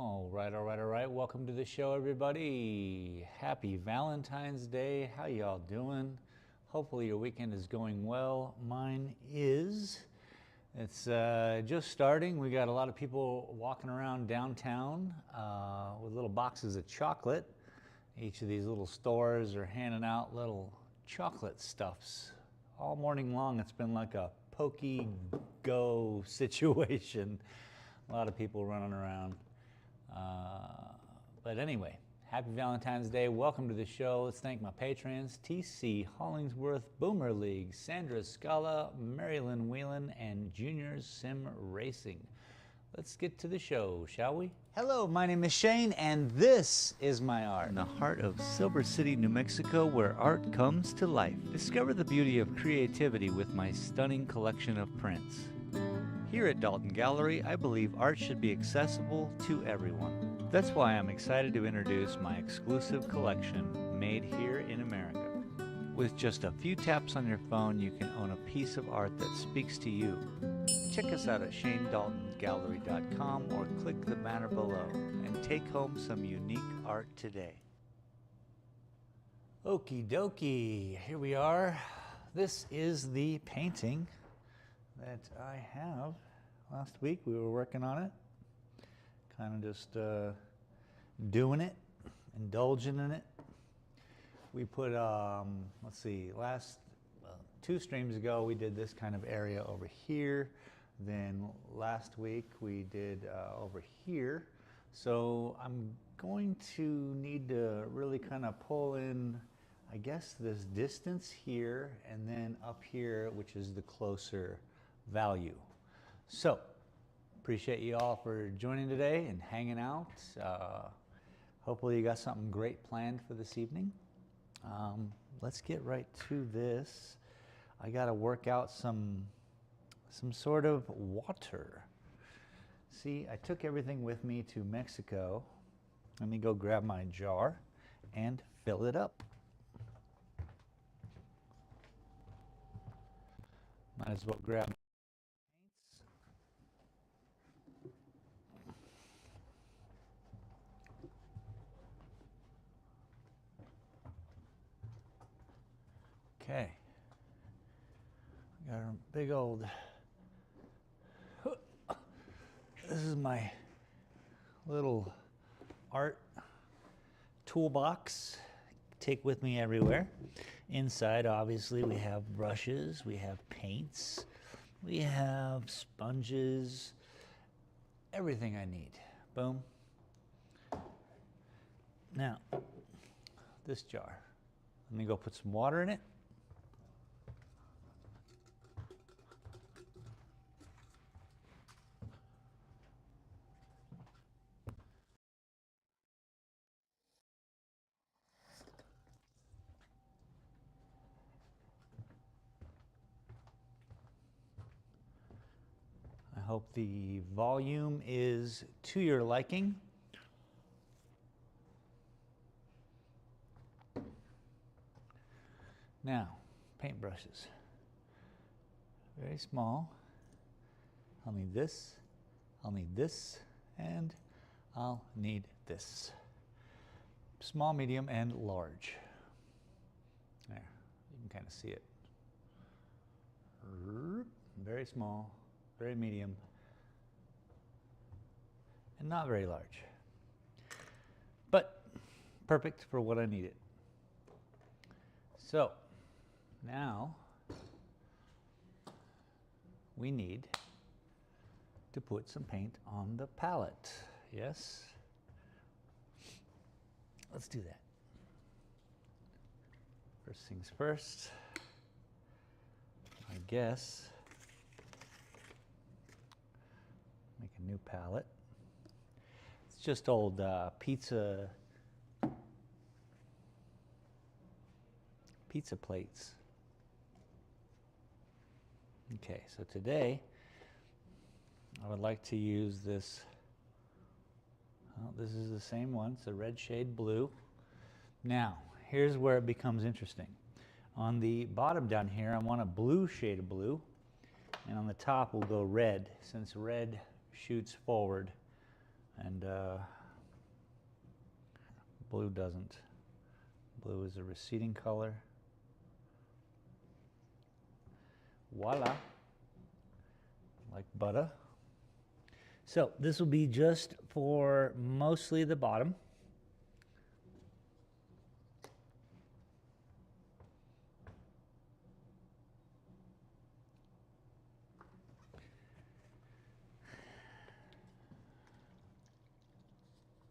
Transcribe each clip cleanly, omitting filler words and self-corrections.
All right. Welcome to the show, everybody. Happy Valentine's Day. How y'all doing? Hopefully your weekend is going well. Mine is. It's just starting. We got a lot of people walking around downtown with little boxes of chocolate. Each of these little stores are handing out little chocolate stuffs. All morning long, it's been like a Poke-Go situation. A lot of people running around. But anyway, happy Valentine's Day. Welcome to the show. Let's thank my patrons, TC Hollingsworth, Boomer League, Sandra Scala, Marilyn Whelan, and Junior Sim Racing. Let's get to the show, shall we? Hello, my name is Shane, and this is my art. In the heart of Silver City, New Mexico, where art comes to life. Discover the beauty of creativity with my stunning collection of prints. Here at Dalton Gallery, I believe art should be accessible to everyone. That's why I'm excited to introduce my exclusive collection, Made Here in America. With just a few taps on your phone, you can own a piece of art that speaks to you. Check us out at shanedaltongallery.com or click the banner below and take home some unique art today. Okie dokie, here we are. This is the painting that I have. Last week we were working on it, kind of just doing it, indulging in it. We put, let's see, two streams ago we did this kind of area over here. Then last week we did over here. So I'm going to need to really kind of pull in, I guess, this distance here and then up here, which is the closer value. So appreciate you all for joining today and hanging out. Hopefully you got something great planned for this evening. Let's get right to this. I got to work out some sort of water. See, I took everything with me to Mexico. Let me go grab my jar and fill it up. Might as well grab paints. Okay. Got a big old, this is my little art toolbox. Take with me everywhere. Inside, obviously, we have brushes, we have paints, we have sponges, everything I need. Boom. Now, this jar. Let me go put some water in it. I hope the volume is to your liking. Now, paintbrushes. Very small. I'll need this, I'll need this, and I'll need this. Small, medium, and large. There, you can kind of see it. Very small, very medium, and not very large. But perfect for what I needed. So, now we need to put some paint on the palette. Yes? Let's do that. First things first, I guess, make a new palette. It's just old pizza plates. Okay, so today I would like to use this. Well, this is the same one. It's a red shade blue. Now, here's where it becomes interesting. On the bottom down here, I want a blue shade of blue, and on the top we'll go red, since red shoots forward And blue doesn't. Blue is a receding color. Voila, like butter. So this will be just for mostly the bottom.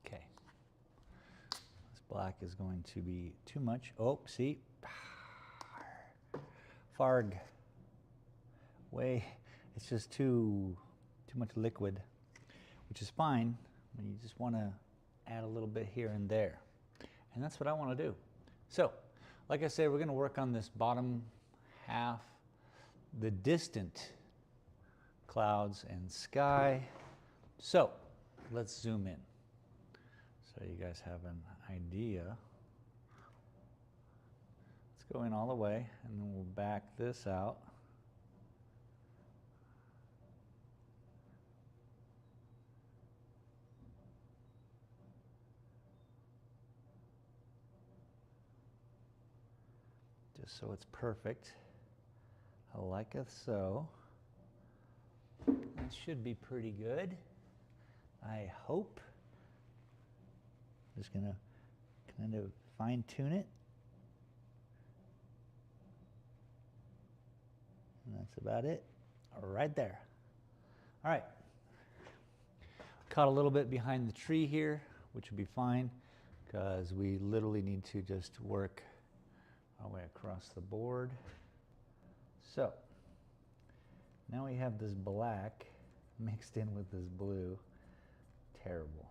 Okay. This black is going to be too much. Oh, see? Farg. Way, it's just too much liquid, which is fine when you just want to add a little bit here and there. And that's what I want to do. So, like I said, we're going to work on this bottom half, the distant clouds and sky. So, let's zoom in so you guys have an idea. Let's go in all the way, and then we'll back this out. Just so it's perfect. I like it so. That should be pretty good. I hope. Just gonna kind of fine tune it. And that's about it. Right there. All right. Caught a little bit behind the tree here, which would be fine because we literally need to just work our way across the board. So now we have this black mixed in with this blue. Terrible.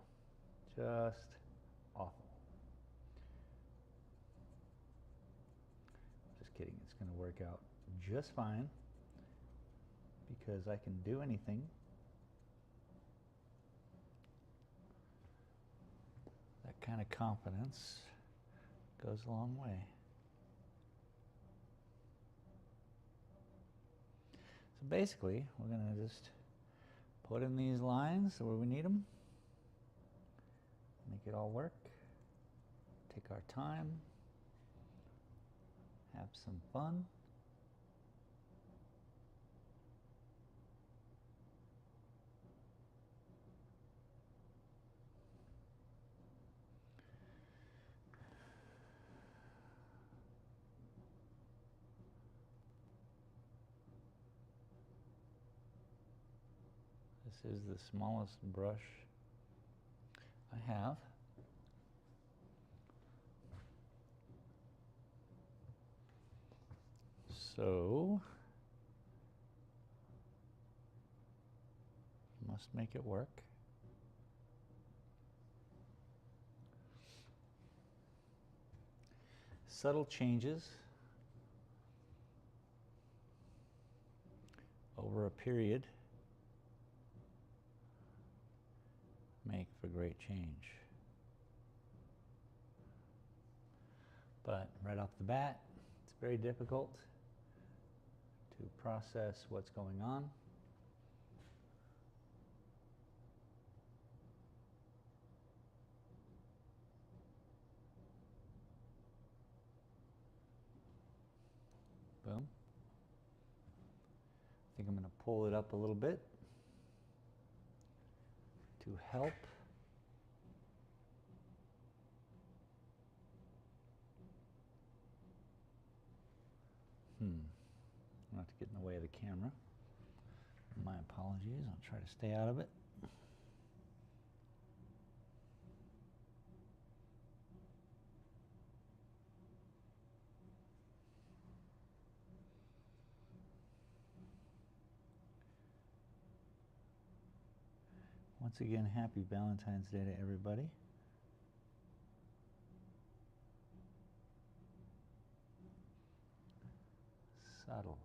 Just awful. Just kidding. It's going to work out just fine because I can do anything. That kind of confidence goes a long way. So basically, we're going to just put in these lines where we need them, make it all work, take our time, have some fun. This is the smallest brush I have. So, must make it work. Subtle changes over a period make for great change. But right off the bat, it's very difficult to process what's going on. Boom. I think I'm going to pull it up a little bit to help. Not to get in the way of the camera. My apologies. I'll try to stay out of it. Once again, happy Valentine's Day to everybody. Subtle.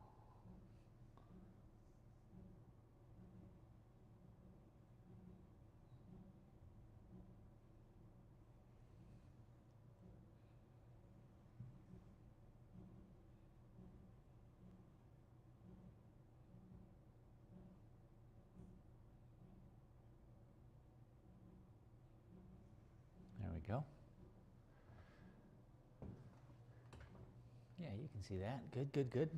we go. Yeah, you can see that. Good, good, good.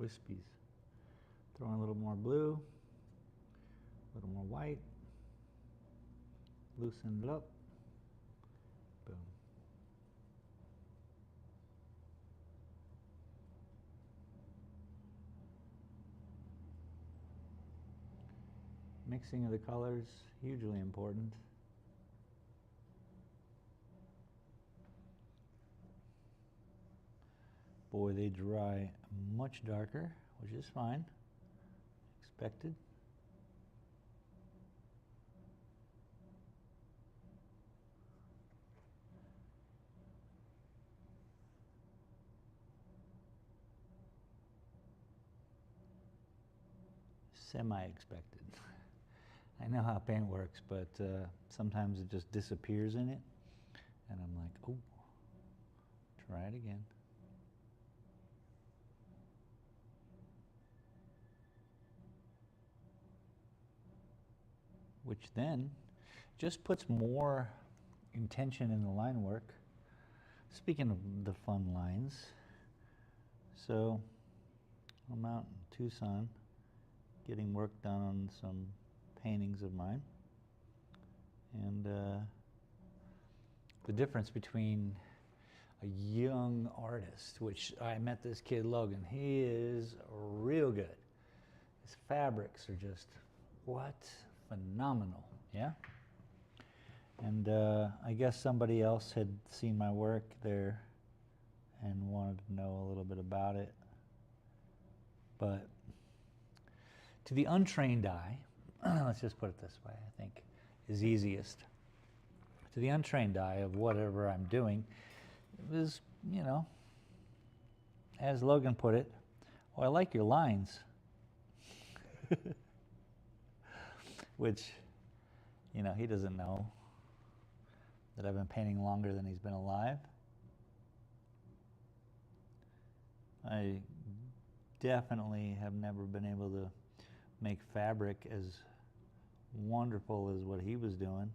Wispies. Throw in a little more blue, a little more white, loosen it up, boom. Mixing of the colors, hugely important. Boy, they dry much darker, which is fine, expected. Semi-expected. I know how paint works, but sometimes it just disappears in it, and I'm like, oh, try it again. Which then just puts more intention in the line work. Speaking of the fun lines, so I'm out in Tucson getting work done on some paintings of mine, and the difference between a young artist, which I met this kid Logan, he is real good. His fabrics are just, what? Phenomenal, yeah? And I guess somebody else had seen my work there and wanted to know a little bit about it. But to the untrained eye, let's just put it this way, I think is easiest. To the untrained eye of whatever I'm doing, it was, you know, as Logan put it, oh, I like your lines. Which, you know, he doesn't know that I've been painting longer than he's been alive. I definitely have never been able to make fabric as wonderful as what he was doing,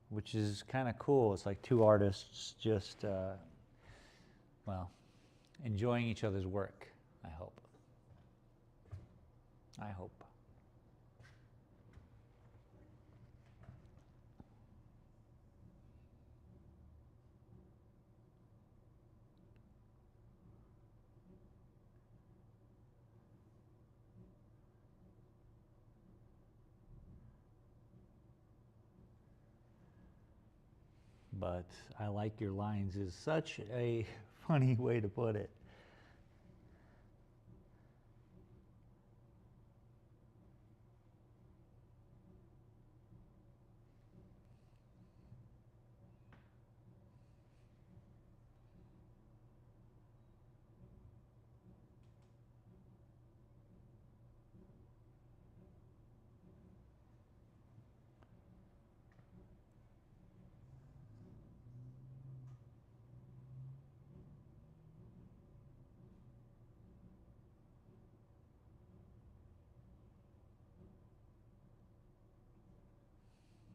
which is kind of cool. It's like two artists just, well, enjoying each other's work, I hope. I hope. But I like your lines is such a funny way to put it.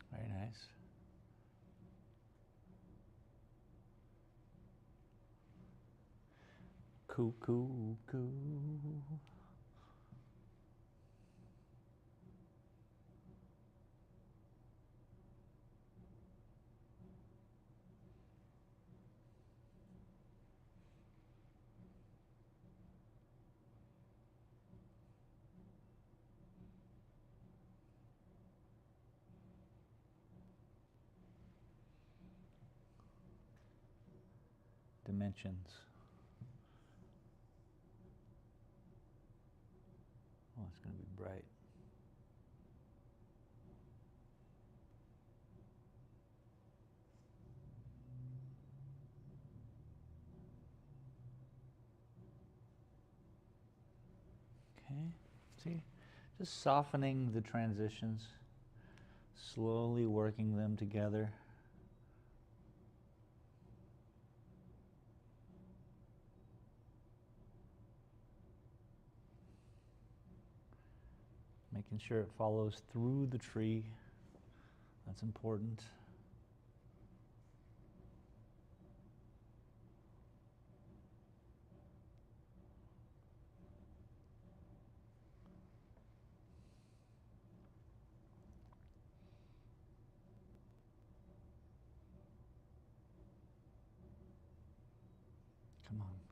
Very nice. Cuckoo, cuckoo. Dimensions. it's going to be bright. Okay, see, just softening the transitions, slowly working them together. Making sure it follows through the tree. That's important.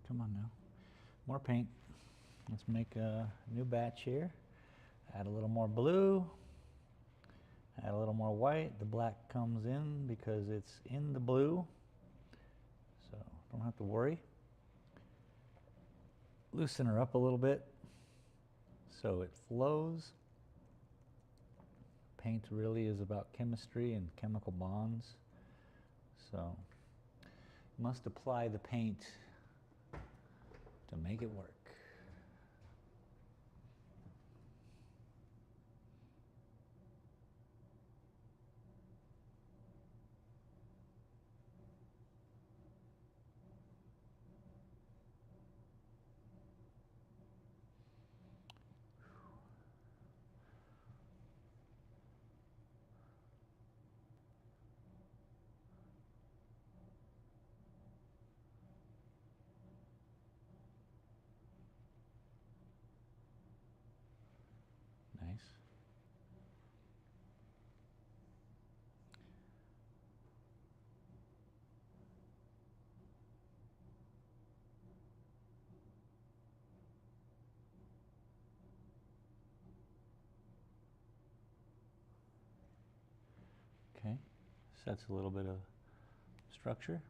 Come on now. More paint. Let's make a new batch here. Add a little more blue. Add a little more white. The black comes in because it's in the blue. So don't have to worry. Loosen her up a little bit so it flows. Paint really is about chemistry and chemical bonds. So you must apply the paint to make it work. Nice. Okay, sets a little bit of structure.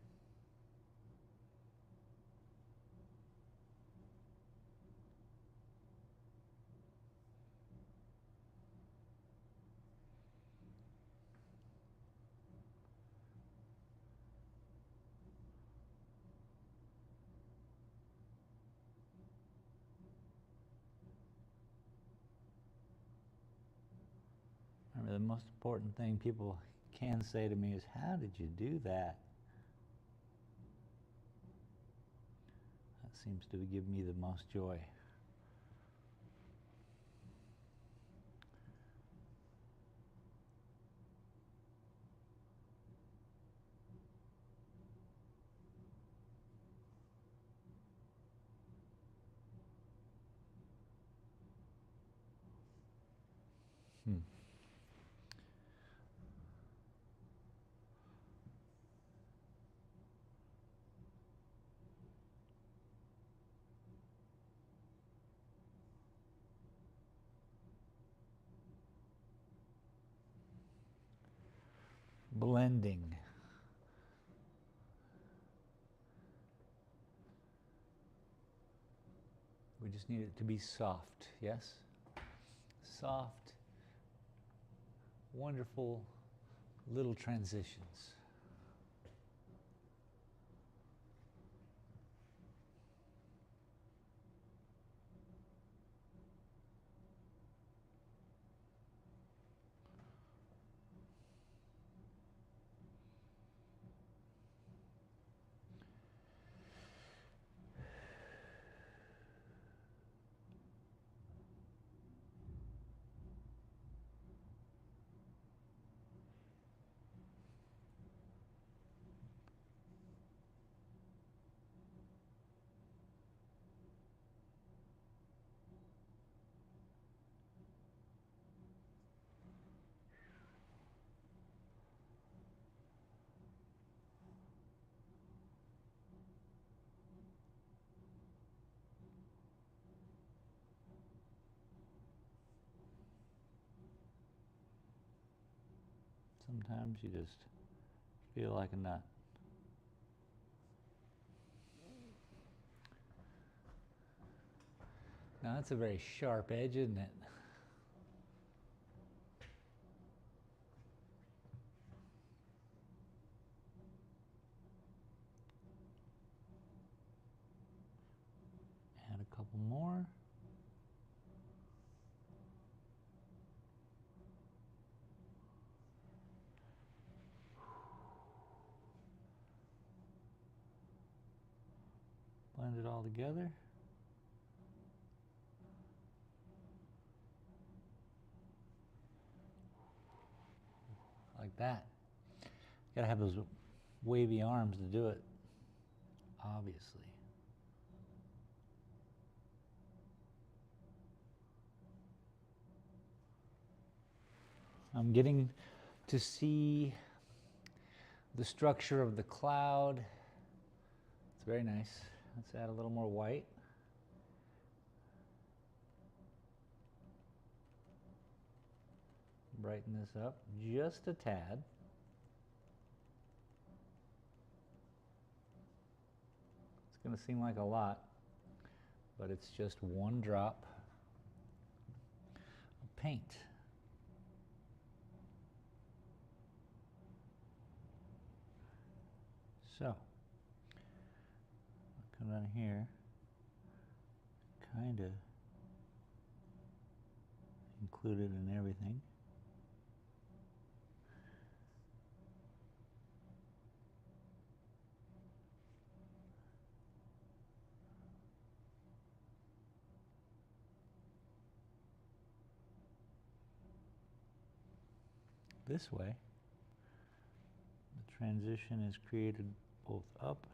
Remember, the most important thing people can say to me is, how did you do that? That seems to give me the most joy. Blending. We just need it to be soft, yes? Soft, wonderful little transitions. Sometimes you just feel like a nut. Now that's a very sharp edge, isn't it? Add a couple more. Blend it all together. Like that. Gotta have those wavy arms to do it, obviously. I'm getting to see the structure of the cloud. It's very nice. Let's add a little more white. Brighten this up just a tad. It's going to seem like a lot, but it's just one drop of paint. So, I'll come down here, kind of include it in everything. This way, the transition is created both up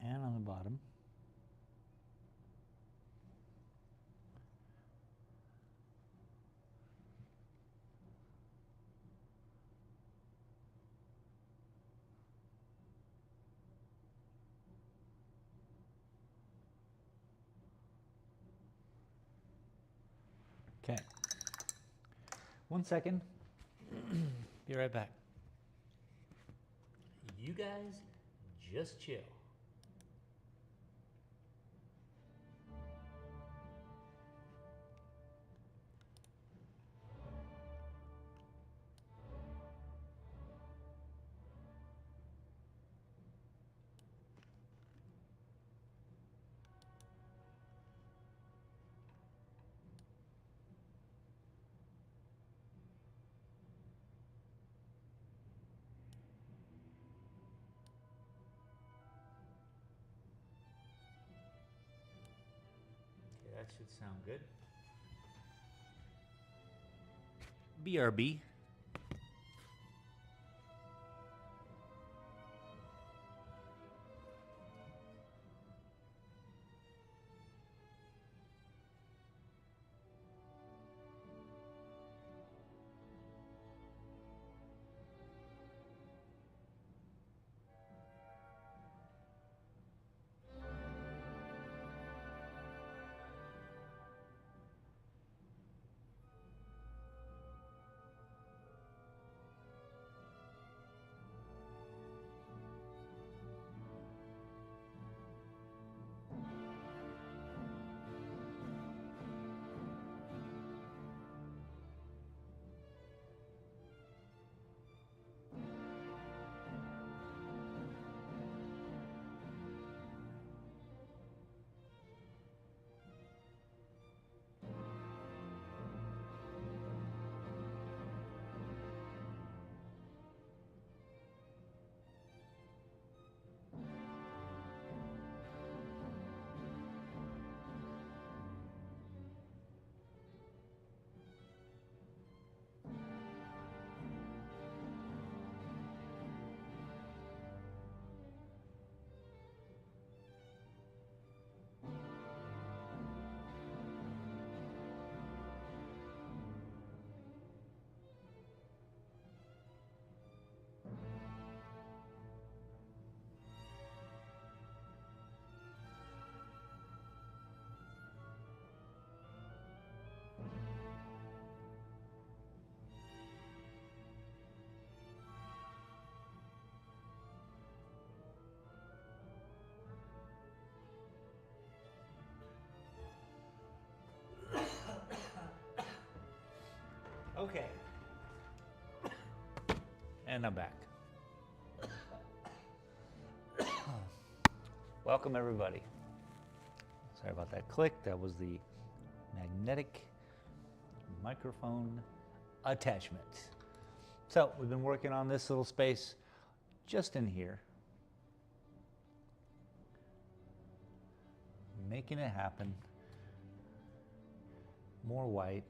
and on the bottom. Okay. 1 second. Be right back. You guys just chill. That should sound good. BRB. Okay. And I'm back. Welcome everybody. Sorry about that click. That was the magnetic microphone attachment. So we've been working on this little space just in here, making it happen. More white.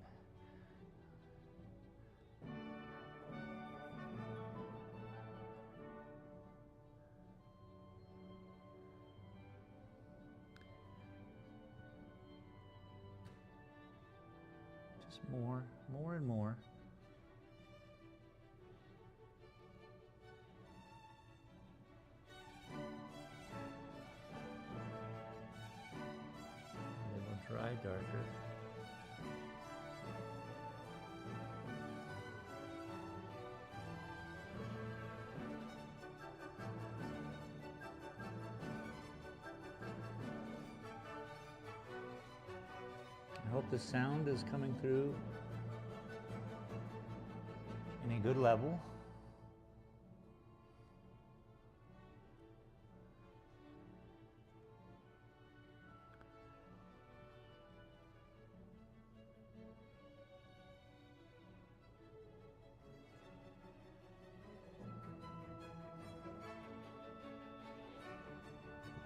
Just more and more. A little dry, darker. I hope the sound is coming through in a good level.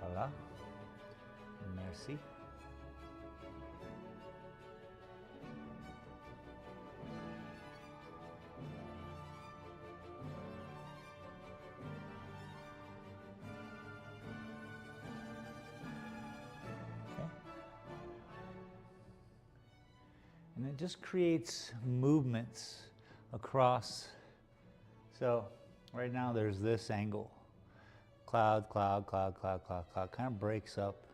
Voilà. Merci. And it just creates movements across. So right now there's this angle. Cloud, cloud, cloud, cloud, cloud, cloud. Kind of breaks up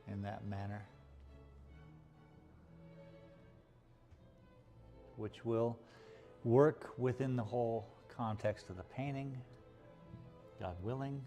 in that manner, which will work within the whole context of the painting, God willing.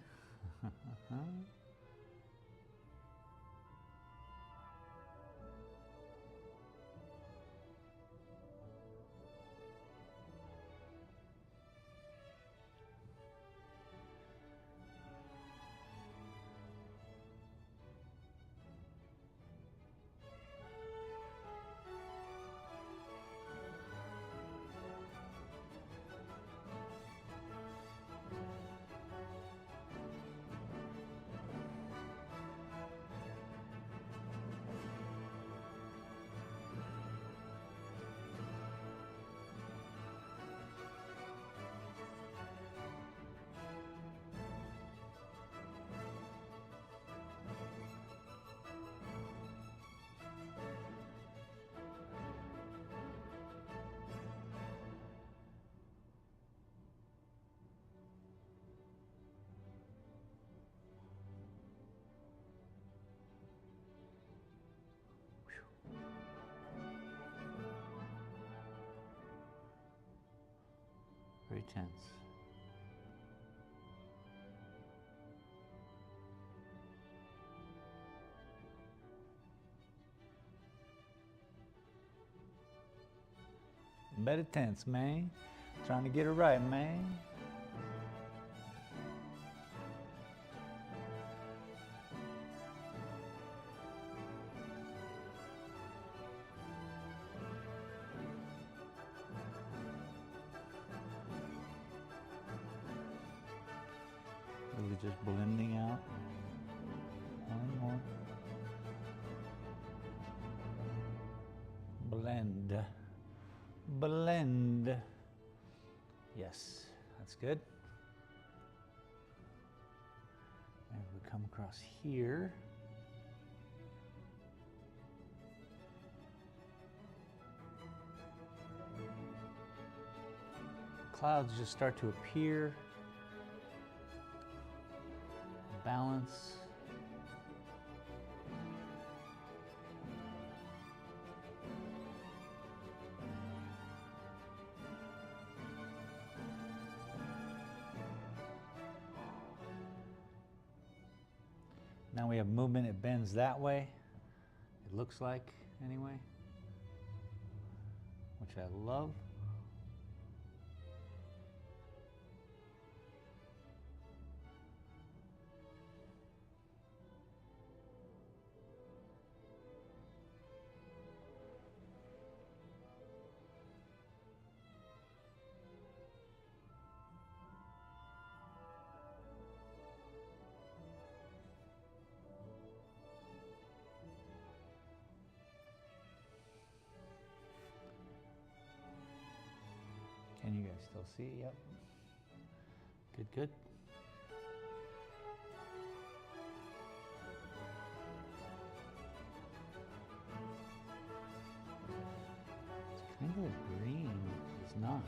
Very tense. Better tense, man. Trying to get it right, man. Really just blending out more and more. Blend. Blend. Yes, that's good. And we come across here. Clouds just start to appear. Balance. Now we have movement, it bends that way. It looks like, anyway, which I love. I still see? Yep. Good, good. It's kind of green. It's not.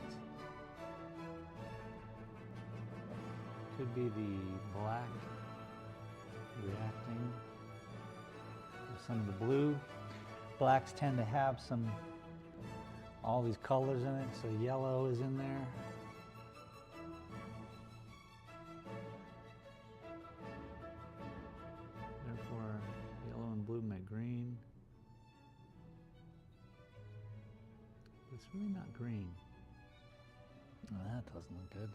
Could be the black reacting with some of the blue. Blacks tend to have all these colors in it, so yellow is in there. Therefore, yellow and blue make green. It's really not green. Oh, that doesn't look good.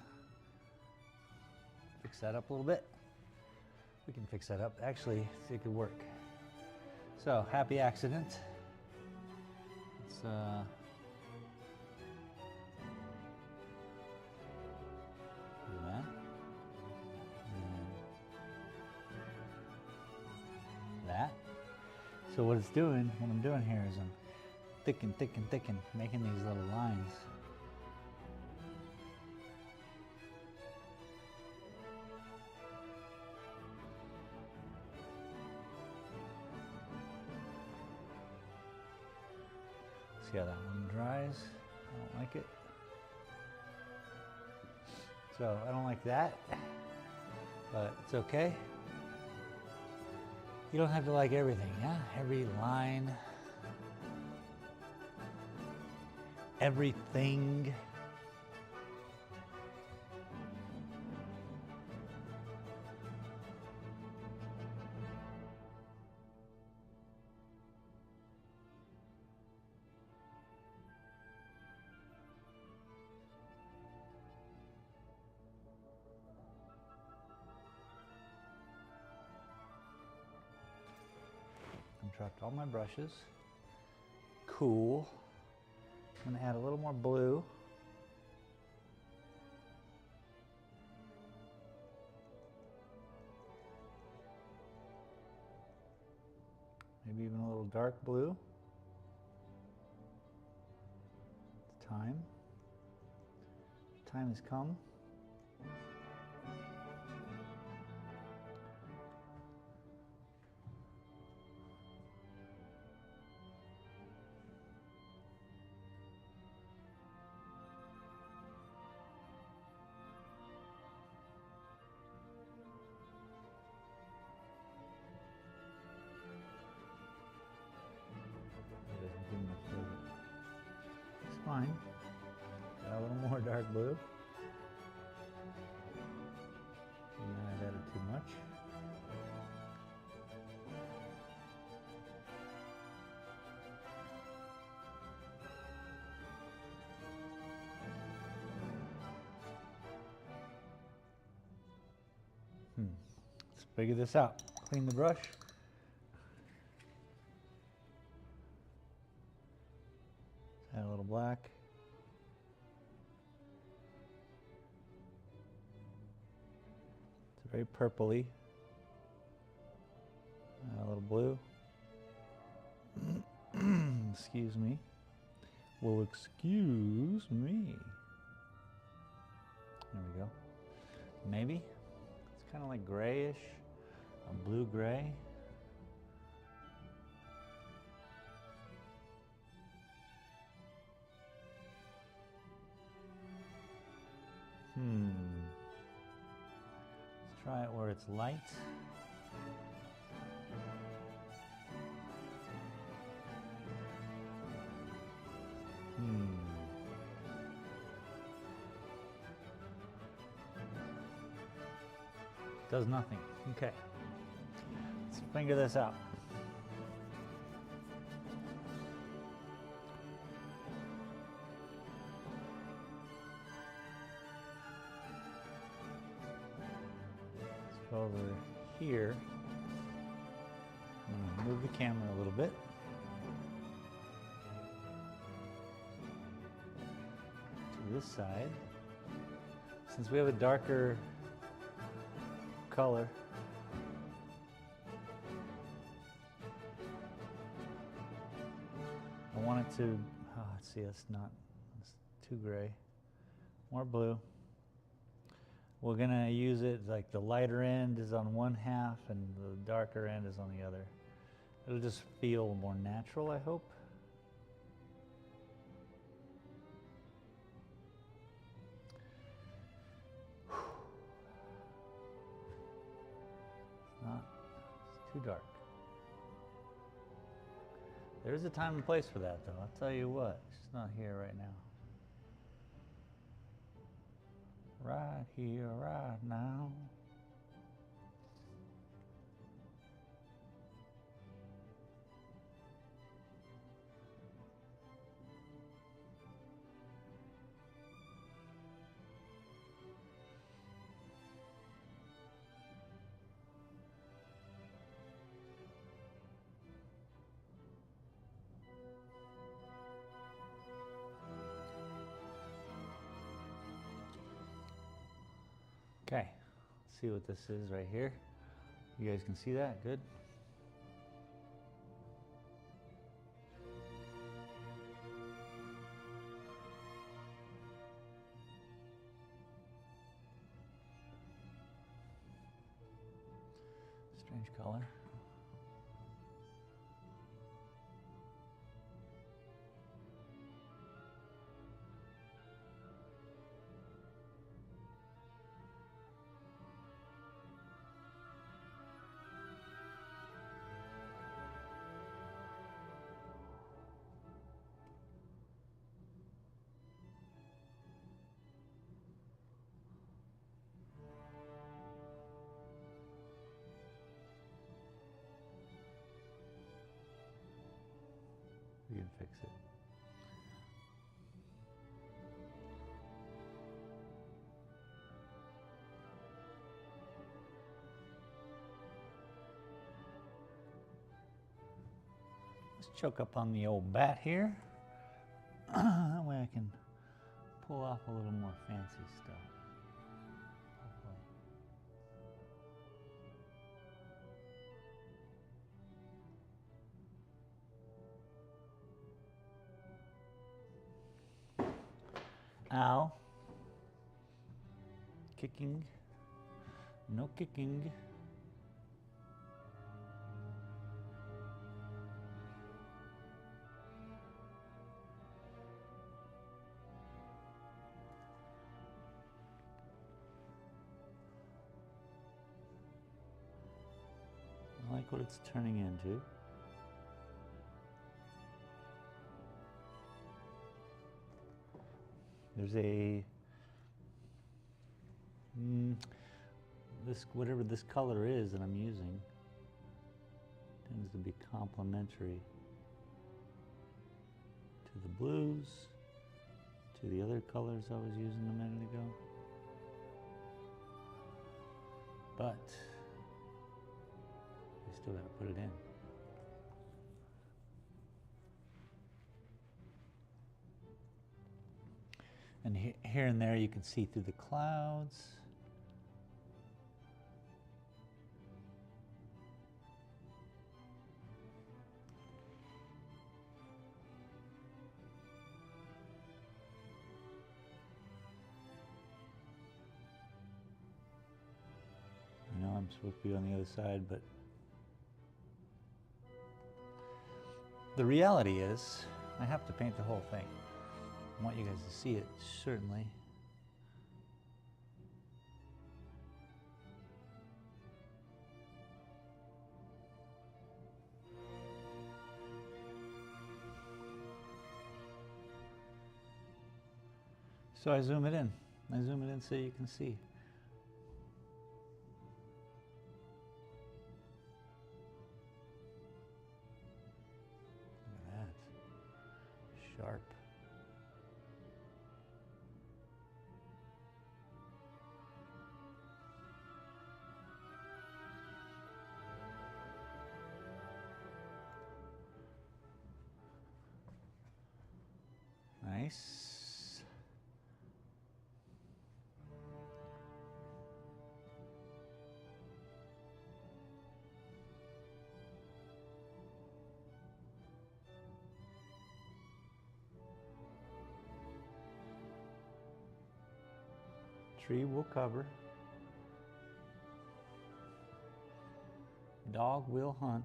Fix that up a little bit. We can fix that up. Actually, see, it could work. So, happy accident. Let's do that. And that. So what I'm doing here is I'm thicking, making these little lines. See how that one dries? I don't like it. So I don't like that, but it's okay. You don't have to like everything, yeah? Every line, everything. Dropped all my brushes. Cool. I'm gonna add a little more blue. Maybe even a little dark blue. It's time. Time has come. It's fine. Got a little more dark blue. And I've added too much. Let's figure this out. Clean the brush. Add a little black. It's very purpley. Add a little blue. Excuse me. Well, excuse me. There we go. Maybe. It's kind of like grayish, a blue-gray. Let's try it where it's light. Does nothing. Okay. Let's figure this out. Over here, I'm going to move the camera a little bit. To this side. Since we have a darker color, I want it to, let's see, it's too gray. more blue. We're gonna use it like the lighter end is on one half and the darker end is on the other. It'll just feel more natural, I hope. It's too dark. There's a time and place for that, though. I'll tell you what, it's not here right now. Right here, right now. Okay, let's see what this is right here. You guys can see that? Good. Strange color. We can fix it. Let's choke up on the old bat here. That way I can pull off a little more fancy stuff. Ow. Kicking. No kicking. I like what it's turning into. There's a this whatever this color is that I'm using tends to be complementary to the blues, to the other colors I was using a minute ago. But I still got to put it in. And here and there you can see through the clouds. I know I'm supposed to be on the other side, but the reality is I have to paint the whole thing. I want you guys to see it, certainly. So I zoom it in. I zoom it in so you can see. Look at that. Sharp. Nice. Tree will cover. Dog will hunt.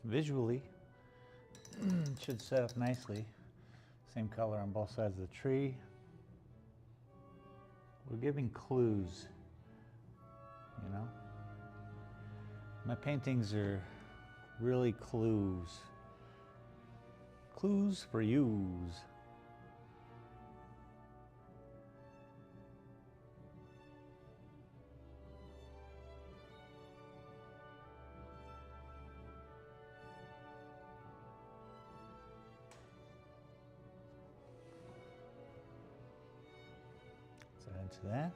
Visually, it should set up nicely. Same color on both sides of the tree. We're giving clues, you know. My paintings are really clues. Clues for use. Add to that.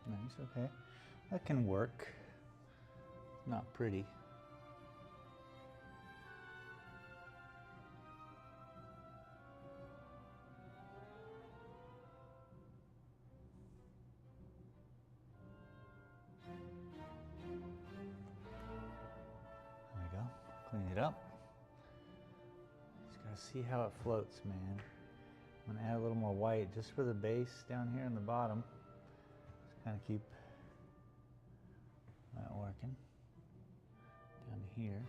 Nice, okay. That can work. Not pretty. There we go. Clean it up. Just gotta see how it floats, man. I'm gonna add a little more white just for the base down here in the bottom. Just kind of keep that working. Down to here.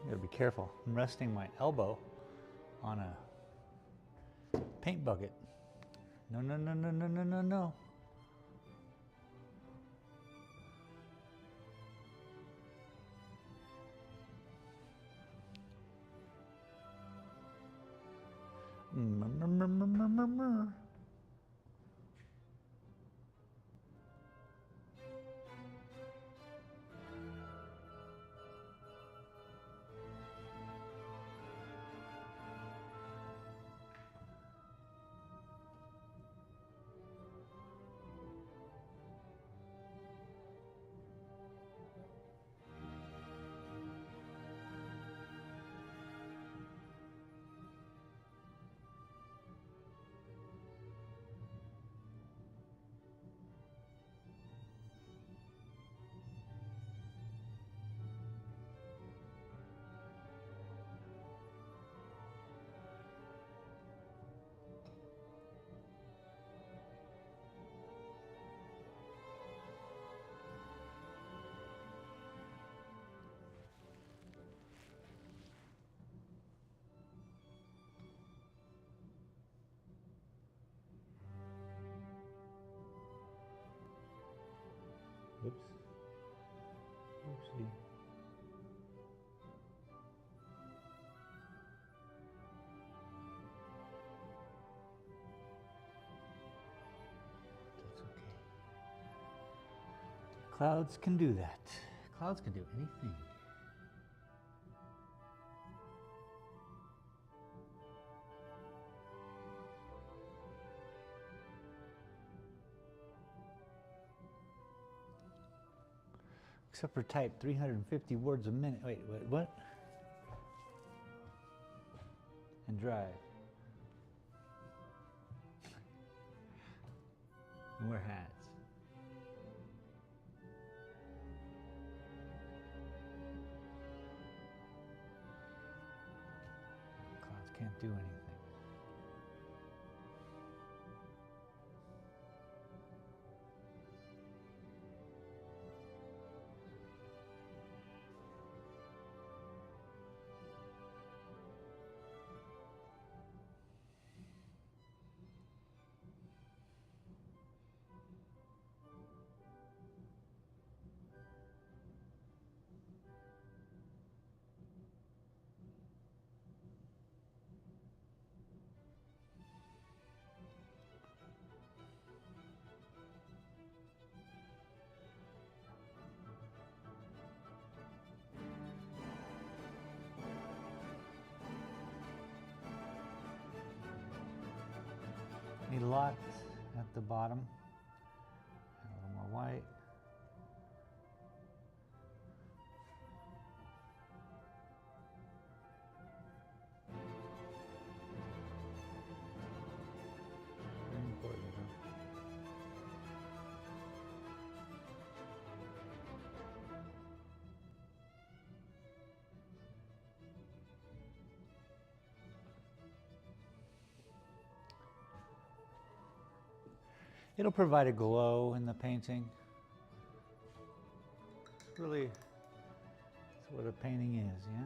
Gotta be careful. I'm resting my elbow on a paint bucket. No, no, no, no, no, no, no, no. Oops. Oopsie. That's okay. Clouds can do that. Clouds can do anything. Except for type 350 words a minute. Wait, what? And drive. and wear hats. Clouds can't do anything. Need a lot at the bottom, and a little more white. Very important, huh? It'll provide a glow in the painting. Really, that's what a painting is, yeah?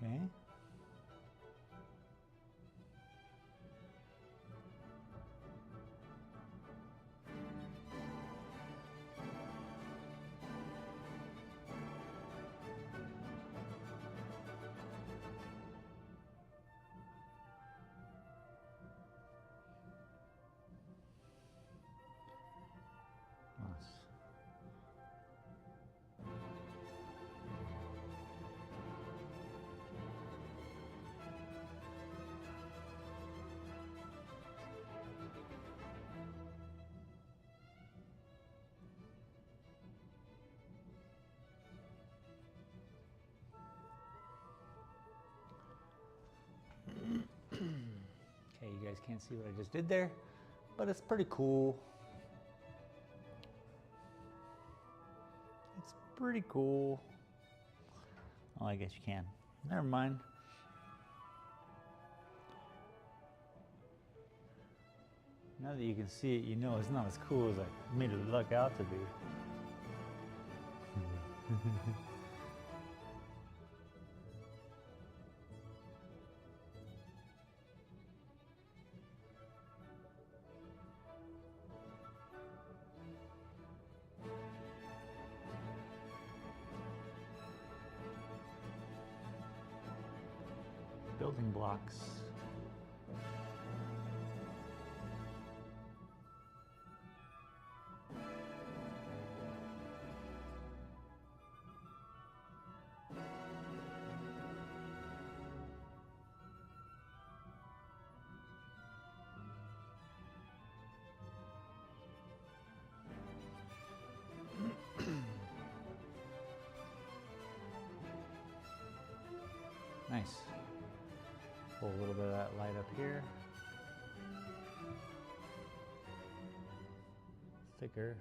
Okay. Nice. Okay, you guys can't see what I just did there, but it's pretty cool. It's pretty cool. Oh, I guess you can. Never mind. Now that you can see it, you know it's not as cool as I made it look out to be. Building blocks. Nice. Pull a little bit of that light up here. Thicker.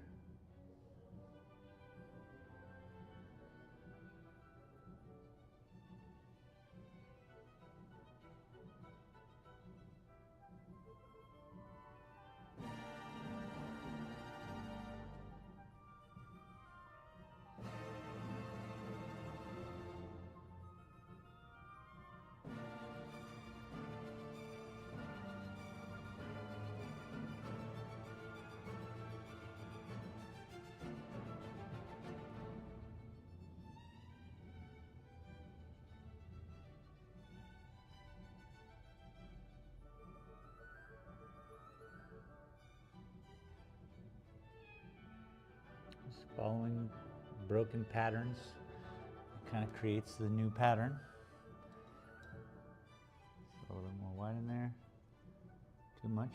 following broken patterns. It kind of creates the new pattern. So a little more white in there. Too much.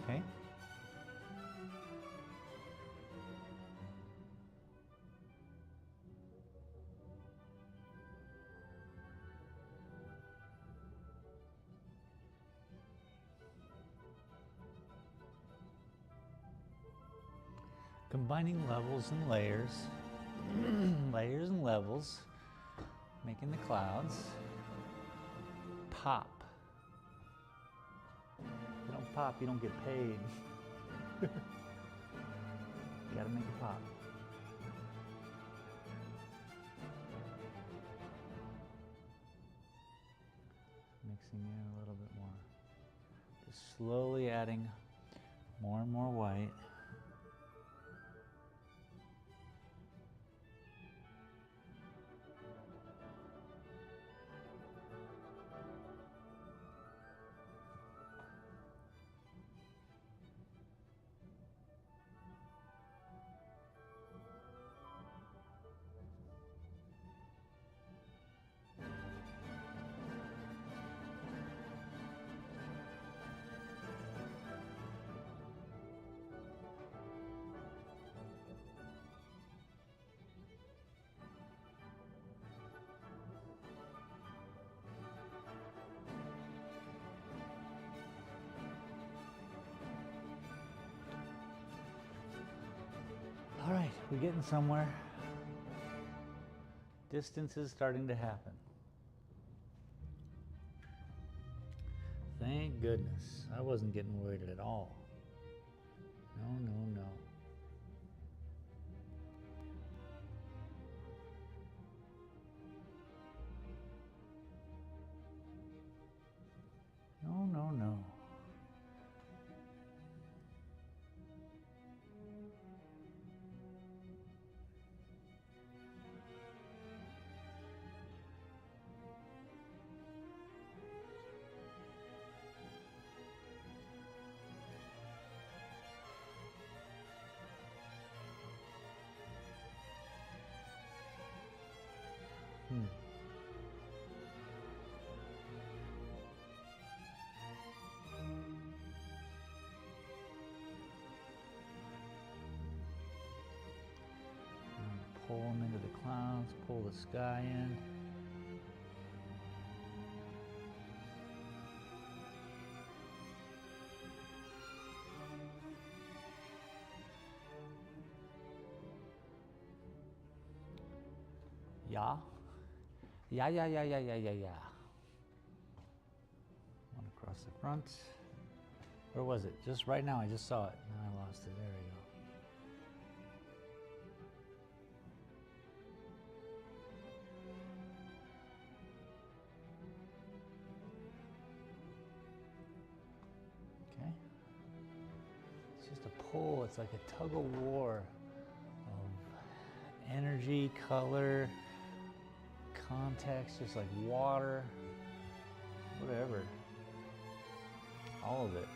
Okay. Combining levels and layers, layers and levels, making the clouds pop. If you don't pop, you don't get paid. You gotta make it pop. Mixing in a little bit more. Just slowly adding more and more white. All right, we're getting somewhere. Distance is starting to happen. Thank goodness. I wasn't getting worried at all. No, no, no. No, no, no. Pull them into the clouds, pull the sky in. Yeah. Yeah, yeah, yeah, yeah, yeah, yeah, yeah. One across the front. Where was it? Just right now, I just saw it. Now I lost it. There we go. Okay. It's just a pull. It's like a tug of war of energy, color, context, just like water, whatever. All of it.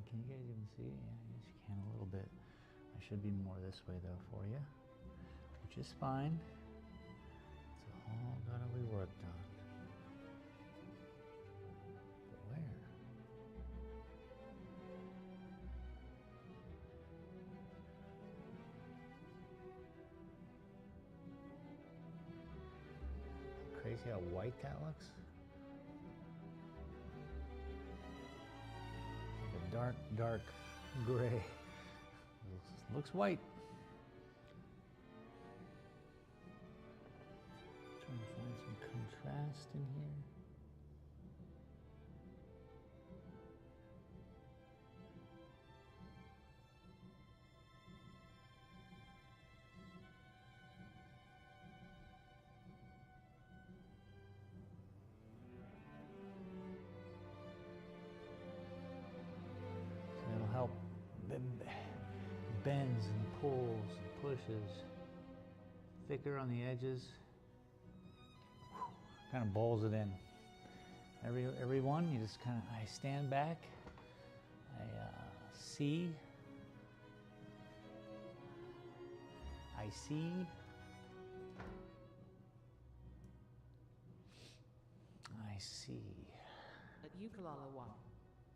Can you guys even see? Yeah, I guess you can a little bit. I should be more this way though for you, which is fine. all gotta be worked on. But where? Crazy how white that looks. Like a dark, dark gray. Looks white. Trying to find some contrast in here. So it'll help bends and pulls and pushes. Thicker on the edges. Kind of bowls it in. Every one, you just kind of, I stand back, I see, I see, I see. At Ukulala 1,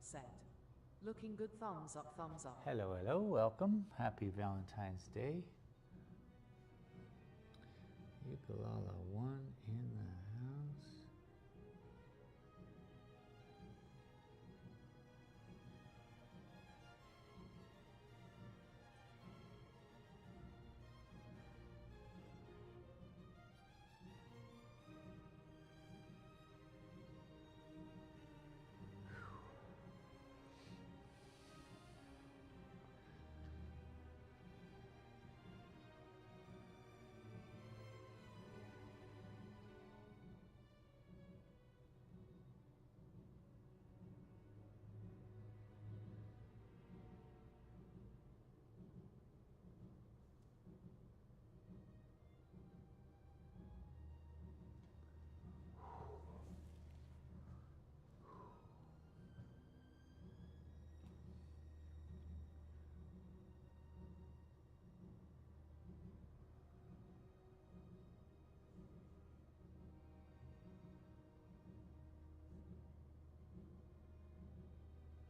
set. Looking good, thumbs up, thumbs up. Hello, hello, welcome. Happy Valentine's Day. Ukulala 1 in the house.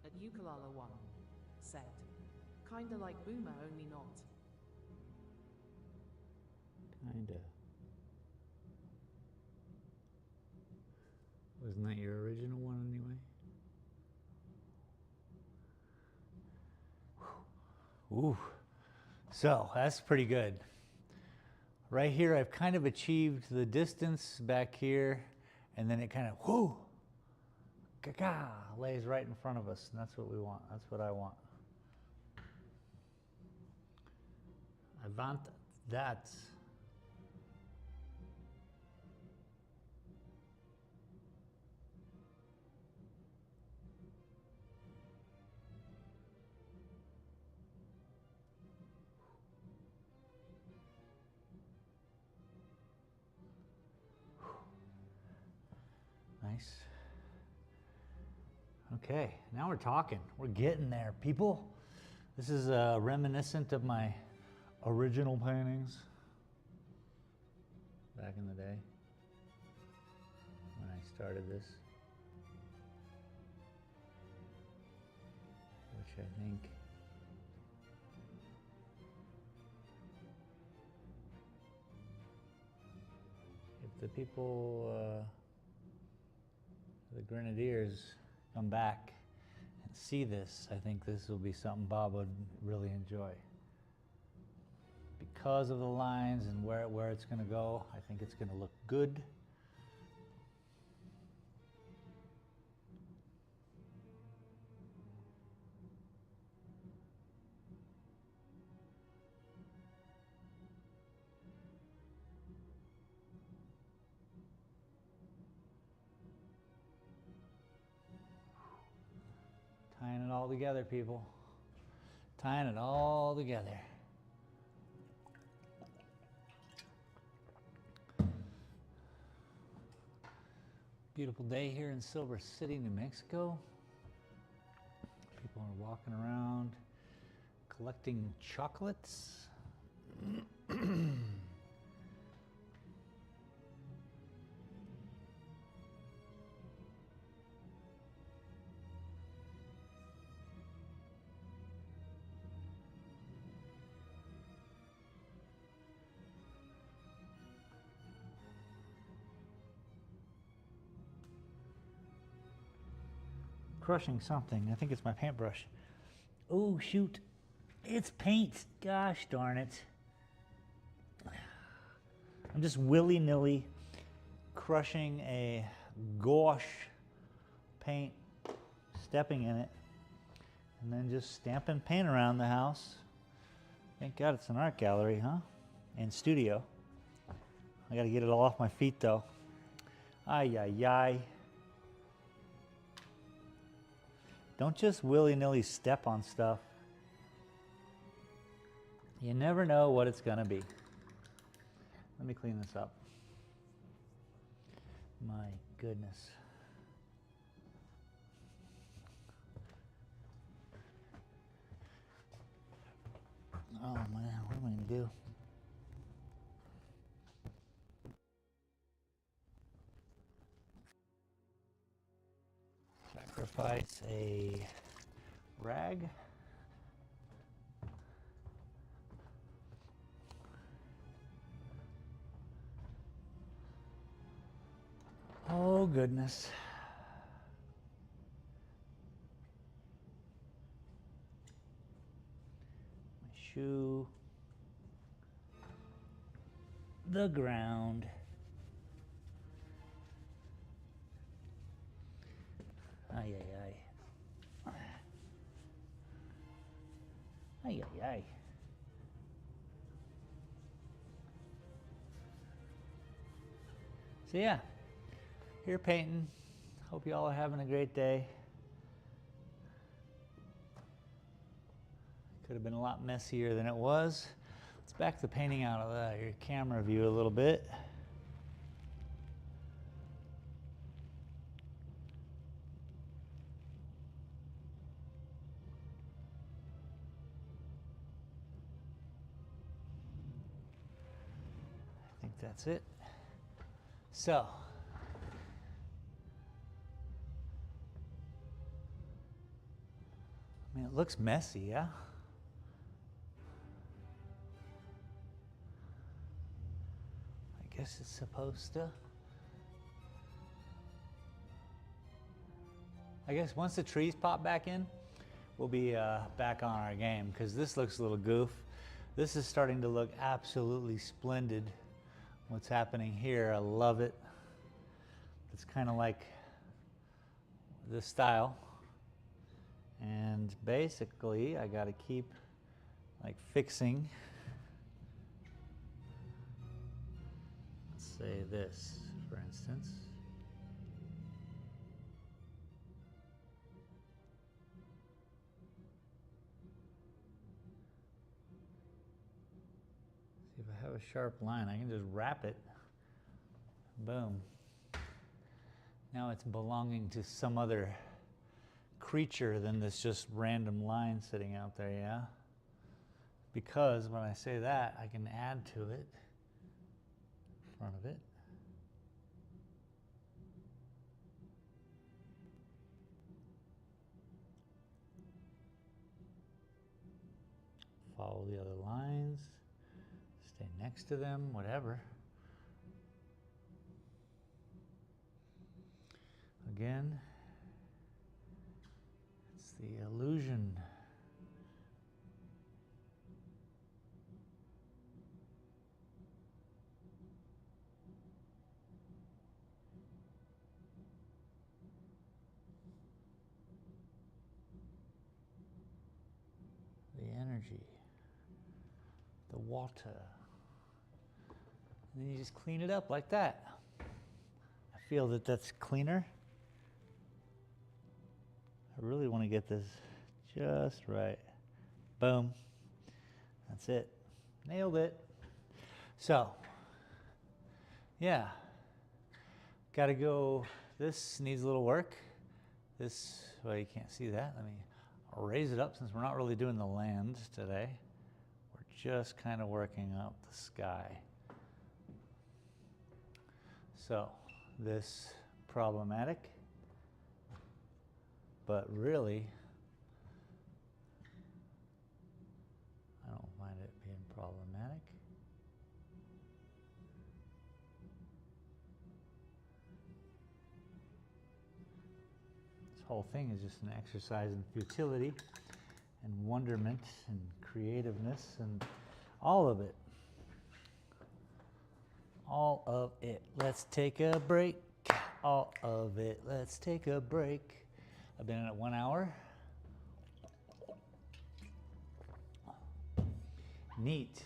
At Ukulala 1, set. Kinda like Boomer, only not. Kinda. Wasn't that your original one anyway? Ooh. So that's pretty good. Right here, I've kind of achieved the distance back here, and then it kind of, whoo, ka-ka, lays right in front of us, and that's what we want. That's what I want. I want that. Nice. Okay, now we're talking. We're getting there, people. This is reminiscent of my original paintings back in the day when I started this, which I think if the people, the Grenadiers come back and see this, I think this will be something Bob would really enjoy. Because of the lines and where it's going to go, I think it's going to look good. Tying it all together, people. Tying it all together. Beautiful day here in Silver City, New Mexico. People are walking around collecting chocolates. crushing something. I think it's my paintbrush. Oh, shoot. It's paint. Gosh darn it. I'm just willy-nilly crushing a gouache paint, stepping in it, and then just stamping paint around the house. Thank God it's an art gallery, huh? And studio. I gotta get it all off my feet though. Ay, ay, ay. Don't just willy-nilly step on stuff. You never know what it's gonna be. Let me clean this up. My goodness. Oh man, what am I gonna do? Sacrifice a rag. Oh goodness. My shoe. The ground. Ay, ay, ay. Ay, ay, ay. So yeah, here painting. Hope you all are having a great day. Could have been a lot messier than it was. Let's back the painting out of your camera view a little bit. I think that's it. So, I mean, it looks messy, yeah? I guess it's supposed to. I guess once the trees pop back in, we'll be back on our game, because this looks a little goof. This is starting to look absolutely splendid. What's happening here, I love it. It's kind of like this style. And basically, I got to keep like fixing, let's say this, for instance. See, if I have a sharp line, I can just wrap it. Boom. Now it's belonging to some other creature than this just random line sitting out there, yeah? Because when I say that, I can add to it, in front of it. Follow the other lines, stay next to them, whatever. Again, it's the illusion. The energy, the water. And then you just clean it up like that. I feel that that's cleaner. I really want to get this just right. Boom. That's it. Nailed it. So, yeah. Got to go. This needs a little work. This, well, you can't see that. Let me raise it up since we're not really doing the land today. We're just kind of working up the sky. So, this problematic. But really, I don't find it being problematic. whole thing is just an exercise in futility and wonderment and creativeness and all of it. All of it. Let's take a break. All of it. Let's take a break. I've been in it 1 hour. Neat.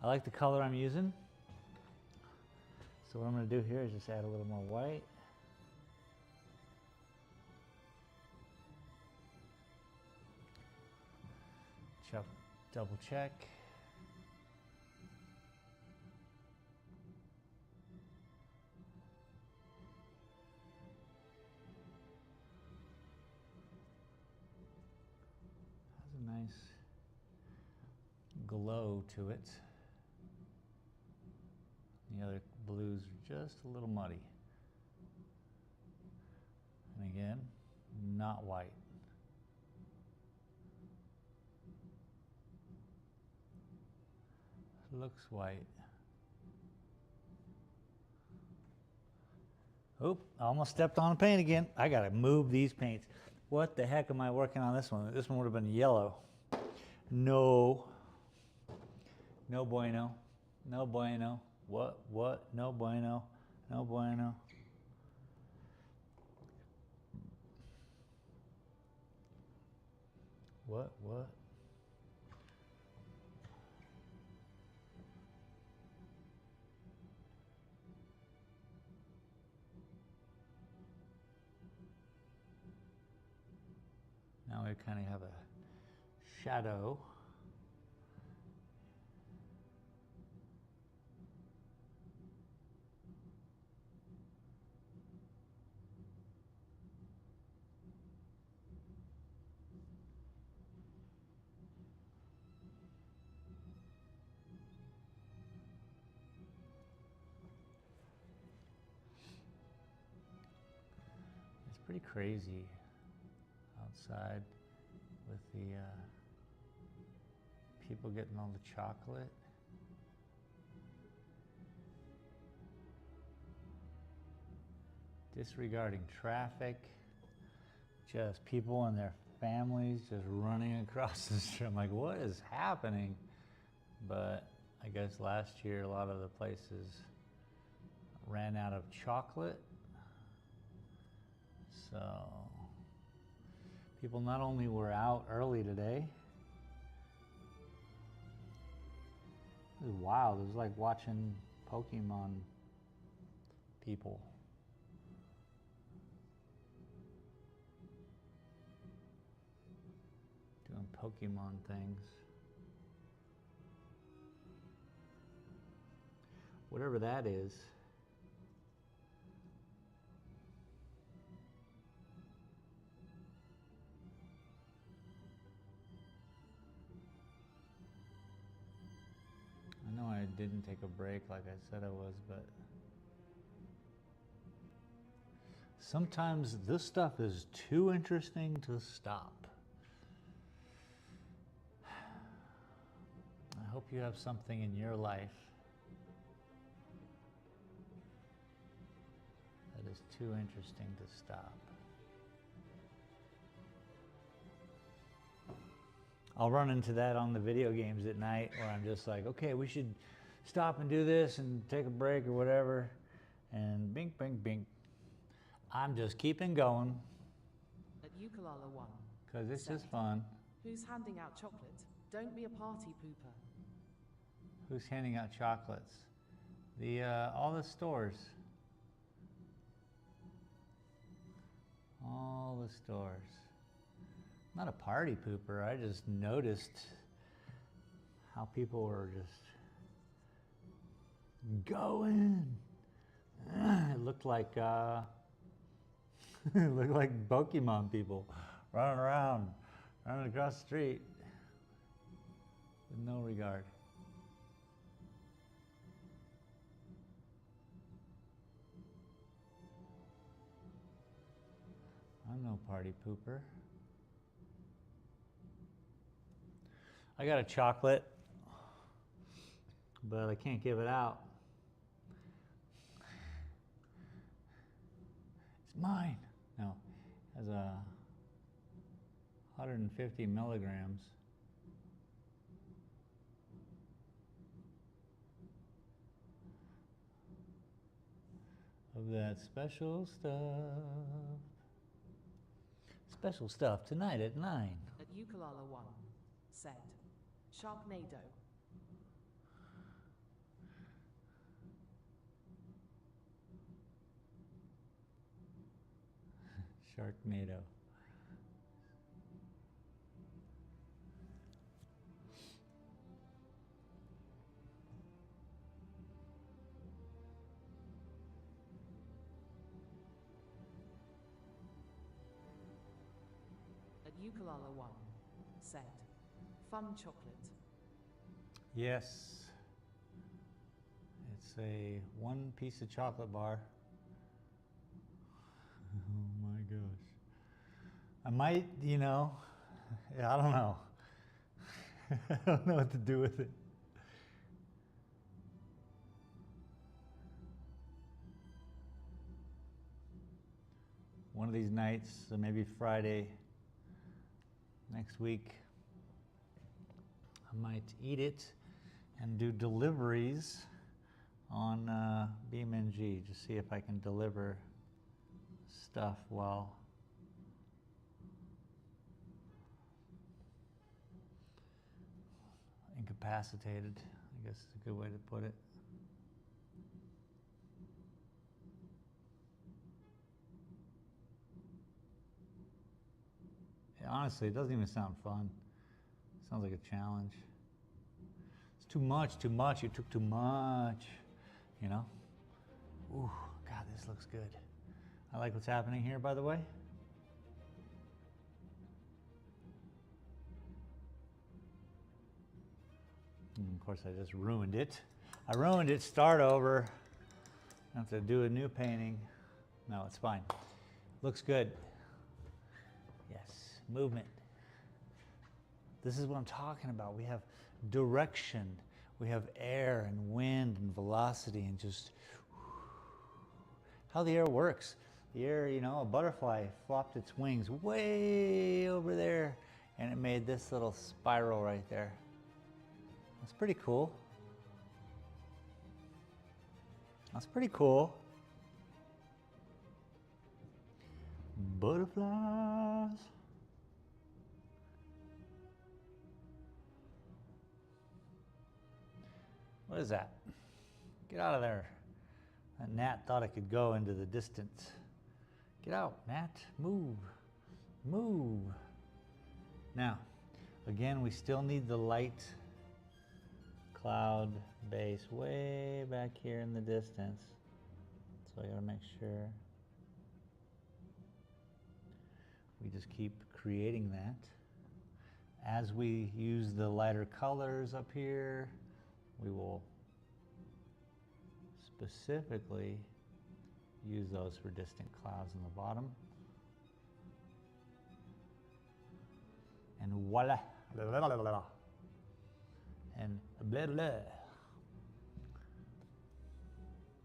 I like the color I'm using. So what I'm going to do here is just add a little more white. Double check. Has a nice glow to it. The other blues are just a little muddy. And again, not white. Looks white. Oop, I almost stepped on the paint again. I gotta move these paints. What the heck am I working on this one? This one would have been yellow. No. No bueno. No bueno. What? No bueno. No bueno. What? Now we kind of have a shadow. It's pretty crazy outside with the people getting all the chocolate. Disregarding traffic, just people and their families just running across the street. I'm like, what is happening? But I guess last year a lot of the places ran out of chocolate. So people not only were out early today, it was wild. It was like watching Pokemon people. Doing Pokemon things. Whatever that is. I know I didn't take a break like I said I was, but sometimes this stuff is too interesting to stop. I hope you have something in your life that is too interesting to stop. I'll run into that on the video games at night where I'm just like, okay, we should stop and do this and take a break or whatever. And bing, bing, bing. I'm just keeping going. At Ukulala 1. Because it's Set. just fun. Who's handing out chocolate? Don't be a party pooper. Who's handing out chocolates? All the stores. All the stores. I'm not a party pooper. I just noticed how people were just going. It looked like it looked like Pokemon people running around, running across the street with no regard. I'm no party pooper. I got a chocolate, but I can't give it out. It's mine. No, has 150 milligrams of that special stuff. Special stuff tonight at 9. At Ukulala 1 said, Sharknado. Sharknado. At Ukulala 1 said, Fun chocolate. Yes. It's a one piece of chocolate bar. Oh my gosh. I might, I don't know. I don't know what to do with it. One of these nights, so maybe Friday next week, I might eat it and do deliveries on BeamNG, just see if I can deliver stuff while incapacitated, I guess is a good way to put it. Yeah, honestly, it doesn't even sound fun. It sounds like a challenge. It's too much. You took too much, Ooh, God, this looks good. I like what's happening here, by the way. And of course, I just ruined it. I ruined it. Start over. I have to do a new painting. No, it's fine. Looks good. Yes, movement. This is what I'm talking about. We have direction. We have air and wind and velocity and just how the air works. The air, a butterfly flopped its wings way over there and it made this little spiral right there. That's pretty cool. That's pretty cool. Butterflies. What is that? Get out of there. That gnat thought it could go into the distance. Get out, gnat. Move. Move. Now, again, we still need the light cloud base way back here in the distance. So I gotta make sure we just keep creating that. As we use the lighter colors up here, we will specifically use those for distant clouds in the bottom. And voila. Blah, blah, blah, blah. And blah, blah.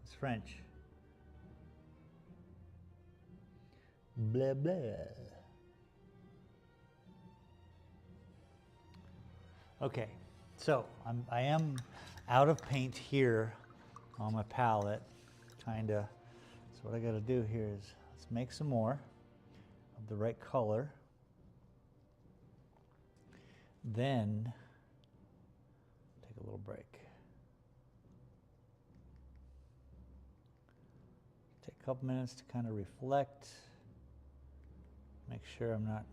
It's French. Blah, blah. Okay, so I am out of paint here on my palette, kinda. So what I gotta do here is, let's make some more of the right color. Then, take a little break. Take a couple minutes to kind of reflect, make sure I'm not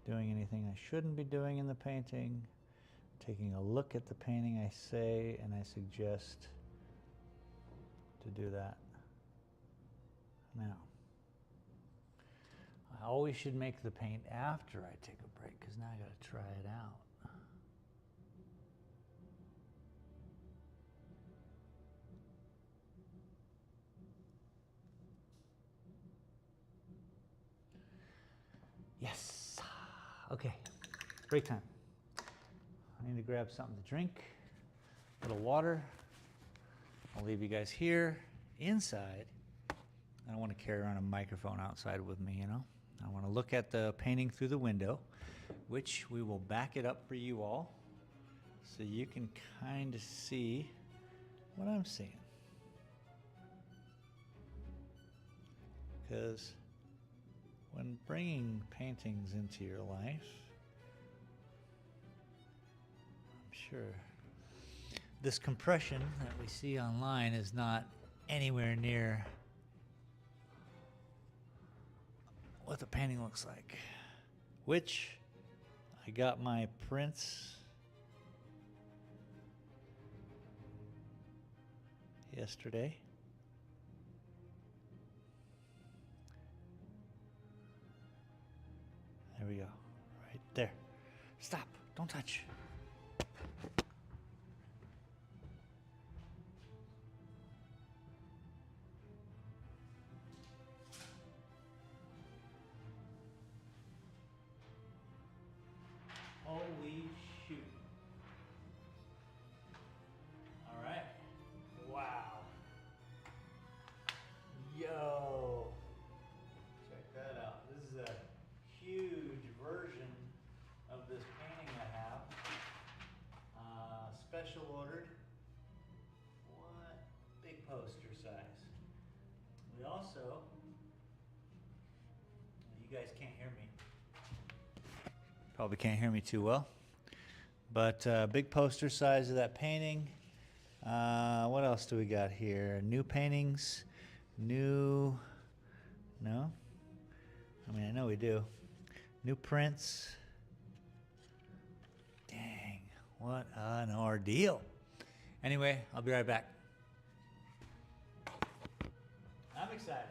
doing anything I shouldn't be doing in the painting, taking a look at the painting I say, and I suggest to do that. Now, I always should make the paint after I take a break, because now I got to try it out. Yes. Okay, break time. I need to grab something to drink, a little water. I'll leave you guys here inside, I don't want to carry around a microphone outside with me, you know. I want to look at the painting through the window, which we will back it up for you all so you can kind of see what I'm seeing. Because when bringing paintings into your life, I'm sure this compression that we see online is not anywhere near what the painting looks like, which I got my prints yesterday. There we go, right there. Stop, don't touch. Holy shoot. All right. Wow. Yo. Check that out. This is a huge version of this painting I have. Special ordered. What? Big poster size. We also, you guys can't hear me. Probably can't hear me too well. But big poster size of that painting. What else do we got here? New paintings. No? I mean, I know we do. New prints. Dang, what an ordeal. Anyway, I'll be right back. I'm excited.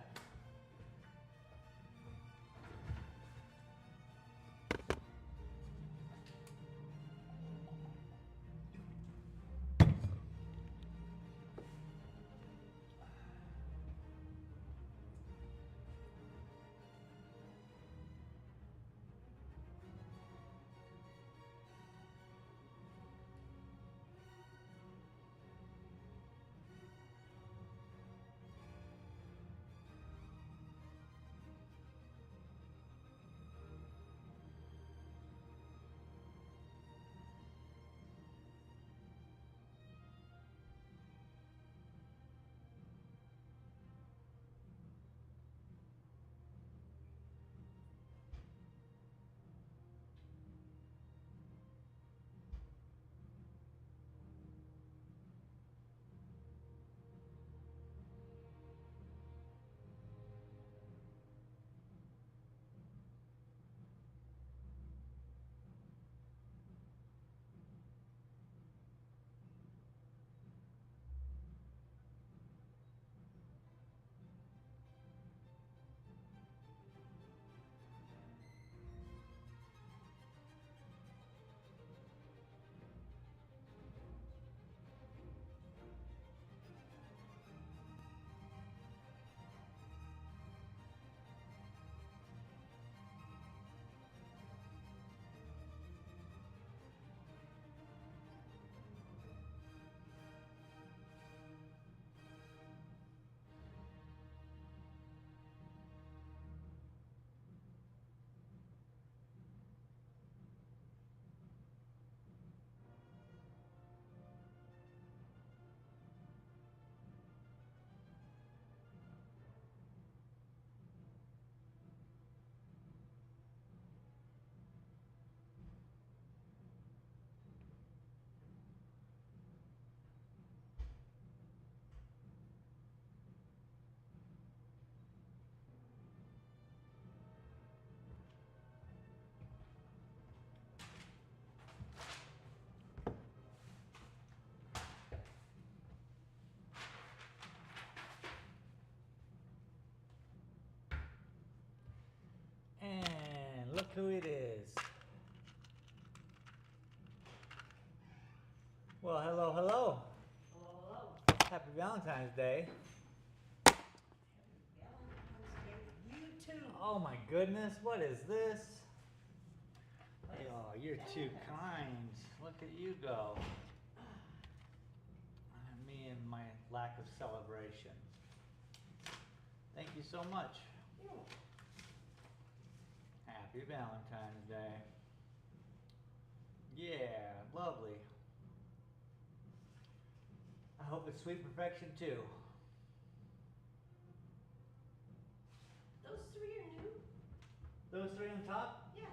And look who it is. Well, hello, hello. Hello, hello. Happy Valentine's Day. You too. Oh my goodness, what is this? Oh, you're too kind. Look at you go. Me and my lack of celebration. Thank you so much. Happy Valentine's Day. Yeah, lovely. I hope it's sweet perfection too. Those three are new? Those three on top? Yeah.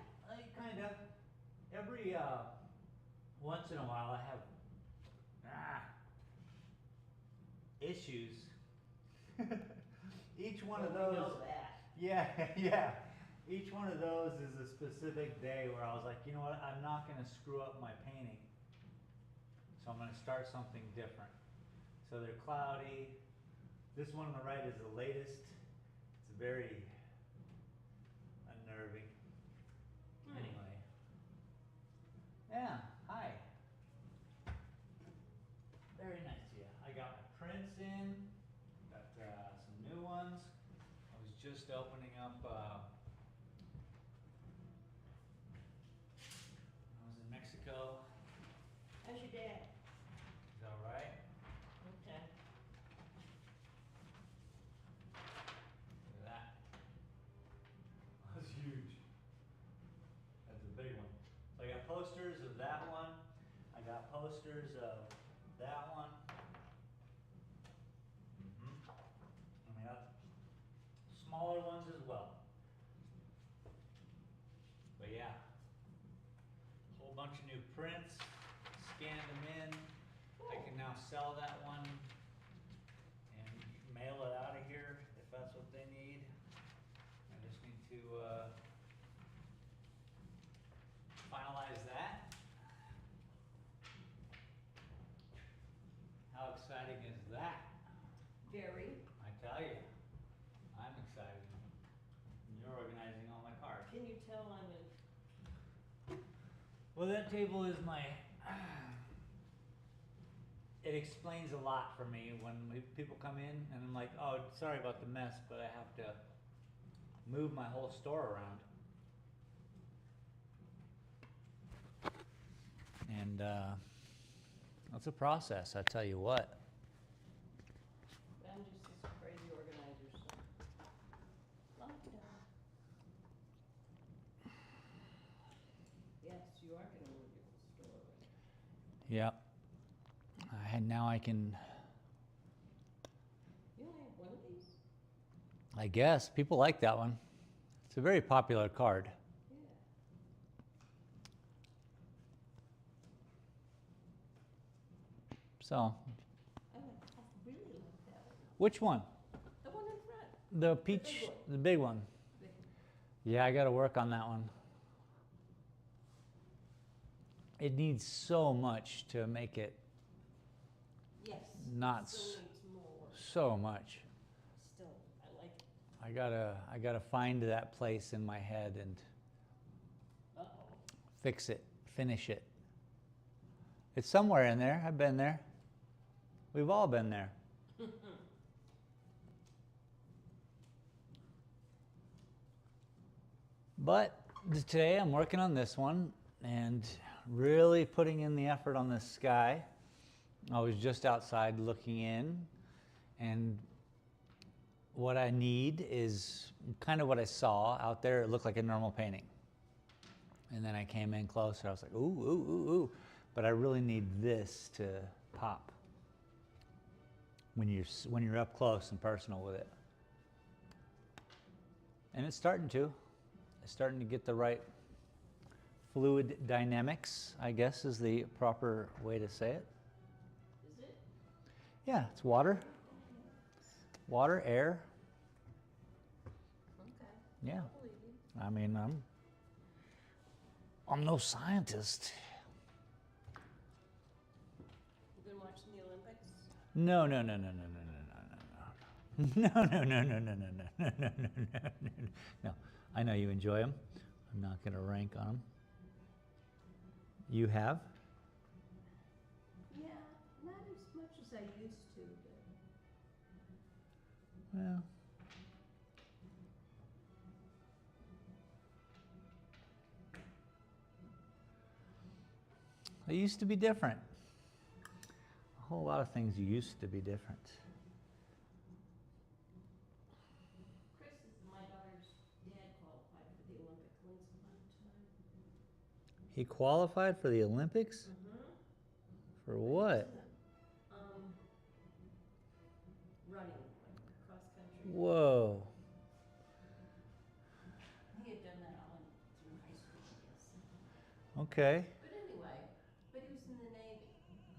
Kinda. Every once in a while I have issues. Each one of Well, we those. know that. Yeah, yeah. Each one of those is a specific day where I was like, you know what, I'm not gonna screw up my painting. So I'm gonna start something different. So they're cloudy. This one on the right is the latest. It's very unnerving. Anyway. Yeah, hi. Very nice of you. I got my prints in. Got some new ones. I was just opening up. I was in Mexico. How's your dad? Is that all right? Okay. Look at that. That's huge. That's a big one. So I got posters of that one. I got posters of that one. I got smaller ones as well. But yeah, a whole bunch of new prints. Scanned them in. I can now sell that one and mail it out of here if that's what they need. I just need to finalize that. How exciting is that? Very. I tell you, I'm excited. You're organizing all my cards. Can you tell I'm in? Well, that table is my. It explains a lot for me when people come in and I'm like, oh, sorry about the mess, but I have to move my whole store around. And that's a process, I tell you what. I'm just this crazy organizer, so. Lock it down. Yes, you are gonna move your store away. Yep. And now I can, You only have one of these? I guess, people like that one. It's a very popular card. Yeah. So, I really like that one. which one? The one in front. The peach, one. the big one. The- Yeah, I got to work on that one. It needs so much to make it Yes. not Still needs more. so much. Still, I like it. I gotta find that place in my head and Uh-oh. fix it, finish it. It's somewhere in there. I've been there. We've all been there. But today I'm working on this one and really putting in the effort on this sky. I was just outside looking in, and what I need is kind of what I saw out there. It looked like a normal painting. And then I came in closer. I was like, ooh, ooh, ooh, ooh. But I really need this to pop when you're up close and personal with it. And it's starting to. It's starting to get the right fluid dynamics, I guess is the proper way to say it. Is it? Yeah, it's water. Water, air. Okay. Yeah. I believe you. I mean, I'm no scientist. You been watching the Olympics? No, no, no, no, no, no, no, no, no, no, no, no, no, no, no, no, no, no, no. No, I know you enjoy them. I'm not going to rank on them. You have? Yeah, not as much as I used to, but Well, they used to be different. A whole lot of things used to be different. He qualified for the Olympics? For what? Running, like cross country. Whoa. He had done that all through high school, I guess. Okay. But anyway, but he was in the Navy,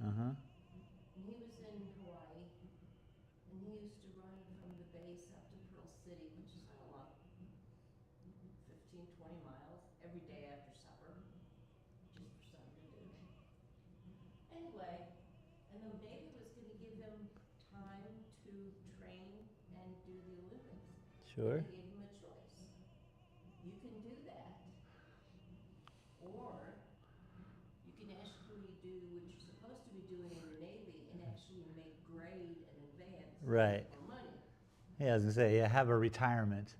Uh-huh. and he was in Hawaii, and he used to run from the base up to Pearl City, which is, I don't know, 15, 20 miles every day after supper, just for something to do. Anyway, and the Navy was going to give him time to train and do the Olympics. Sure. They gave him a choice. You can do that, or you can actually do what you're supposed to be doing in the Navy and actually make grade and advance Right. for money. Yeah, I was gonna say, yeah, have a retirement.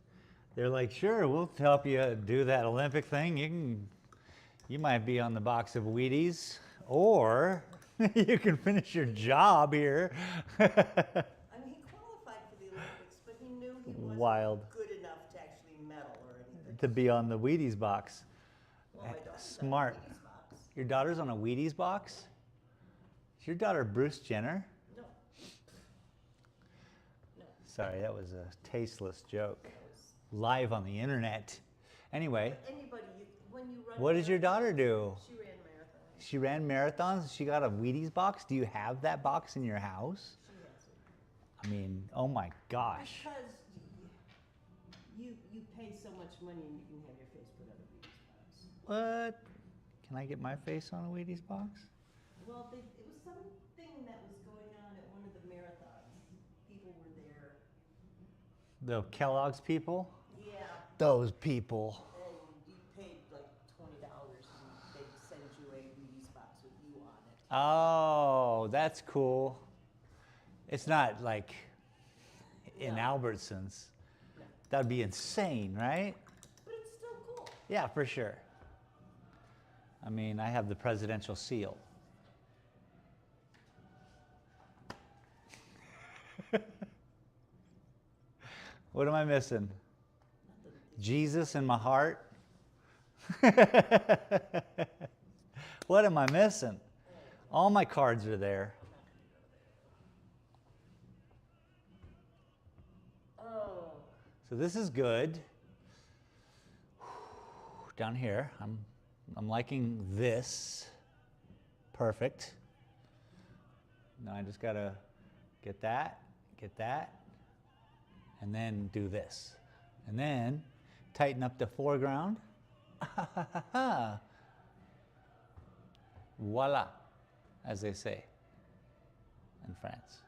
They're like, sure, we'll help you do that Olympic thing. You might be on the box of Wheaties, or you can finish your job here. I mean, he qualified for the Olympics, but he knew he wasn't Wild. good enough to actually medal or anything. To be on the Wheaties box. Well, my daughter's Smart. on the Wheaties box. Your daughter's on a Wheaties box? Is your daughter Bruce Jenner? No. No. Sorry, that was a tasteless joke. Live on the internet. Anyway, Anybody, when you run. what does your daughter do? She ran marathons. She ran marathons? She got a Wheaties box? Do you have that box in your house? She has it. I mean, oh my gosh. Because you pay so much money and you can have your face put on a Wheaties box. What? Can I get my face on a Wheaties box? Well, it was something that was going on at one of the marathons. People were there. The Kellogg's people? Yeah. Those people. And you paid like $20 and they'd send you a Wheaties box with you on it. Oh, that's cool. It's not like in No. Albertsons. No. That'd be insane, right? But it's still cool. Yeah, for sure. I mean, I have the presidential seal. What am I missing? Jesus in my heart? What am I missing? All my cards are there. Oh. So this is good. Down here, I'm liking this. Perfect. Now I just gotta get that, and then do this. And then tighten up the foreground. Voila, as they say in France.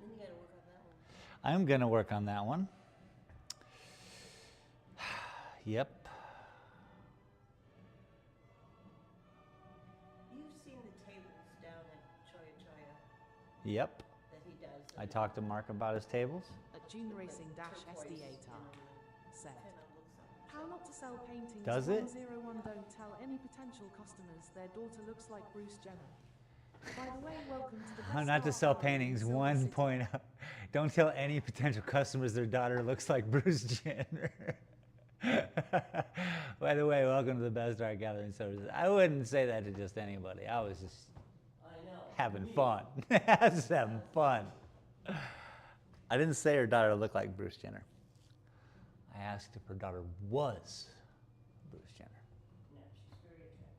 Then you gotta work on that one. I'm gonna work on that one. Yep. You've seen the tables down at Choya Choya Yep. that he does. I talked to Mark about his tables. At June Racing-SDA Talk said, how not to sell paintings Does it? 101 don't tell any potential customers their daughter looks like Bruce Jenner. By the way, welcome to the best Not to art sell gallery in paintings. Silver 1 City. point out. Don't tell any potential customers their daughter looks like Bruce Jenner. By the way, welcome to the best art gallery in Silver City. I wouldn't say that to just anybody. I was just I know. having fun. Just having fun. I didn't say her daughter looked like Bruce Jenner. I asked if her daughter was Bruce Jenner. No, she's very attractive.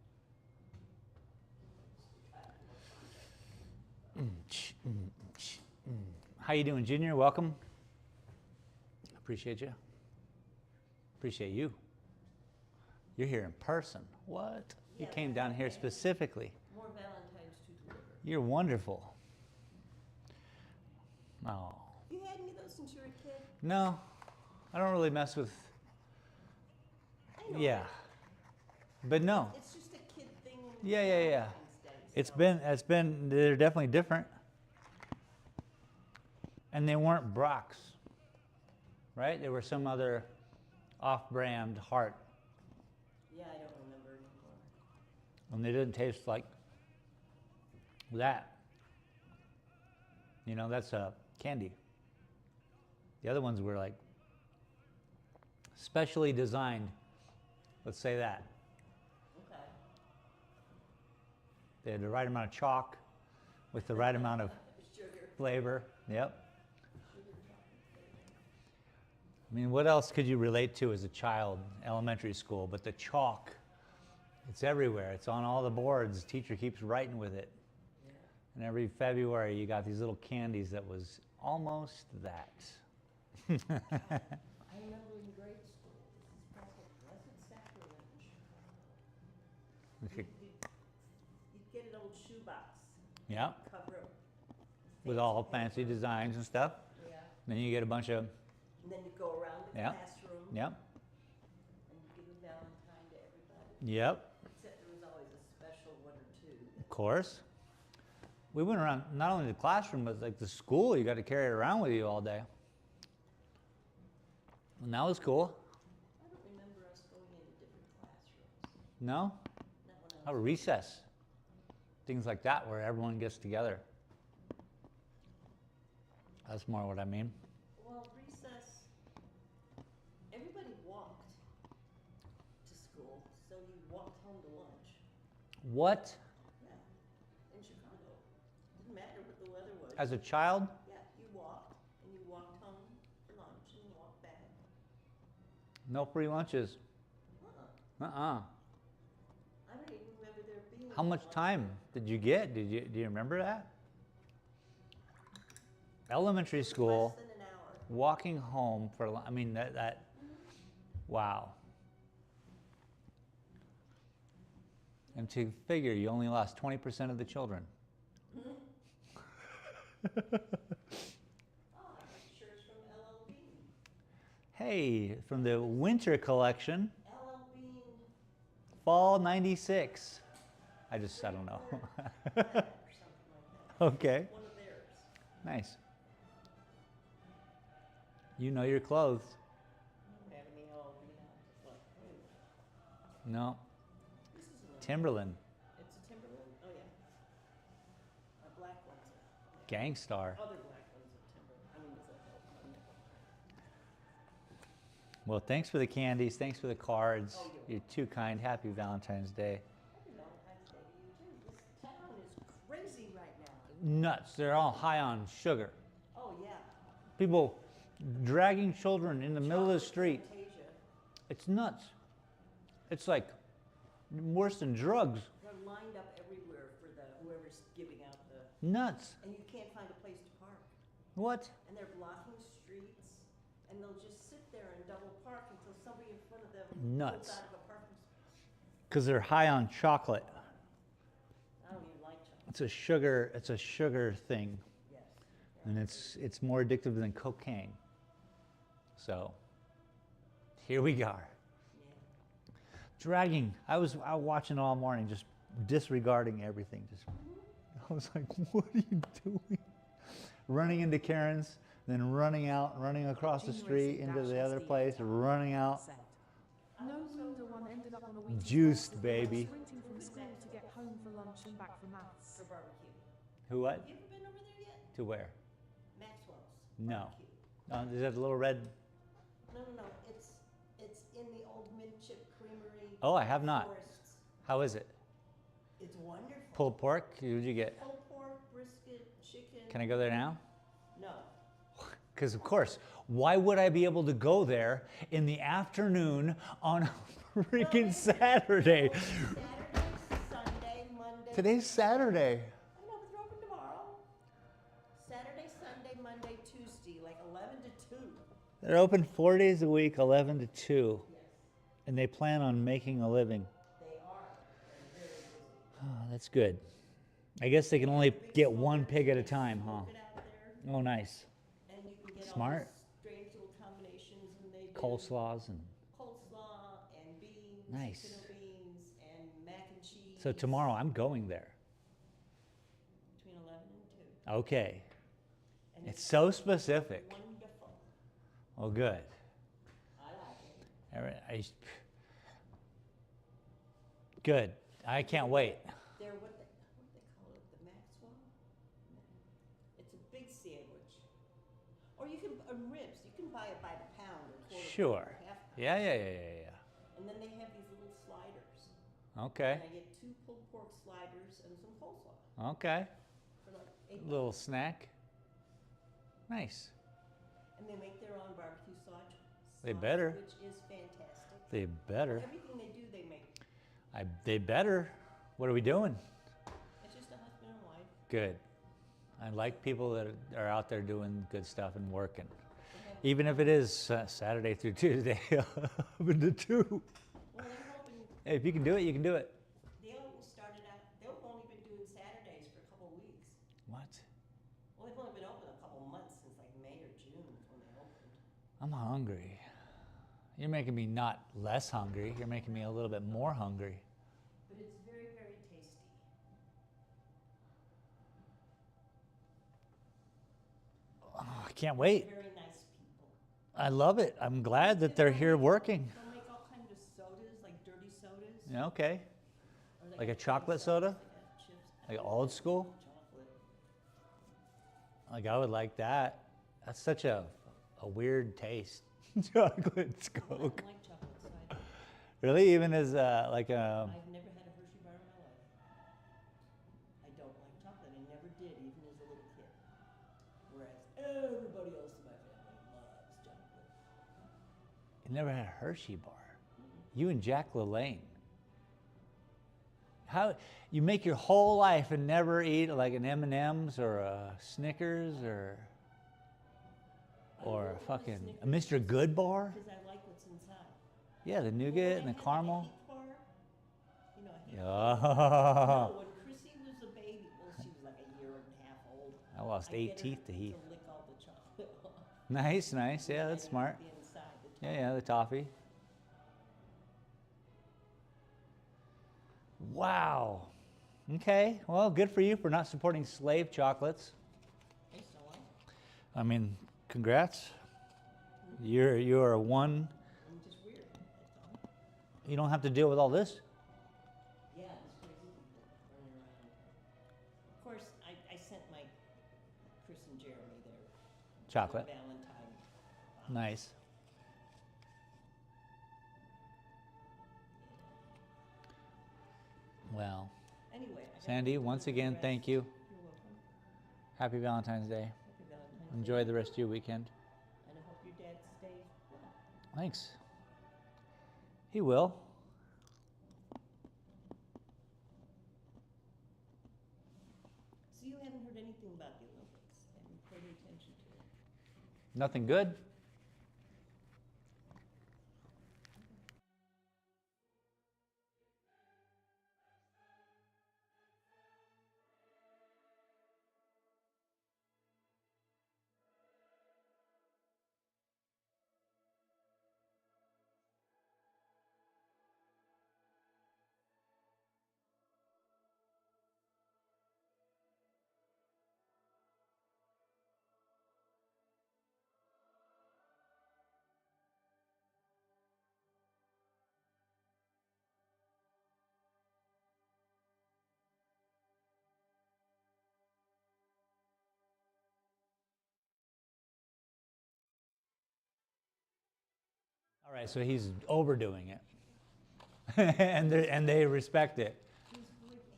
How you doing, Junior? Welcome. Appreciate you. Appreciate you. You're here in person. What? You Yeah, came down here specifically. More Valentines to deliver. You're wonderful. Oh. You had any of those since you were a kid? No, I don't really mess with. I know. Yeah. But no. It's just a kid thing. Yeah, yeah, yeah. Valentine's Day, so- They're definitely different. And they weren't Brock's, right? They were some other off-brand heart. Yeah, I don't remember anymore. And they didn't taste like that. You know, that's candy. The other ones were like specially designed, let's say that. They had the right amount of chalk with the right amount of Sugar. flavor. Yep. Sugar, chocolate flavor. I mean, what else could you relate to as a child, elementary school? But the chalk, it's everywhere. It's on all the boards. The teacher keeps writing with it. Yeah. And every February, you got these little candies that was almost that. I remember in grade school, this is called blessed sacrilege. Okay. You'd get an old shoebox, Yeah, cover it. with all fancy designs and stuff. Yeah. Then you get a bunch of, And then you go around the Yeah. classroom. yep, And you give a Valentine to everybody. yep, Except there was always a special one or two. of course. We went around not only the classroom, but like the school, you got to carry it around with you all day. And that was cool. I don't remember us going into different classrooms. No? Not when How I was. recess. Things like that where everyone gets together. That's more what I mean. Well, recess, everybody walked to school, so you walked home to lunch. What? Yeah, in Chicago. Didn't matter what the weather was. As a child? Yeah, you walked, and you walked home for lunch and walked back. No free lunches. Uh-uh. Uh-uh. I don't even remember there being. How much time did you get? Do you remember that? Elementary school, Less than an hour. walking home for, I mean, that, wow. And to figure you only lost 20% of the children. Oh, I'm sure it's from LL Bean. Hey, from the winter collection, LL Bean. fall 96. I don't know. Or something like that. Okay, One of theirs. nice. You know your clothes. I don't have any LL Bean out. It's like, wait a minute. No, This isn't a. Timberland, It's a Timberland? Oh, yeah. A black one's a. Gangstar. Other black one's a Timberland. I mean, is that a nickel? Well, thanks for the candies. Thanks for the cards. Oh, you're You're too kind. Happy Valentine's Day. Happy Valentine's Day to you, too. This town is crazy right now. Nuts. They're all high on sugar. Oh, yeah. People dragging children in the middle of the street. Fantasia. It's nuts. It's like worse than drugs. They're lined up everywhere for the whoever's giving out the, Nuts. and you can't find a place to park. What? And they're blocking streets, and they'll just sit there and double park until somebody in front of them Nuts. pulls out of a parking space. Because they're high on chocolate. I don't even like chocolate. It's a sugar thing. Yes. And it's more addictive than cocaine. So here we are. Yeah. Dragging. I was out watching all morning, just disregarding everything. Just I was like, what are you doing? Running into Karen's, then running out, running across the street into the other place, running out. No wonder one ended up on a Wheaties Juiced, bus, baby. sprinting from school to get home for lunch and back for maths. For barbecue. Who what? You ever been over there yet? To where? Maxwell's. No. Barbecue. Is that the little red? No. It's in the old mint chip creamery. Oh, I have not. Forests. How is it? It's wonderful. Pulled pork? What did you get? Pulled pork, brisket, chicken. Can I go there now? No. Because of course, why would I be able to go there in the afternoon on a freaking Saturday? Saturday, Sunday, Monday. Today's Saturday. I know, but they're open tomorrow. Saturday, Sunday, Monday, Tuesday, like 11 to 2. They're open 4 days a week, 11 to 2. Yes, And they plan on making a living. they are. They're very busy. Oh, that's good. I guess they can only get one pig at a time, huh? Smoke it out there, Oh, nice. and you can get Smart. all these strange little combinations, and they do Coleslaws and... coleslaw and beans, Nice. pinto beans, and mac and cheese. So tomorrow I'm going there. Between 11 and 2. Okay. And It's so specific. wonderful. Oh, good. I like it. Good. I can't wait. They're what they call it, the Maxwell? It's a big sandwich. Or you can, ribs, you can buy it by the pound or quarter Sure. pound or half pound. Yeah. And then they have these little sliders. Okay. And I get 2 pulled pork sliders and some coleslaw Okay. for like $8. Little snack. Nice. And they make their own barbecue sauce. They better. Which is fantastic. They better. Everything they do, they make. They better. What are we doing? It's just a husband and wife. Good. I like people that are out there doing good stuff and working. Even if it is Saturday through Tuesday, up into 2. Well, they're hoping. Hey, if you can do it, you can do it. They only started out. They've only been doing Saturdays for a couple of weeks. What? Well, they've only been open a couple of months since like May or June when they opened. I'm hungry. You're making me not less hungry. You're making me a little bit more hungry. But it's very, very tasty. Oh, I can't wait. Very nice people. I love it. I'm glad that they're here working. They'll make all kinds of sodas, like dirty sodas. Yeah, okay. Or they Like a got chocolate sodas, soda? they got chips. Like old school? Chocolate. Like I would like that. That's such a weird taste. Chocolate I Coke. don't like chocolate, so I don't. Really? Even as like a... I've never had a Hershey bar in my life. I don't like chocolate. I never did, even as a little kid. Whereas everybody else in my family loves chocolate. You never had a Hershey bar. You and Jack LaLanne. How you make your whole life and never eat like an M&M's or a Snickers or I don't a like fucking a Snickers Mr. Good bar? because I like what's inside. Yeah, the When nougat I and the had caramel. a Heath bar, you know, a Heath Yeah. bar. No, when Chrissy was a baby, well, she was like a year and a half old. I lost I'd 8 get her teeth to Heath. To lick all the chocolate off. Nice, nice. Yeah, that's And smart. The inside, the Yeah, yeah, the toffee. Wow. Okay. Well, good for you for not supporting slave chocolates. I still like it. I mean, congrats. You're one. I'm just weird, that's all. You don't have to deal with all this. Yeah, these crazy people running around. Of course, I sent my Chris and Jeremy their Chocolate. Valentine. Nice. Well, Anyway, I gotta Sandy, go once do the again, rest. thank you. You're welcome. Happy Valentine's Day. Happy Valentine's Enjoy Day. the rest of your weekend. And I hope your dad stays well. Thanks. He will. So you haven't heard anything about the Olympics? Haven't paid attention to it? Nothing good? All right, so he's overdoing it. and they respect it.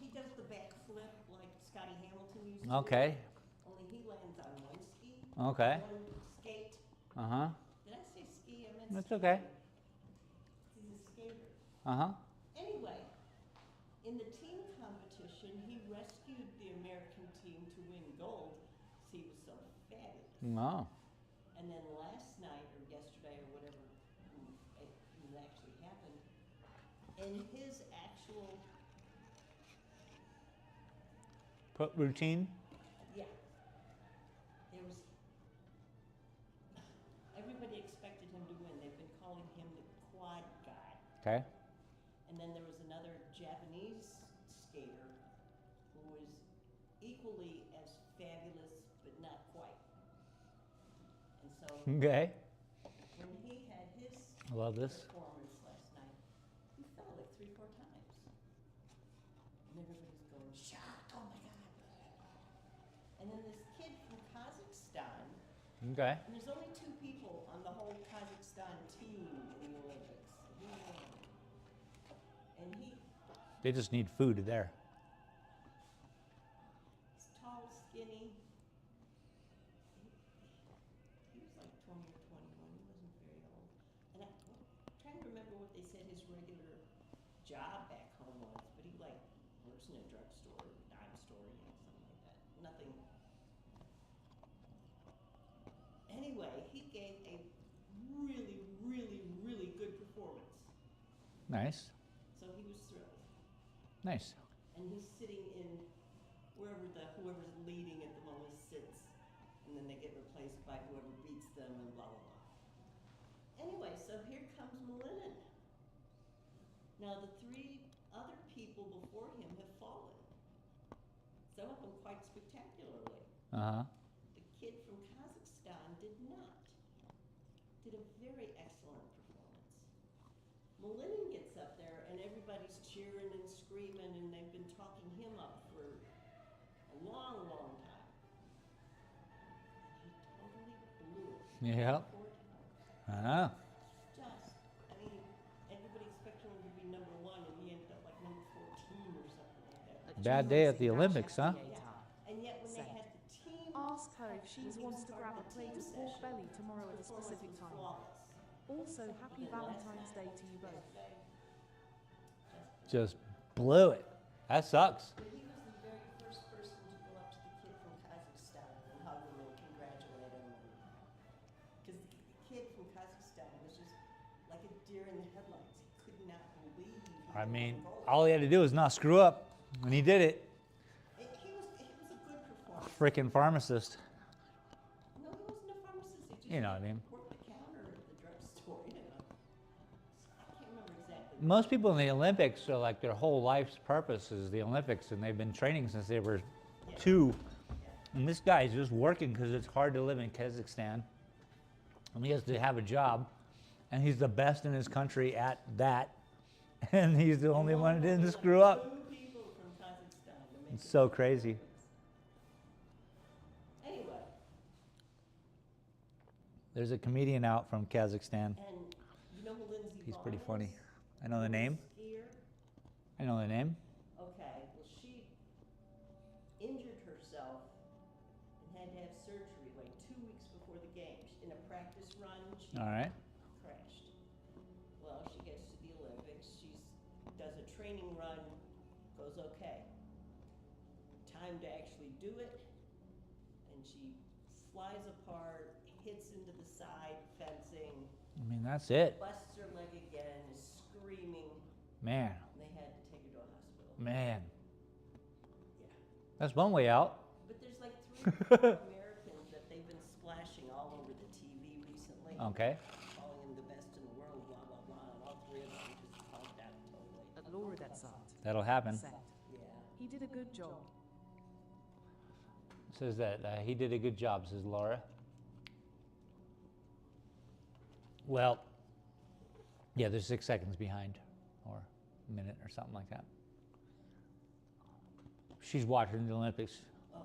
He does the backflip like Scotty Hamilton used to Okay. do. Only he lands on one ski. Okay. One skate. Uh-huh. Did I say ski? I meant That's skating. okay. He's a skater. Uh-huh. Anyway, in the team competition, he rescued the American team to win gold. So he was so fabulous. Oh. And then last night, or yesterday, or whatever it actually happened, in his actual, Put routine. yeah, there was, everybody expected him to win. They've been calling him the quad guy. Okay. And then there was another Japanese skater who was equally as fabulous, but not quite. And so Okay. when he had his I love this. performance last night, he fell like 3-4 times. And everybody's going, shocked, oh my God. And then this kid from Kazakhstan, Okay. and there's only 2 people on the whole Kazakhstan team in the Olympics. He won. And he They just need food there. He's tall, skinny. He was like 20 or 21. He wasn't very old. And I'm trying to remember what they said his regular job back home was, but he like works in a drugstore, dime store, you know, something like that. Nothing. Anyway, he gave a really, really, really good performance. Nice. So he was thrilled. Nice. And he's sitting in whoever's leading at the moment sits, and then they get replaced by whoever beats them and blah blah blah. Anyway, so here comes Malinin. Now the three other people before him have fallen. Some of them quite spectacularly. Uh-huh. The kid from Kazakhstan did not. Did a very excellent performance. Malinin gets up there and everybody's cheering and screaming and they've been talking him up for a long, long time. And he totally blew it. Yeah. 4 times. Uh-huh. Just, I mean, everybody expected him to be number 1 and he ended up like number 14 or something like that. Bad day at the Olympics, huh? And yet when they had the team, Ask her if she when he wants to grab a started the plate team of pork session, belly tomorrow at a performance specific was time. flawless. Also, happy Valentine's Day to you both. Just blew it. That sucks. But he was the very first person to go up to the kid from Kazakhstan and hug him and congratulate him. Because the kid from Kazakhstan was just like a deer in the headlights. He could not believe he I was mean, on goal. all he had to do was not screw up, and he did it. He was a good performance. Frickin' pharmacist. No, he wasn't a pharmacist. He just You know what I mean. worked the counter at the drugstore, you know. I can't remember exactly. Most people in the Olympics are like their whole life's purpose is the Olympics, and they've been training since they were 2. And this guy's just working because it's hard to live in Kazakhstan. And he has to have a job, and he's the best in his country at that. And he's the only one who didn't screw up. 2 people from Kazakhstan to make It's it so to the crazy. Olympics. Anyway, There's a comedian out from Kazakhstan. and you know who Lindsay He's Vonn pretty is? funny. I know the name. Skier? I know the name. Okay, well she injured herself and had to have surgery like 2 weeks before the games. In a practice run, she All right. crashed. Well, she gets to the Olympics, does a training run, goes okay. Time to actually do it, and she flies apart, hits into the side fencing, I mean, that's it. busts her leg again, is screaming, Man, and they had to take her to a hospital. man. Yeah. That's one way out. But there's like 3 or 4 Americans that they've been splashing all over the TV recently. Okay. Calling them the best in the world, blah, blah, blah, and all 3 of them just punked out totally. Laura Detsart. That'll happen. Sent. Yeah. He did a good job. Says that he did a good job, says Laura. Well, yeah, they're 6 seconds behind, or a minute, or something like that. She's watching the Olympics. Oh,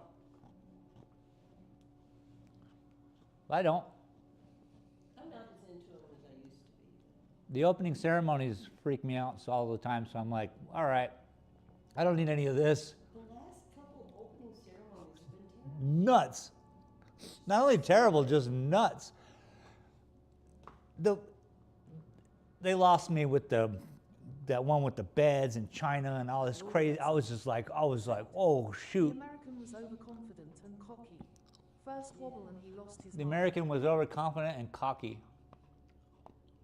I don't. I'm not as into them as I used to be. The opening ceremonies freak me out all the time, so I'm like, all right, I don't need any of this. The last couple opening ceremonies have been terrible. Nuts. Not only terrible, just nuts. They lost me with that one with the beds in China and all this crazy. I was like, oh The shoot. American was overconfident and cocky. First wobble and he lost his The mind. American was overconfident and cocky.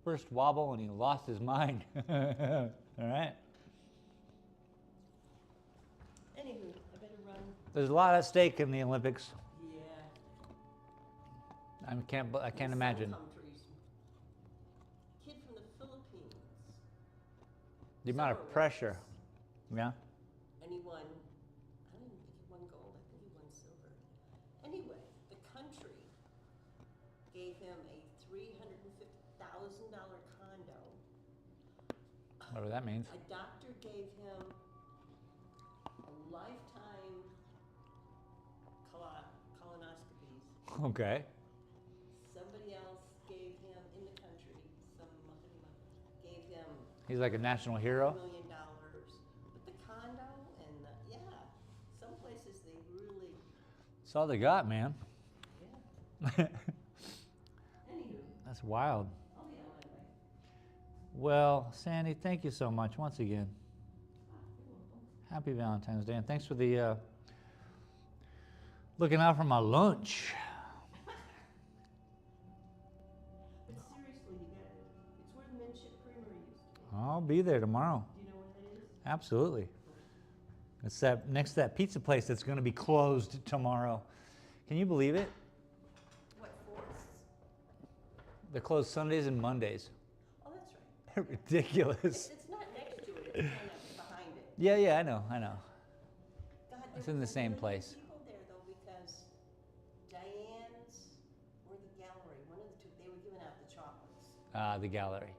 First wobble and he lost his mind. All right. Anywho, I better run. There's a lot at stake in the Olympics. Yeah. I can't In some imagine. countries. Kid from the Philippines. The amount of Summer pressure. Olympics. Yeah. And he won, I don't even think he won gold, I think he won silver. Anyway, the country gave him a $350,000 condo. Whatever that means. A doctor gave him a lifetime colonoscopies. Okay. Somebody else gave him, in the country, gave him He's like a national $1 hero. million. But the That's all they got, man. Yeah. Anywho, That's wild. I'll be on my way. Well, Sandy, thank you so much once again. You're welcome. Happy Valentine's Day, and thanks for the looking out for my lunch. But seriously, you got it's where the Midship Creamery used to be. I'll be there tomorrow. Do you know where that is? Absolutely. It's that next to that pizza place that's going to be closed tomorrow. Can you believe it? What, Forests? They're closed Sundays and Mondays. Oh, that's right. Ridiculous. It's not next to it, it's kind of behind it. Yeah, I know. God, It's there in the was a same million place. people there though, because Diane's or the gallery, one of the two, they were giving out the chocolates. The gallery. Okay,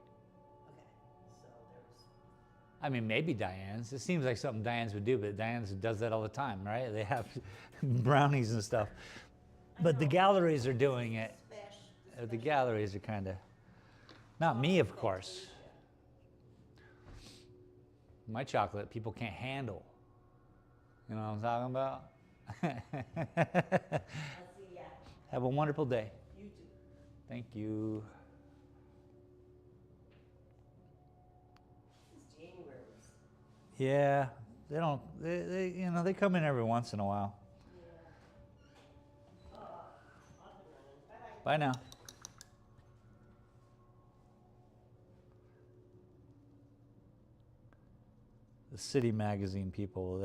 so there was, I mean, maybe Diane's. It seems like something Diane's would do, but Diane's does that all the time, right? They have brownies and stuff. But the know. galleries are doing it. The special. galleries are kind of, not me, of course. My chocolate, people can't handle. You know what I'm talking about? I'll see ya. Have a wonderful day. You too. Thank you. This is January. Yeah, they don't, they come in every once in a while. Yeah. Off and running. Bye-bye. Bye now. The City Magazine people,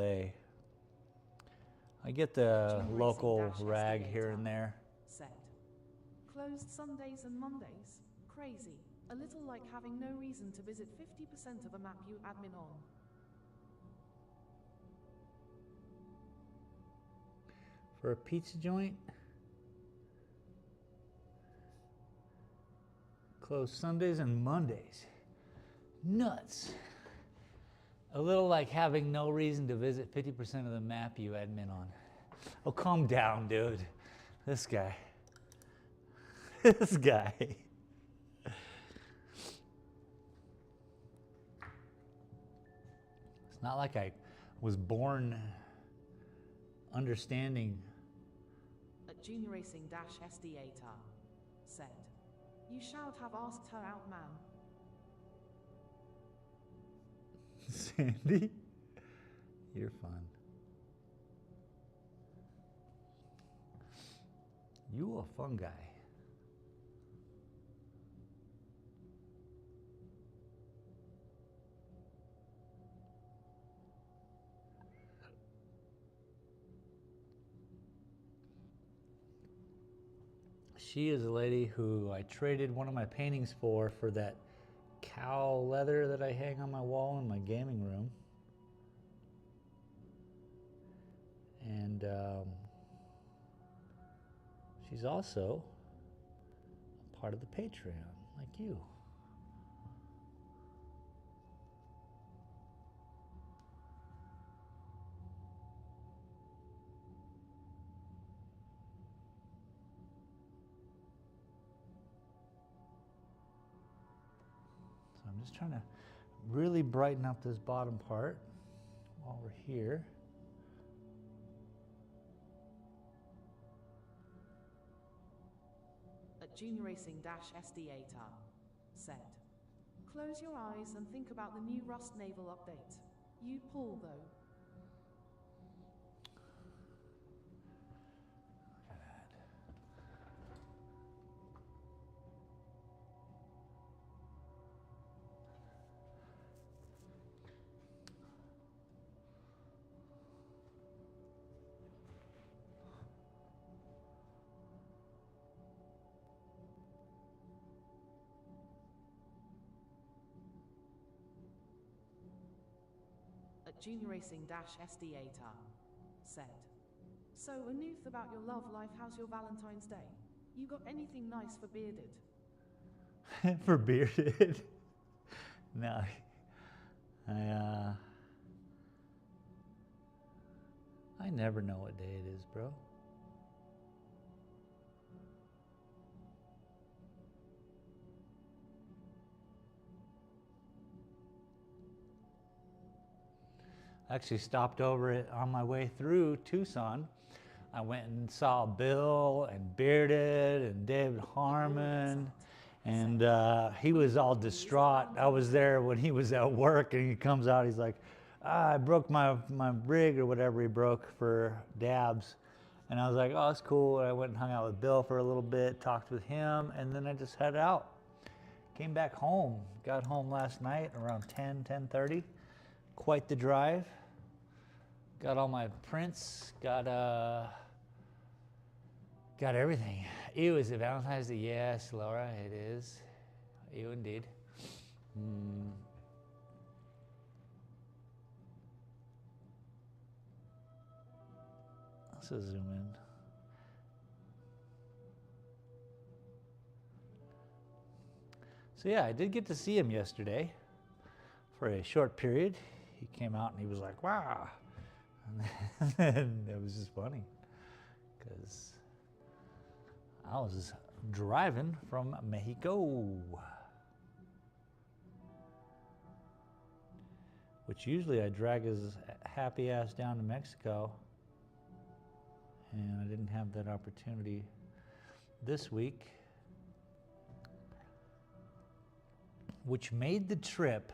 I get the Generation local dash rag SDA here tab. and there. Said. Closed Sundays and Mondays. Crazy. A little like having no reason to visit 50% of a map you admin on. For a pizza joint, closed Sundays and Mondays. Nuts. A little like having no reason to visit 50% of the map you admin on. Oh, calm down, dude. This guy. This guy. It's not like I was born understanding. At Junior Racing SDA tar. Said. You should have asked her out, ma'am. Sandy, you're fun. You a fun guy. She is a lady who I traded one of my paintings for that cow leather that I hang on my wall in my gaming room. And she's also a part of the Patreon, like you. So I'm just trying to really brighten up this bottom part while we're here. At Junior Racing SDA tar. Said. Close your eyes and think about the new Rust Naval update. You pull though. At Junior Racing SDA tar. Said. So, Anuth, about your love life, how's your Valentine's Day? You got anything nice for bearded? For bearded? No. I never know what day it is, bro. I actually stopped over it on my way through Tucson. I went and saw Bill and Bearded and David Harmon, and he was all distraught. I was there when he was at work, and he comes out, he's like, I broke my rig or whatever he broke for dabs. And I was like, oh, that's cool. And I went and hung out with Bill for a little bit, talked with him, and then I just headed out. Came back home. Got home last night around 10:30. Quite the drive. Got all my prints. Got everything. Ew, is it Valentine's Day? Yes, Laura, it is. Ew, indeed. Let's zoom in. So yeah, I did get to see him yesterday for a short period. He came out and he was like, wow. And it was just funny because I was driving from Mexico, which usually I drag his happy ass down to Mexico, and I didn't have that opportunity this week, which made the trip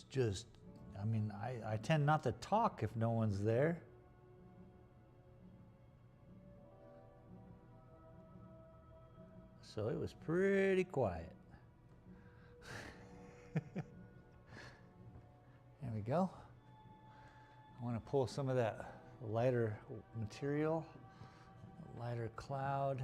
just, I mean, I tend not to talk if no one's there. So it was pretty quiet. There we go. I want to pull some of that lighter material, lighter cloud.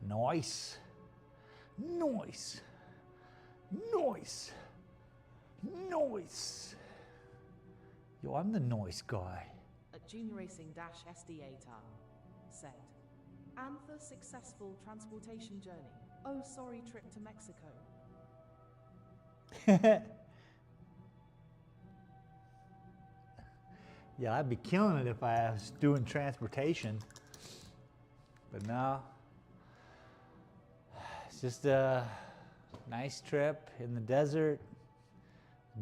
Noise. Noise. Noise. Noise. Yo, I'm the noise guy. At Junior Racing-SDATA said, and the successful transportation journey. Oh, sorry, trip to Mexico. Yeah, I'd be killing it if I was doing transportation. But no. It's just a nice trip in the desert.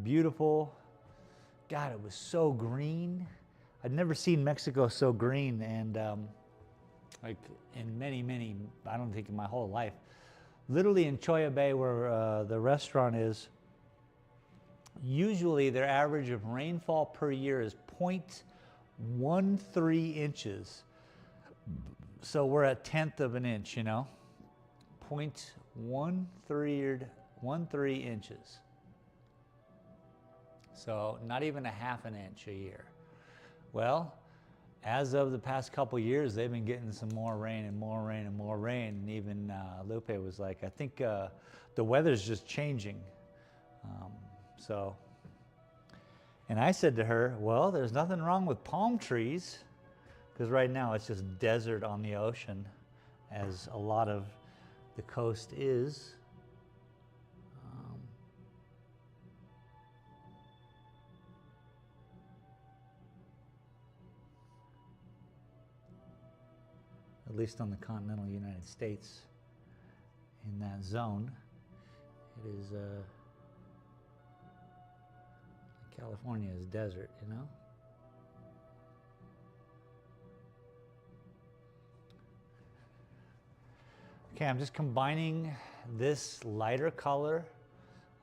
Beautiful. God, it was so green. I'd never seen Mexico so green, and like in many, I don't think in my whole life. Literally in Choya Bay, where the restaurant is, usually their average of rainfall per year is 0.13 inches. So we're at 1/10 of an inch, you know, 0.13 inches. So not even a half an inch a year. Well, as of the past couple years, they've been getting some more rain and more rain and more rain. And even Lupe was like, I think the weather's just changing. And I said to her, well, there's nothing wrong with palm trees, because right now it's just desert on the ocean, as a lot of the coast is. At least on the continental United States, in that zone, it is, California is desert, you know? Okay, I'm just combining this lighter color.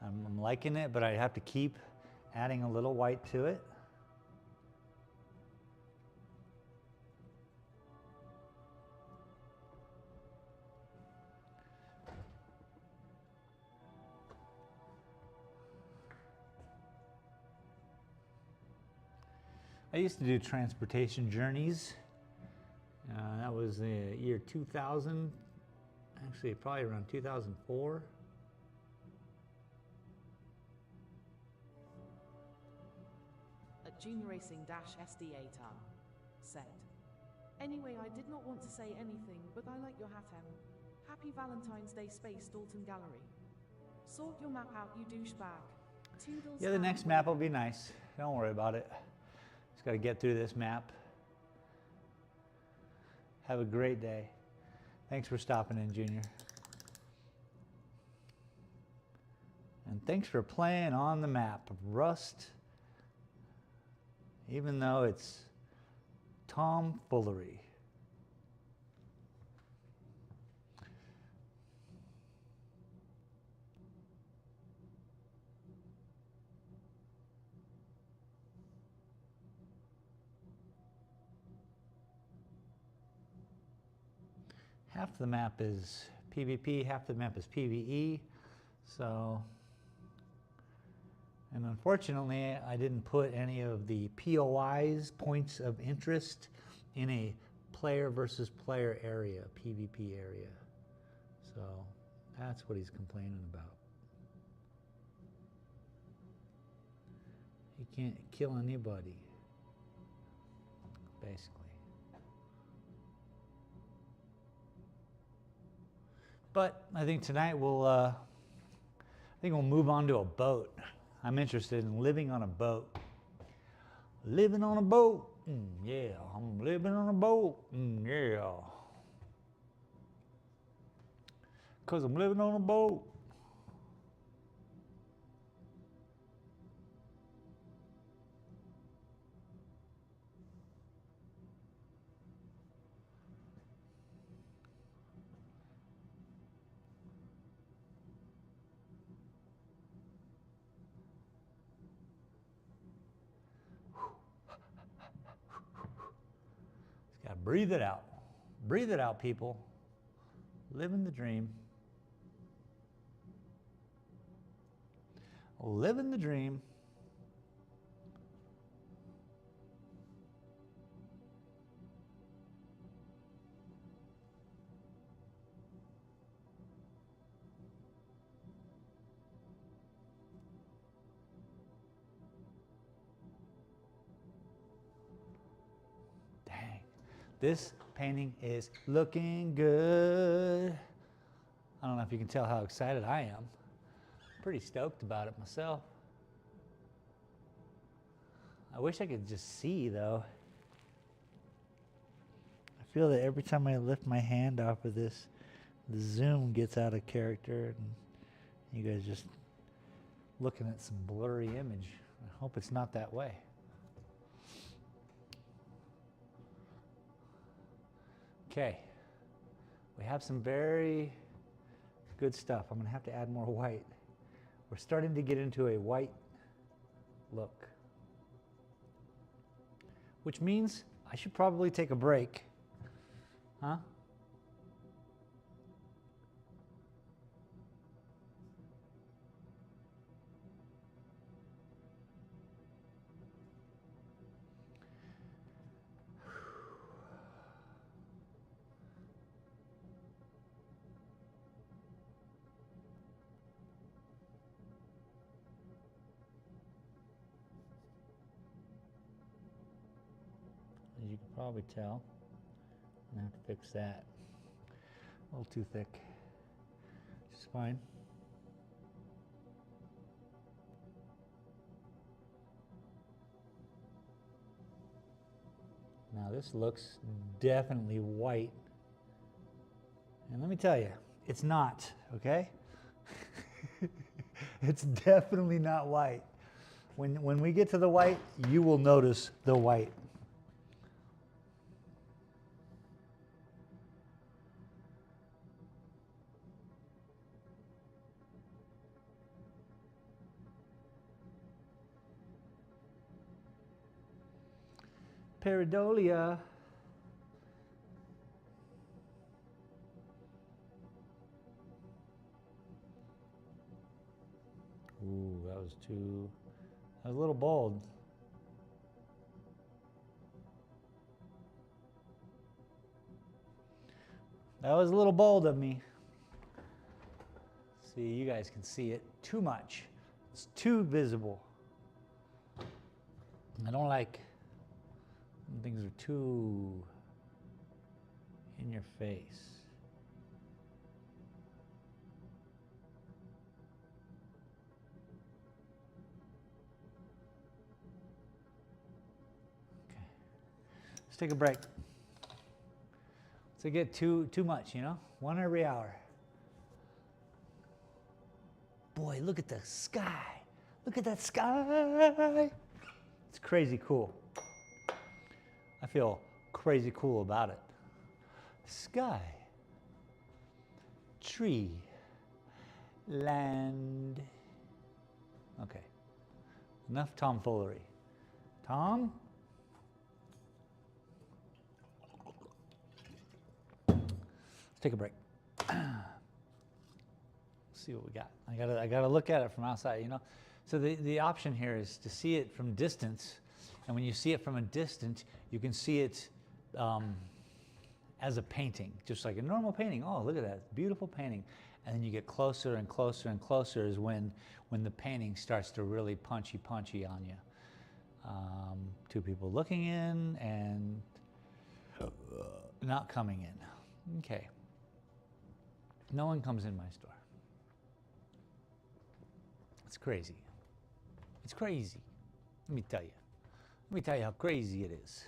I'm liking it, but I have to keep adding a little white to it. I used to do transportation journeys. That was the year 2000, actually probably around 2004. At Junior Racing-SDATA said, anyway, I did not want to say anything, but I like your hat, Em. Happy Valentine's Day, Space Dalton Gallery. Sort your map out, you douchebag. Toodles. Yeah, the next map will be nice. Don't worry about it. Just got to get through this map. Have a great day. Thanks for stopping in, Junior. And thanks for playing on the map of Rust, even though it's tomfoolery. Half the map is PvP, half the map is PvE. So, and unfortunately, I didn't put any of the POIs, points of interest, in a player versus player area, PvP area. So that's what he's complaining about. He can't kill anybody, basically. But I think tonight we'll move on to a boat. I'm interested in living on a boat. Living on a boat, yeah. I'm living on a boat, yeah. 'Cause I'm living on a boat. Just gotta breathe it out. Breathe it out, people. Living the dream. Living the dream. Dang, this painting is looking good. I don't know if you can tell how excited I am. Pretty stoked about it myself. I wish I could just see, though. I feel that every time I lift my hand off of this, the zoom gets out of character, and you guys just looking at some blurry image. I hope it's not that way. Okay, we have some very good stuff. I'm gonna have to add more white. We're starting to get into a white look, which means I should probably take a break. Huh? As you can probably tell, I'm gonna have to fix that. A little too thick, which is fine. Now this looks definitely white. And let me tell you, it's not, okay? It's definitely not white. When we get to the white, you will notice the white. Pareidolia. Ooh, that was a little bold. That was a little bold of me. See, you guys can see it too much. It's too visible. I don't like when things are too in your face. Okay, let's take a break. to get too much, you know? One every hour. Boy, look at the sky. Look at that sky. It's crazy cool. I feel crazy cool about it. Sky, tree, land. Okay, enough tomfoolery. Tom? Let's take a break. See what we got. I gotta look at it from outside, you know. So the option here is to see it from distance, and when you see it from a distance, you can see it as a painting, just like a normal painting. Oh, look at that, beautiful painting. And then you get closer and closer and closer is when the painting starts to really punchy on you. Two people looking in and not coming in. Okay. No one comes in my store. It's crazy. It's crazy. Let me tell you. Let me tell you how crazy it is.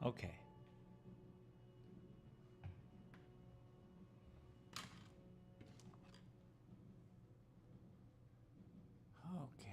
Okay. Okay.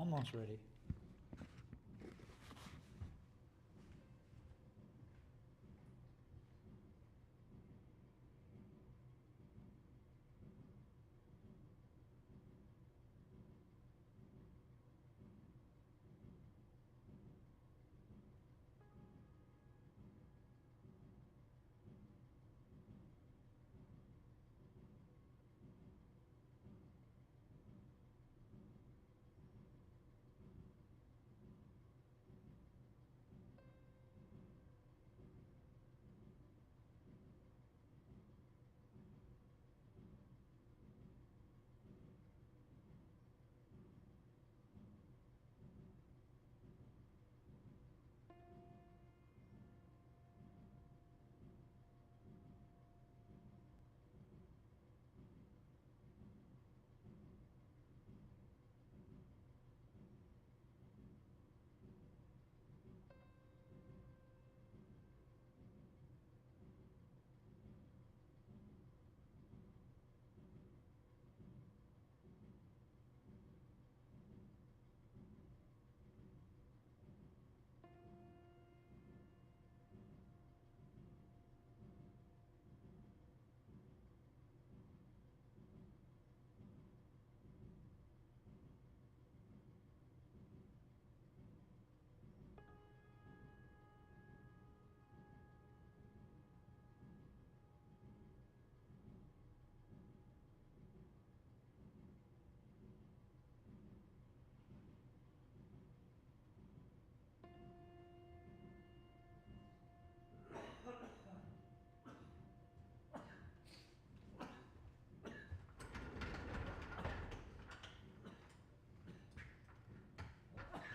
Almost ready.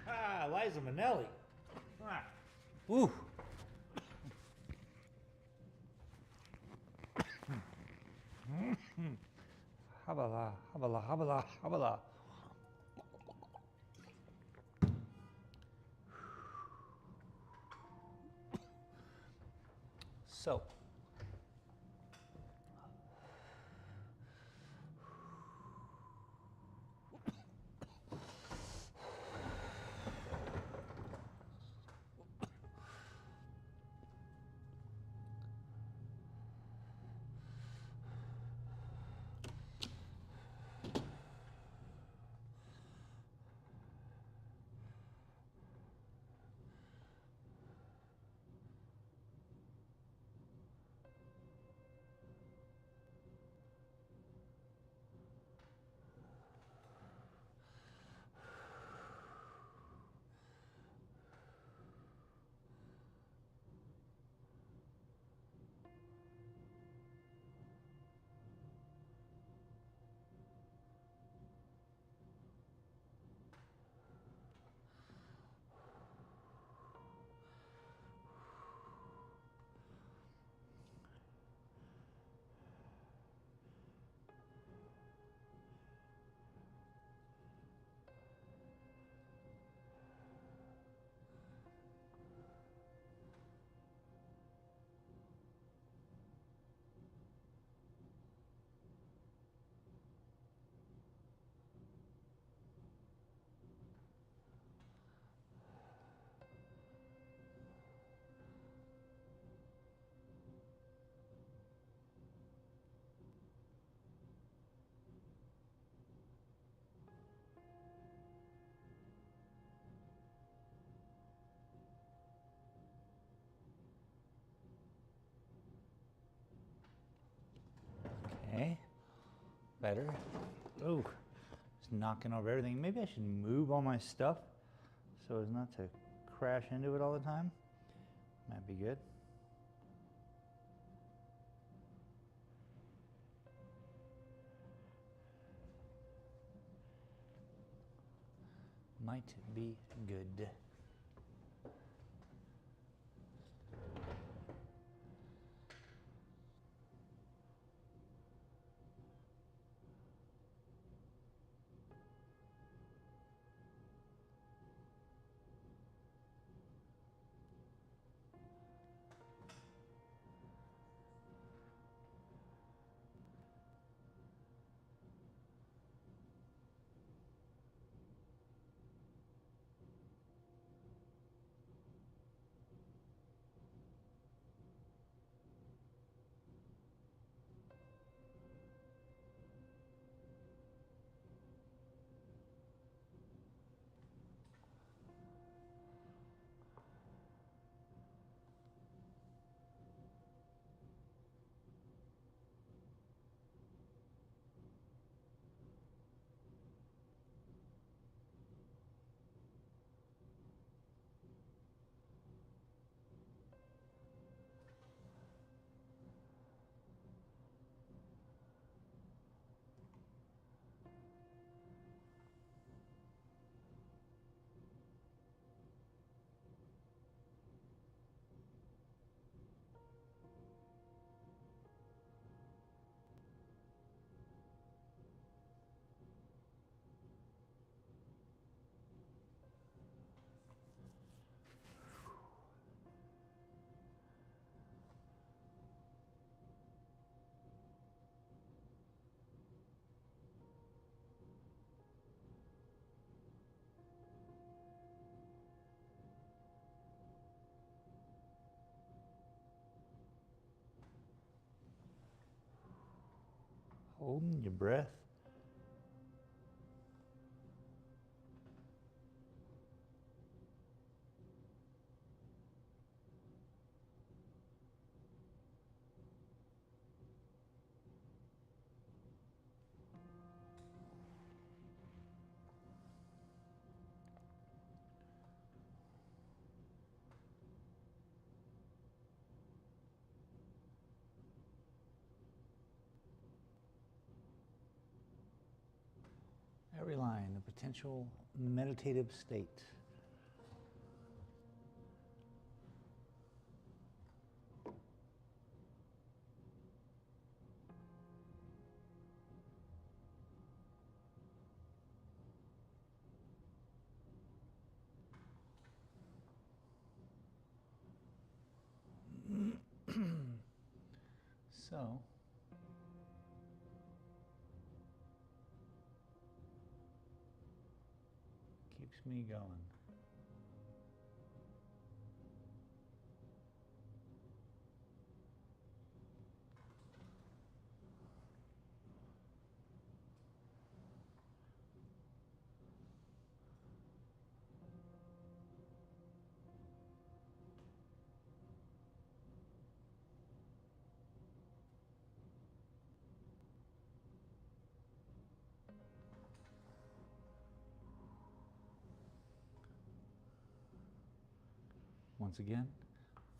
Ah, Liza Minnelli. Ah. Ooh. Habala, habala, habala, habala. So, okay, better. Ooh, just knocking over everything. Maybe I should move all my stuff so as not to crash into it all the time. Might be good. Might be good. Holding your breath. Every line, a potential meditative state. So, keeps me going. Once again,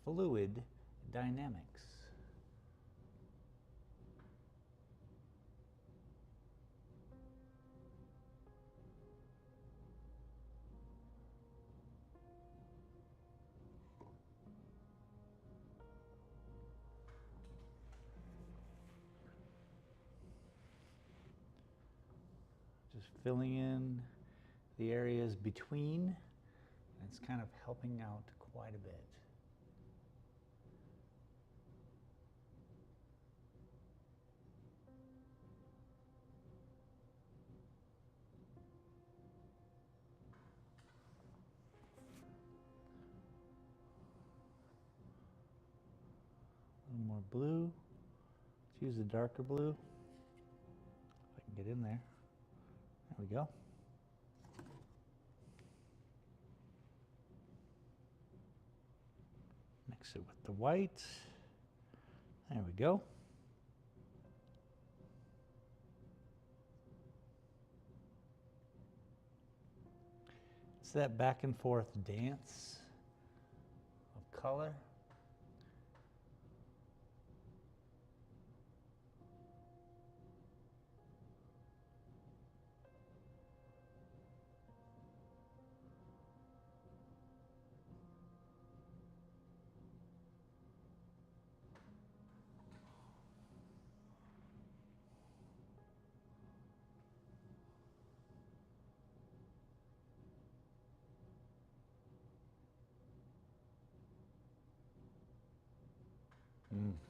fluid dynamics. Just filling in the areas between, and it's kind of helping out quite a bit. A little more blue. Let's use the darker blue. If I can get in there. There we go. Mix it with the white. There we go. It's that back and forth dance of color.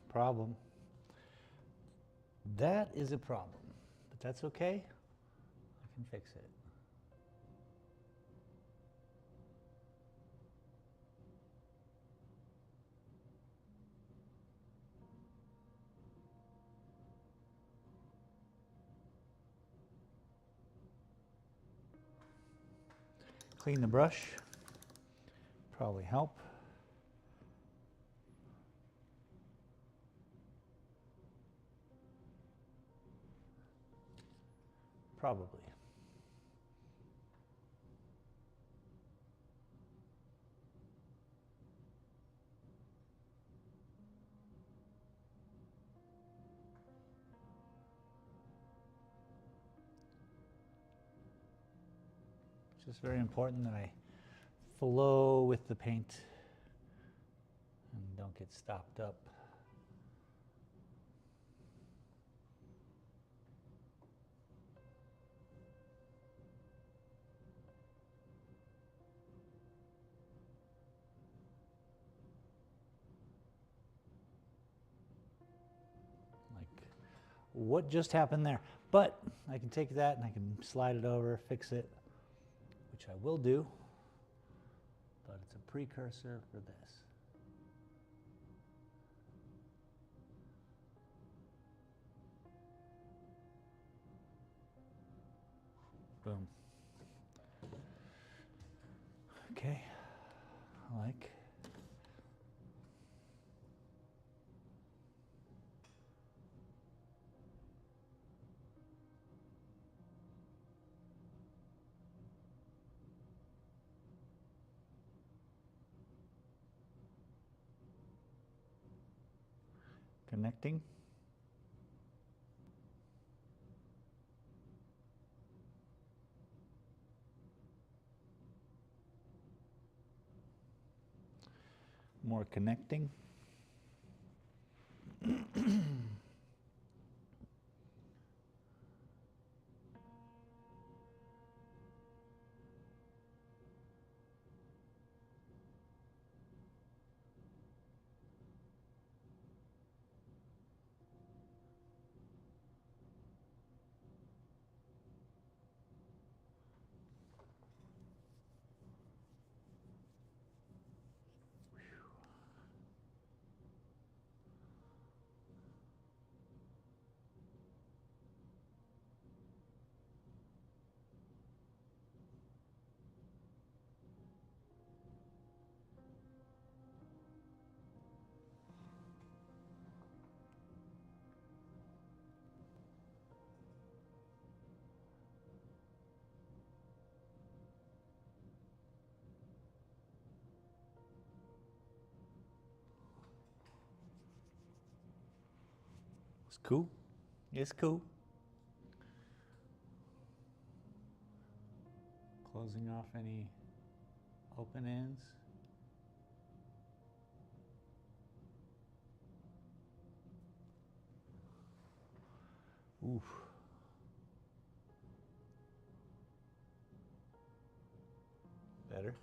Problem. That is a problem, but that's okay. I can fix it. Clean the brush. Probably help. Probably. It's just very important that I flow with the paint and don't get stopped up. What just happened there? But I can take that and I can slide it over, fix it, which I will do, but it's a precursor for this. Boom. Okay, I like. Connecting. More connecting. It's cool. It's cool. Closing off any open ends. Oof. Better.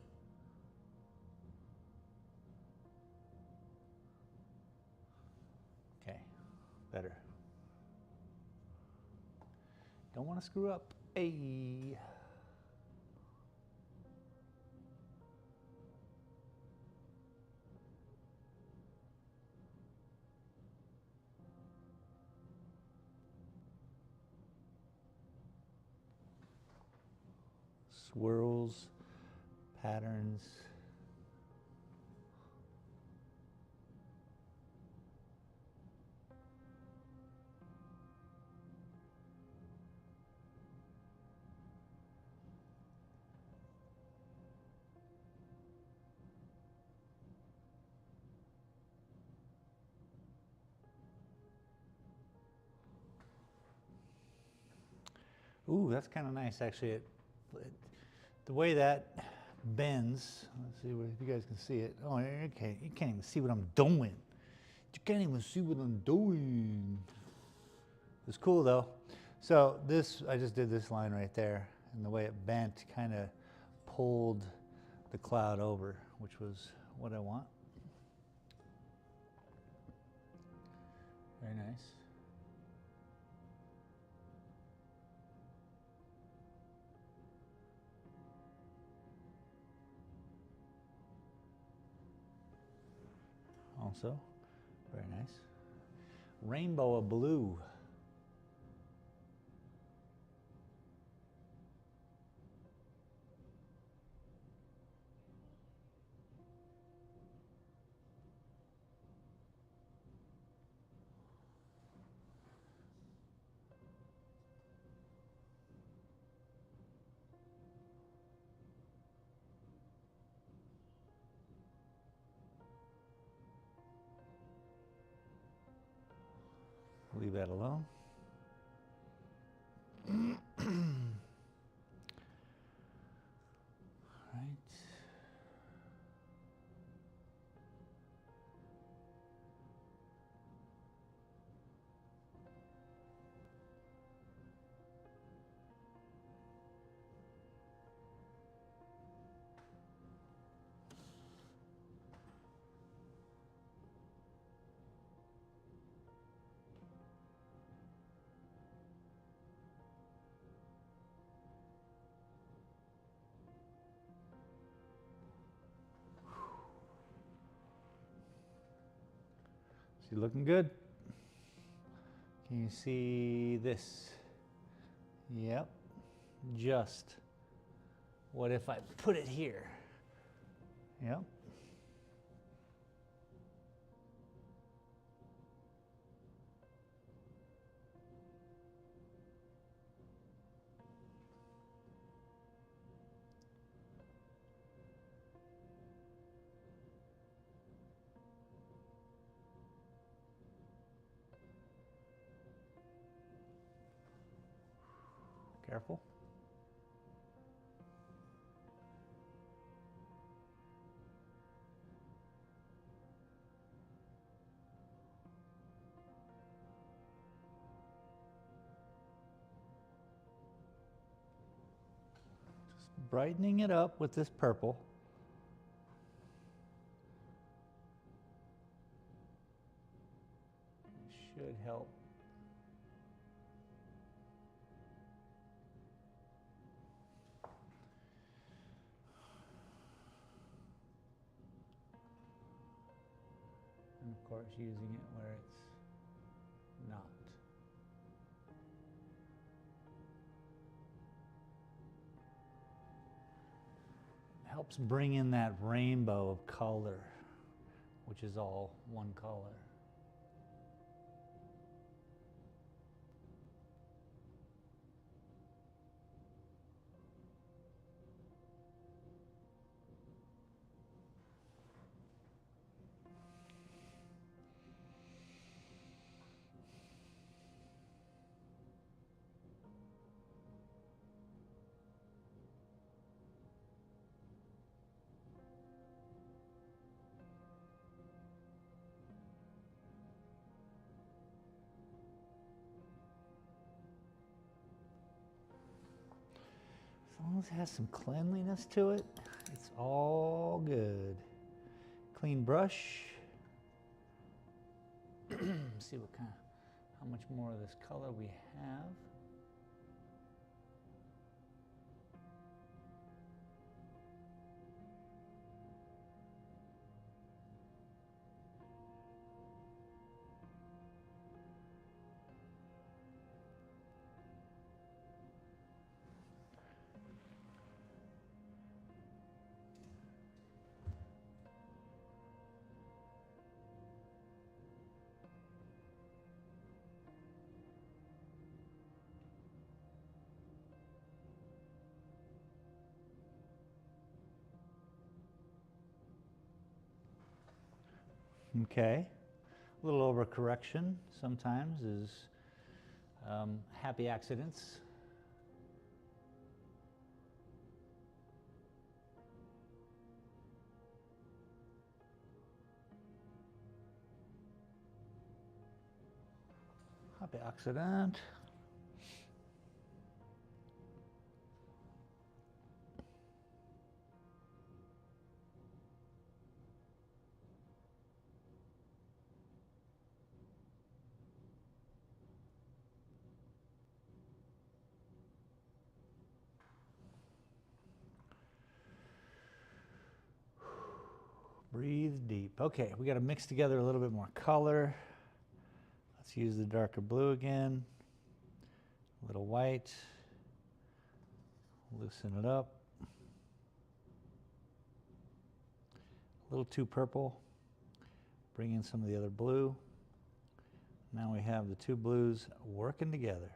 Okay, better. Don't want to screw up. Hey. Swirls, patterns. Ooh, that's kind of nice, actually. The way that bends. Let's see if you guys can see it. Oh, okay. You can't even see what I'm doing. You can't even see what I'm doing. It's cool though. So this, I just did this line right there, and the way it bent kind of pulled the cloud over, which was what I want. Very nice. Also, very nice. Rainbow of blue. Leave that alone. Right. Is he looking good? Can you see this? Yep. just what if I put it here? Yep. Careful. Just brightening it up with this purple. Should help. And of course, using it where it's not. Helps bring in that rainbow of color, which is all one color. As long as it has some cleanliness to it, it's all good. Clean brush. See what kind, how much more of this color we have. Okay, a little overcorrection sometimes is happy accidents. Happy accident. Breathe deep. Okay, we got to mix together a little bit more color. Let's use the darker blue again. A little white. Loosen it up. A little too purple. Bring in some of the other blue. Now we have the two blues working together.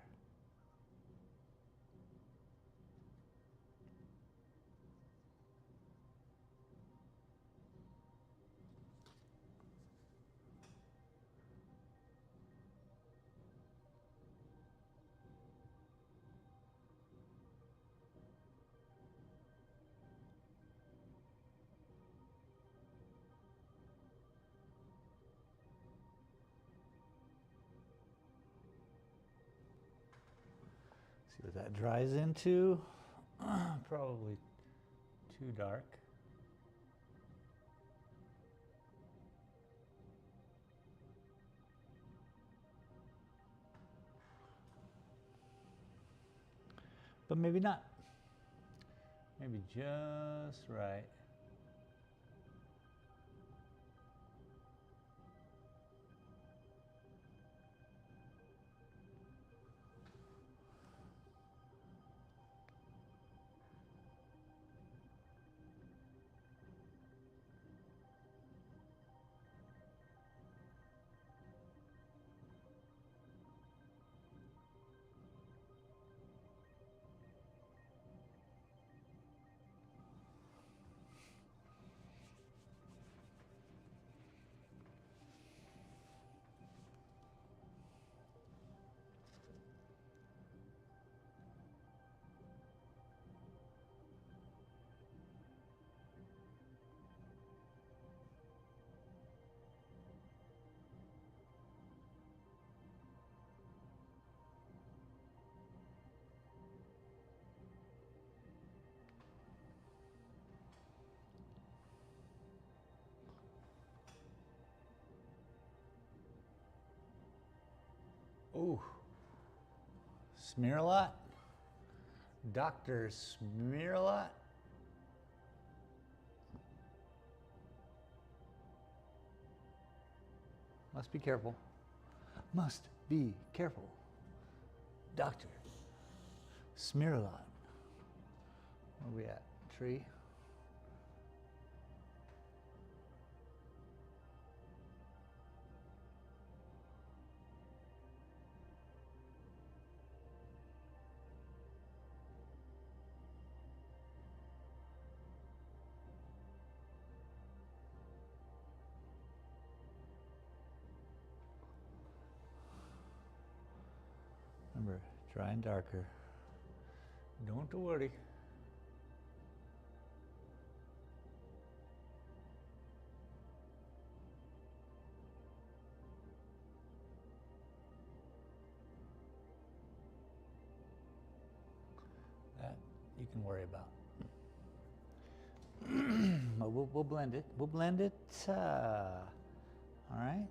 See what that dries into. Probably too dark. But maybe not. Maybe just right. Ooh. Smear a lot? Dr. Smear a lot? Must be careful. Must be careful. Doctor. Smear a lot. Where are we at? Tree? Remember, dry and darker. Don't worry. That you can worry about. We'll blend it. We'll blend it. All right.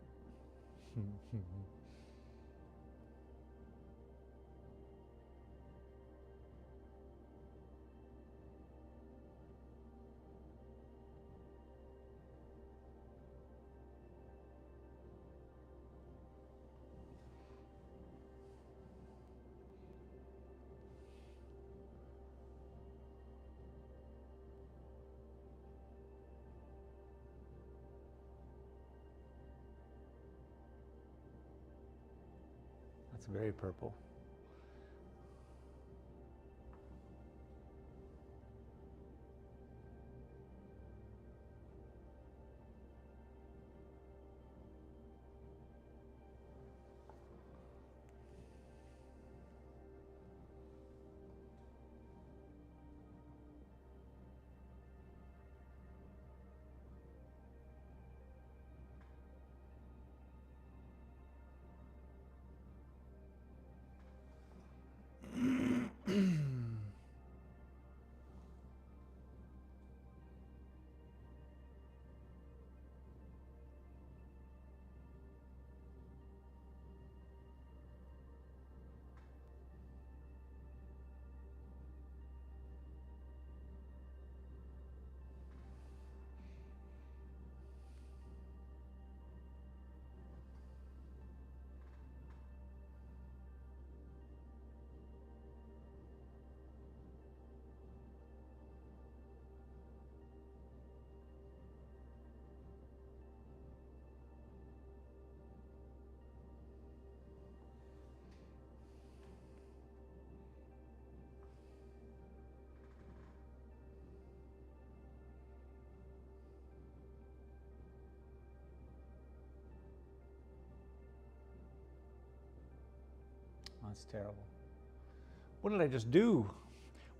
That's very purple. That's terrible. What did I just do?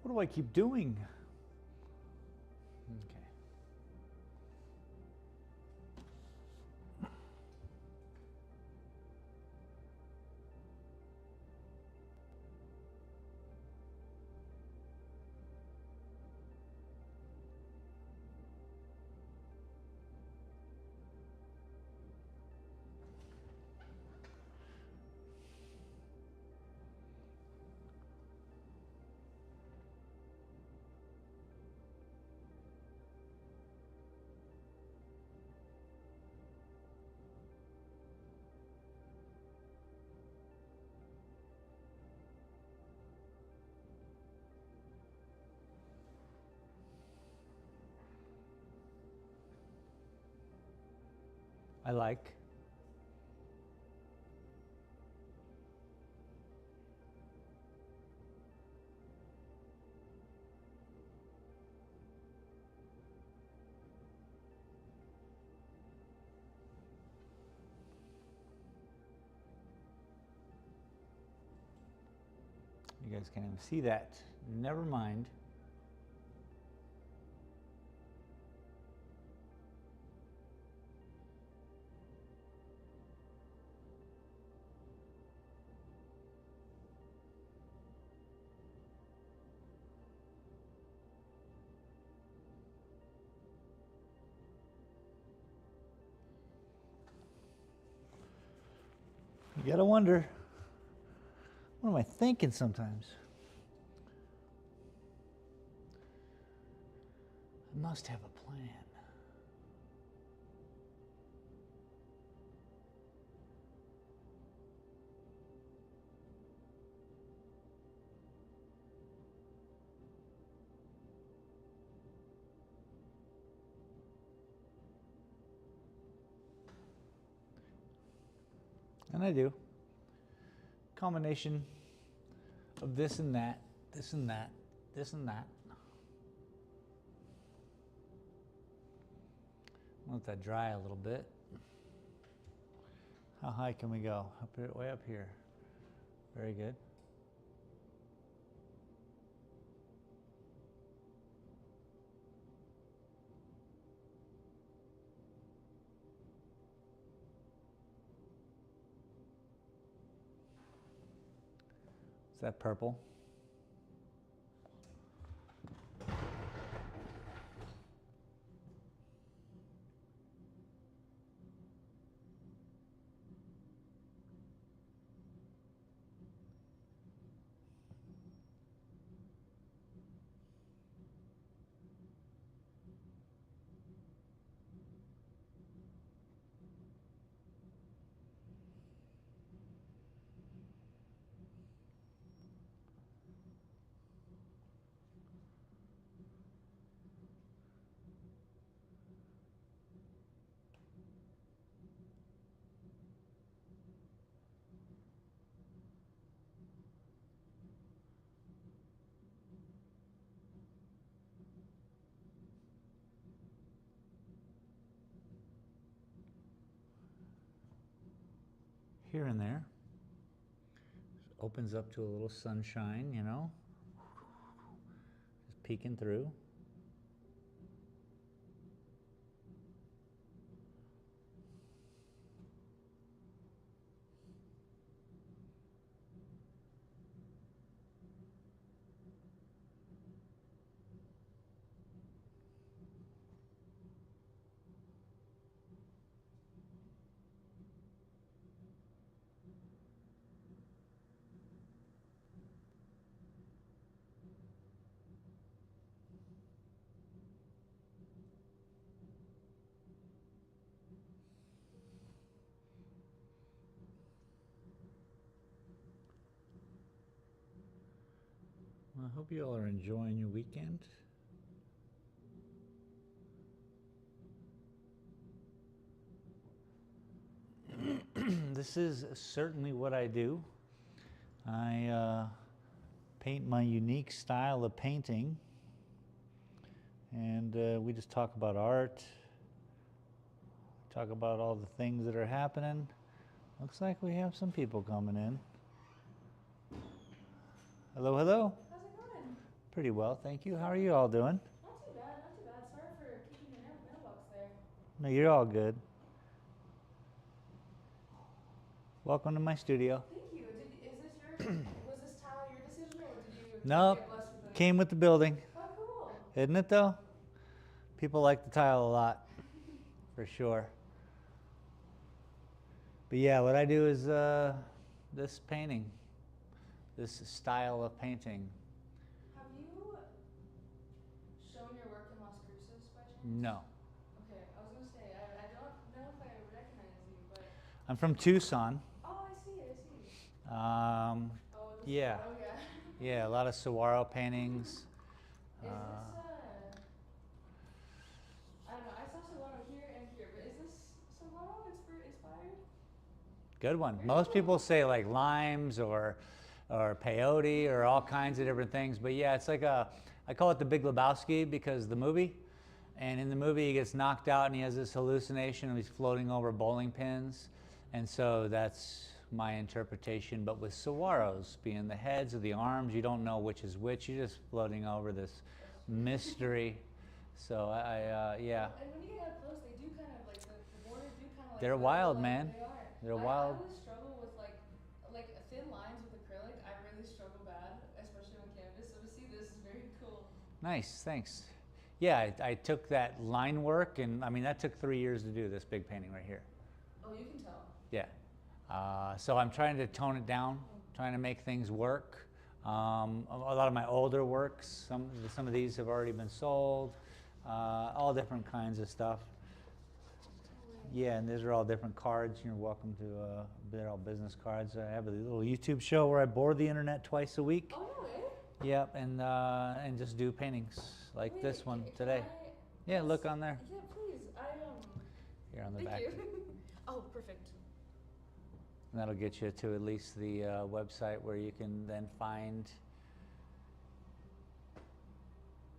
What do I keep doing? Okay. I like. You guys can't even see that. Never mind. You gotta wonder. What am I thinking sometimes? I must have a plan. And I do. Combination of this and that, this and that, this and that. Let that dry a little bit. How high can we go? Up here, way up here. Very good. Is that purple? Here and there. Opens up to a little sunshine, you know, just peeking through. Well, I hope you all are enjoying your weekend. This is certainly what I do. I paint my unique style of painting, and we just talk about art, talk about all the things that are happening. Looks like we have some people coming in. Hello, hello. How's it going? Pretty well, thank you. How are you all doing? Not too bad, not too bad. Sorry for keeping your mailbox there. No, you're all good. Welcome to my studio. Thank you. Is this your, was this tile your decision or did you Nope, get blessed with it? came with the building. Oh, cool. Isn't it though? People like the tile a lot, for sure. But yeah, what I do is this painting, this style of painting. Have you shown your work in Las Cruces by chance? No. Okay, I was going to say, I don't know if I recognize you, but... I'm from Tucson. Oh, I see, I see. Um, Oh, this yeah. Oh, yeah. Yeah, a lot of saguaro paintings. Is this, I don't know, I saw saguaro here and here, but is this saguaro inspired? Good one. Very Most cool. people say like limes or peyote or all kinds of different things. But yeah, it's like I call it the Big Lebowski because the movie. And in the movie he gets knocked out and he has this hallucination and he's floating over bowling pins. And so that's my interpretation. But with saguaros being the heads or the arms, you don't know which is which. You're just floating over this mystery. So yeah. And when you get up close, they do kind of like the borders do kind of like. They're glow, wild, like, man. They are. They're wild. I always struggle with like thin lines with acrylic. I really struggle bad, especially on canvas. So to see this is very cool. Nice, thanks. Yeah, I took that line work, and I mean that took 3 years to do this big painting right here. Oh, you can tell. Yeah. So I'm trying to tone it down trying to make things work. A lot of my older works, some of these have already been sold, all different kinds of stuff. Yeah, and these are all different cards. You're welcome to, they're all business cards. I have a little YouTube show where I board the internet twice a week. Oh, no way. Yep, and just do paintings like Wait, this one can today. Yeah, look on there. Yeah, please. Here on the Thank back. you. Oh, perfect. And that'll get you to at least the website where you can then find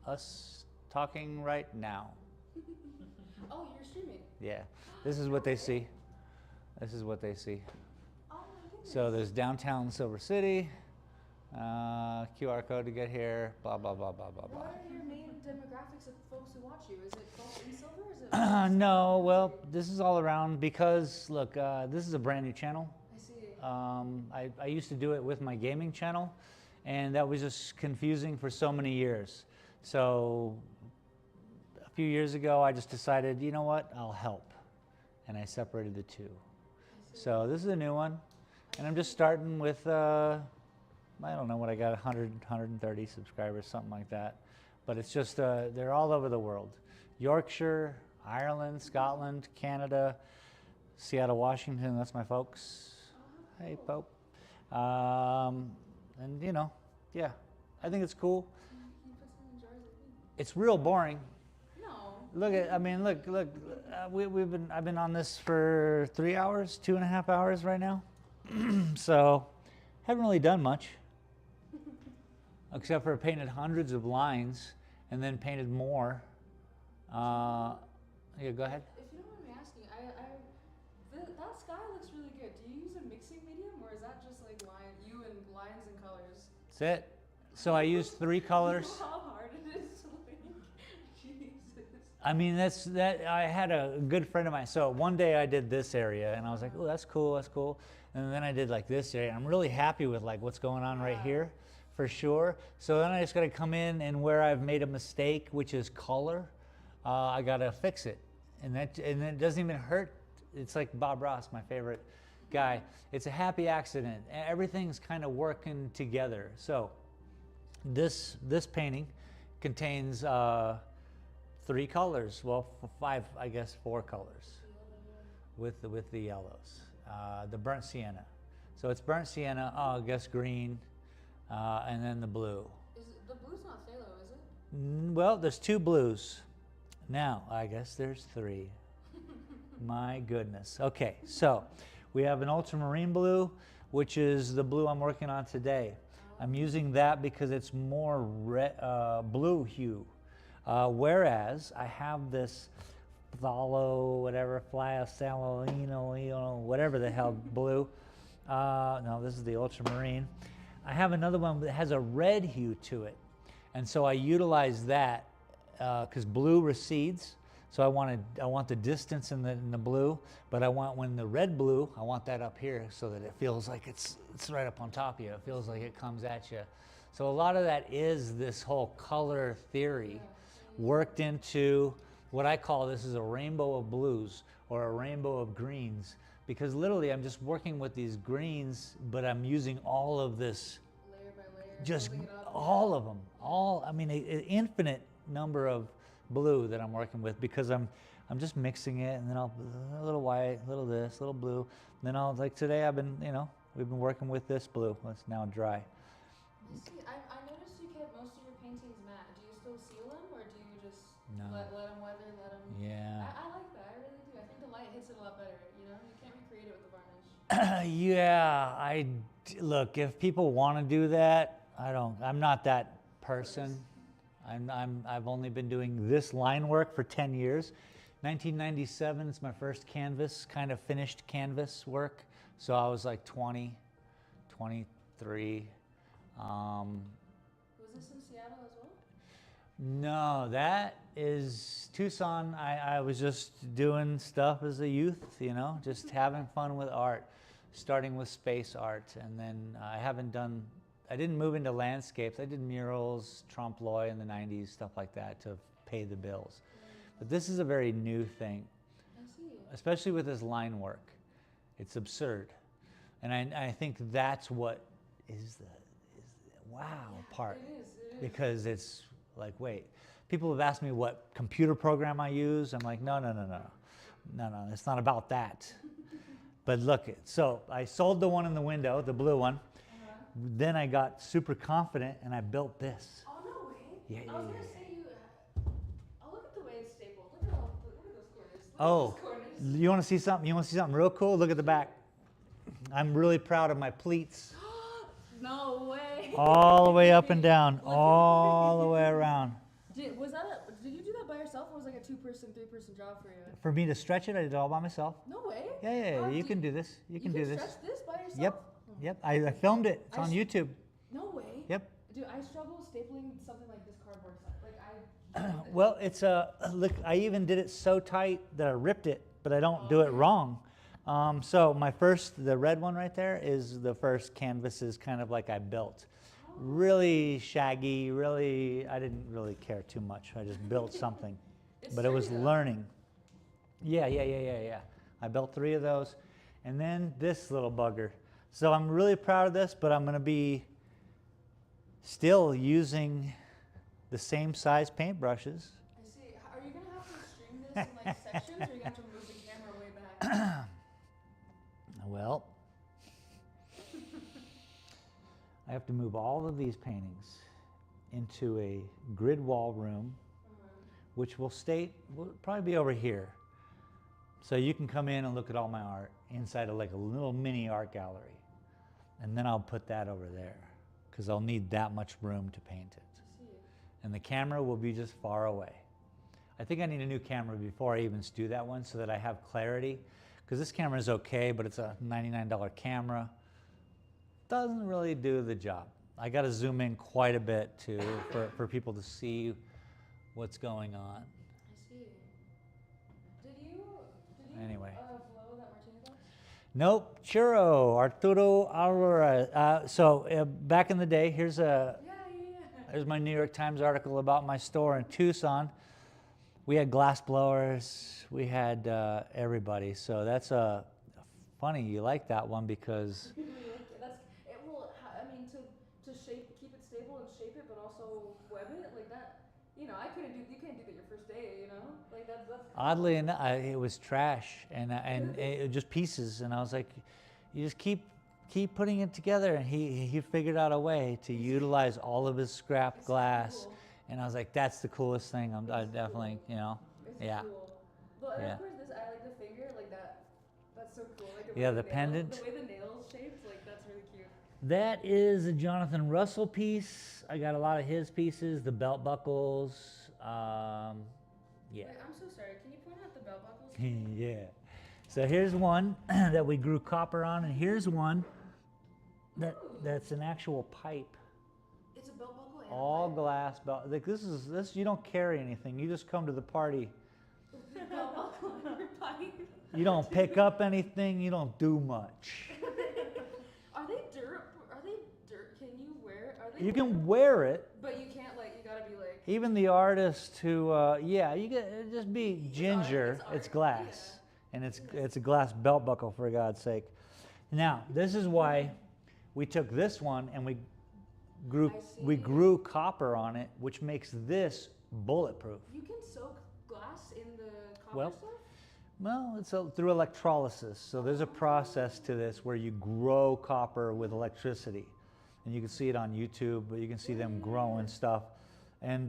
us talking right now. Oh, you're streaming. Yeah, this is what they see. This is what they see. Oh my goodness. So there's downtown Silver City, QR code to get here, blah, blah, blah, blah, blah, blah. What are your main demographics of folks who watch you? Is it folks in silver or is it? No, well, this is all around because, look, this is a brand new channel. I see. I used to do it with my gaming channel, and that was just confusing for so many years. So a few years ago, I just decided, you know what, I'll help. And I separated the two. So this is a new one, and I'm just starting with, I don't know what I got, 100, 130 subscribers, something like that. But it's just, they're all over the world. Yorkshire, Ireland, Scotland, Canada, Seattle, Washington, that's my folks. Hey, Pope. And you know, yeah, I think it's cool. Can you put some in jars with me? It's real boring. No. Look at, I mean, look, I've been on this for 3 hours, 2.5 hours right now. So, haven't really done much. Except for painted hundreds of lines and then painted more. Yeah, go ahead. If you don't mind me asking, that sky looks really good. Do you use a mixing medium or is that just like lines and colors? That's it. So I used 3 colors. You know how hard it is to like, Jesus. I mean, I had a good friend of mine. So one day I did this area and I was like, oh, that's cool, that's cool. And then I did like this area. I'm really happy with like what's going on right here, for sure. So then I just got to come in and where I've made a mistake, which is color, I got to fix it. And it doesn't even hurt. It's like Bob Ross, my favorite guy. It's a happy accident. Everything's kind of working together. So this painting contains 3 colors. Well, 5, I guess 4 colors with the yellows. The burnt sienna. So it's burnt sienna, I guess green, and then the blue. The blue's not phthalo, is it? Well, there's 2 blues. Now, I guess there's 3. My goodness. Okay, so we have an ultramarine blue, which is the blue I'm working on today. I'm using that because it's more blue hue. Whereas I have this whatever the hell blue. No, this is the ultramarine. I have another one that has a red hue to it. And so I utilize that because blue recedes. So I want the distance in the blue, but I want when the red blue, I want that up here so that it feels like it's right up on top of you. It feels like it comes at you. So a lot of that is this whole color theory worked into what I call this is a rainbow of blues or a rainbow of greens, because literally I'm just working with these greens, but I'm using all of this, Layer by layer. just building it up. all of them, I mean, an infinite number of blue that I'm working with, because I'm just mixing it, and then I'll a little white, a little this, a little blue, and then I'll, like today we've been working with this blue. It's now dry. I see. I noticed you kept most of your paintings matte. Do you still seal them, or do you just No. let them weather, let them? Yeah. I like that. I really do. I think the light hits it a lot better. You know, you can't recreate it with the varnish. Yeah, look, if people want to do that, I'm not that person. I've only been doing this line work for 10 years. 1997 is my first canvas, kind of finished canvas work. So I was like 20, 23. Was this in Seattle as well? No, that is Tucson. I was just doing stuff as a youth, just having fun with art, starting with space art. And then I didn't move into landscapes. I did murals, trompe l'oeil in the 90s, stuff like that to pay the bills. But this is a very new thing, I see. especially with this line work. It's absurd. And I think that's what is the wow part. It is. Because it's like, wait, people have asked me what computer program I use. I'm like, no, it's not about that. But look, so I sold the one in the window, the blue one. Then I got super confident and I built this. Oh, no way. Yeah. I was gonna say you. Oh, look at the way it's stapled. Look at those corners. Look Oh, at those corners. you want to see something? You want to see something real cool? Look at the back. I'm really proud of my pleats. No way. All the way up and down, all the way around. Did you do that by yourself, or was it like a 2-person, 3-person job for you? For me to stretch it, I did it all by myself. No way. Yeah, you can do this. You can do this. stretch this by yourself? Yep. I filmed it. It's on YouTube. No way. Yep. Dude, I struggle stapling something like this cardboard stuff. Like Well, it's look. I even did it so tight that I ripped it, but I don't do it wrong. So the red one right there is the first canvases kind of like I built. Really shaggy, I didn't really care too much. I just built something, but it was learning. Yeah. I built 3 of those. And then this little bugger. So I'm really proud of this, but I'm gonna be still using the same size paintbrushes. I see. Are you gonna have to stream this in like sections, or are you gonna have to move the camera way back? Well, I have to move all of these paintings into a grid wall room, which will probably be over here. So you can come in and look at all my art inside of like a little mini art gallery. And then I'll put that over there because I'll need that much room to paint it. And the camera will be just far away. I think I need a new camera before I even do that one so that I have clarity. Because this camera is okay, but it's a $99 camera. Doesn't really do the job. I got to zoom in quite a bit for people to see what's going on. I see. Did you Anyway. blow that martini glass? Nope, churro, Arturo Alvarez. Back in the day, here's my New York Times article about my store in Tucson. We had glass blowers, we had everybody. So that's funny you like that one because keep it stable and shape it, but also web it like that. You couldn't do that your first day. Like that's oddly enough, it was trash and it just pieces. And I was like, you just keep putting it together. And he figured out a way to utilize all of his scrap glass. Cool. And I was like, that's the coolest thing. I definitely, It's yeah. cool. But Yeah. of course, I like the finger, like that. That's so cool. Like The pendant. The way the nails shaped, like that's really cute. That is a Jonathan Russell piece. I got a lot of his pieces, the belt buckles. Yeah. Wait, I'm so sorry. Can you point out the belt buckles? Yeah. So here's one that we grew copper on, and here's one that's an actual pipe. It's a belt buckle and All a pipe. glass belt. Like this you don't carry anything. You just come to the party. Belt buckle and your pipe. You don't pick up anything. You don't do much. Are they dirt? Can you wear? Are they? You can wear it. But you can't you gotta be like. Even the artist who, you get just be ginger. It's It's art, glass, and it's a glass belt buckle for God's sake. Now this is why we took this one and we grew copper on it, which makes this bulletproof. You can soak glass in the copper Well, stuff? Well, it's through electrolysis. So there's a process to this where you grow copper with electricity. And you can see it on YouTube, but you can see them growing stuff. And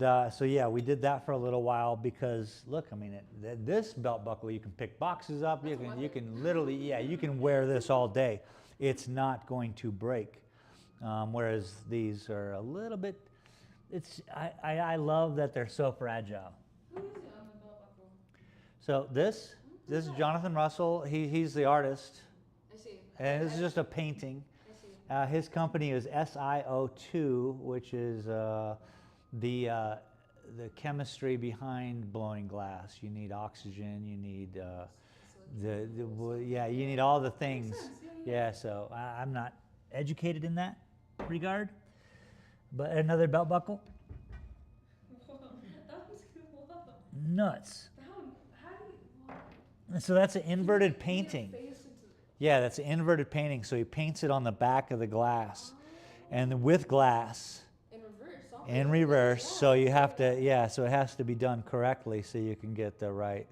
we did that for a little while because, look, I mean, this belt buckle, you can pick boxes up. You can literally, you can wear this all day. It's not going to break. Whereas these are a little bit, I love that they're so fragile. Who is it on the belt buckle? So this is Jonathan Russell. He's the artist, I see. and this is just a painting. I see. His company is SiO2, which is the chemistry behind blowing glass. You need oxygen. You need you need all the things. Makes sense. Yeah. So I'm not educated in that regard. But another belt buckle. Whoa, that was cool. Nuts. How do you? And so that's an inverted painting. Face into Yeah, that's an inverted painting. So he paints it on the back of the glass. and with glass In reverse. Huh? in reverse. So you have yeah. to, yeah, so it has to be done correctly so you can get the right.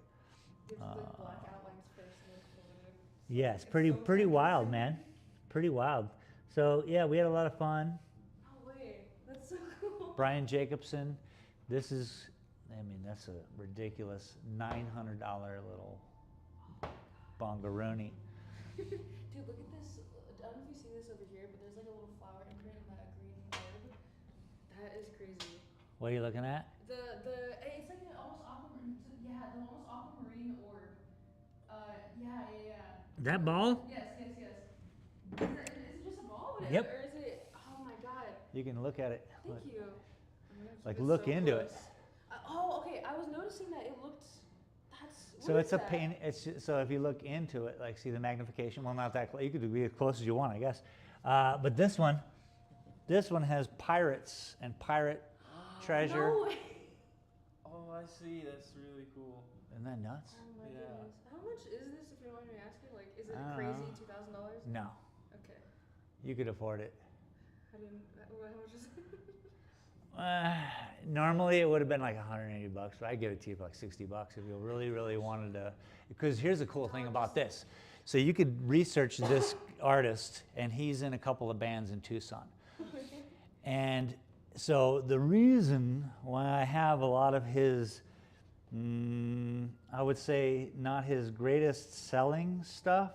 Gives the black outlines first and then fill it in. Yeah, it's It's pretty so pretty wild, time-consuming. man. Pretty wild. So yeah, we had a lot of fun. No way. That's so cool. Brian Jacobson, this is, I mean, that's a ridiculous $900 little bongaroni. Dude, look at this. I don't know if you see this over here, but there's like a little flower imprint in that green herb. That is crazy. What are you looking at? It's like an almost aquamarine. Yeah, the almost aquamarine orb. Yeah. That ball? Yes. Is it just a ball? Yep. Or is it? Oh my god. You can look at it. Thank Look. you. I'm gonna keep Like, it look so into close. it. Okay. I was noticing that it looked. So What it's is a that? pain. So if you look into it, like see the magnification. Well, not that close. You could be as close as you want, I guess. But this one has pirates and pirate treasure. No way. Oh, I see. That's really cool. Isn't that nuts? Oh my Yeah. goodness. How much is this, if you don't mind me asking? Like, is it I don't crazy? know. $2,000? No, Okay. you could afford it. I didn't. How much is it? Normally it would have been like $180, but I'd give it to you for like $60 if you really, really wanted to. Because here's the cool thing about this. So you could research this artist, and he's in a couple of bands in Tucson. And so the reason why I have a lot of his, I would say not his greatest selling stuff,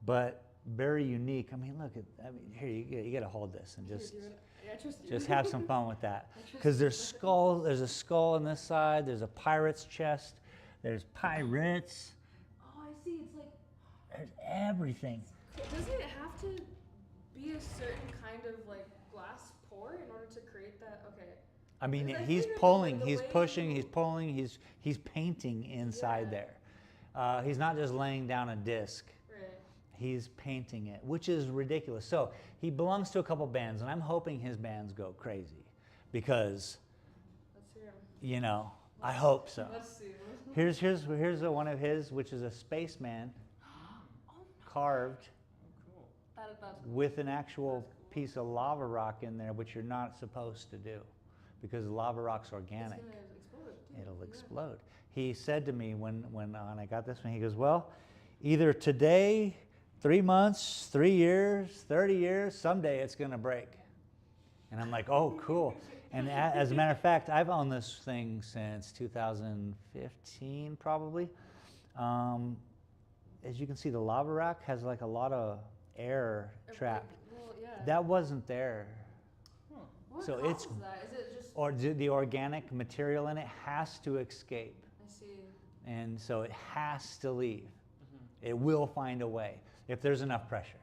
but very unique. I mean, look at, here, you got to hold this and just. Yeah, I trust you. Just have some fun with that. I trust Because you. there's a skull on this side, there's a pirate's chest, there's pirates, Oh, I see. It's like. there's everything. Does it have to be a certain kind of like glass pour in order to create that? Okay. I mean, Because I he's figured, pulling, like, the he's way pushing, you- he's pulling, he's painting inside Yeah. there. He's not just laying down a disc. Right. He's painting it, which is ridiculous. So he belongs to a couple bands, and I'm hoping his bands go crazy because, Let's hear him. you know, I hope so. Let's see. Here's one of his, which is a spaceman carved Oh, cool. That's cool. with an actual piece of lava rock in there, which you're not supposed to do because lava rock's organic. It's gonna explode. Too. It'll Yeah. explode. He said to me when I got this one, he goes, well, either today, 3 months, 3 years, 30 years, someday it's going to break. And I'm like, oh, cool. And as a matter of fact, I've owned this thing since 2015, probably. As you can see, the lava rock has like a lot of air trapped. Well, yeah. That wasn't there. What so causes it's- that? Is it just? Or the organic material in it has to escape. I see. And so it has to leave. It will find a way if there's enough pressure,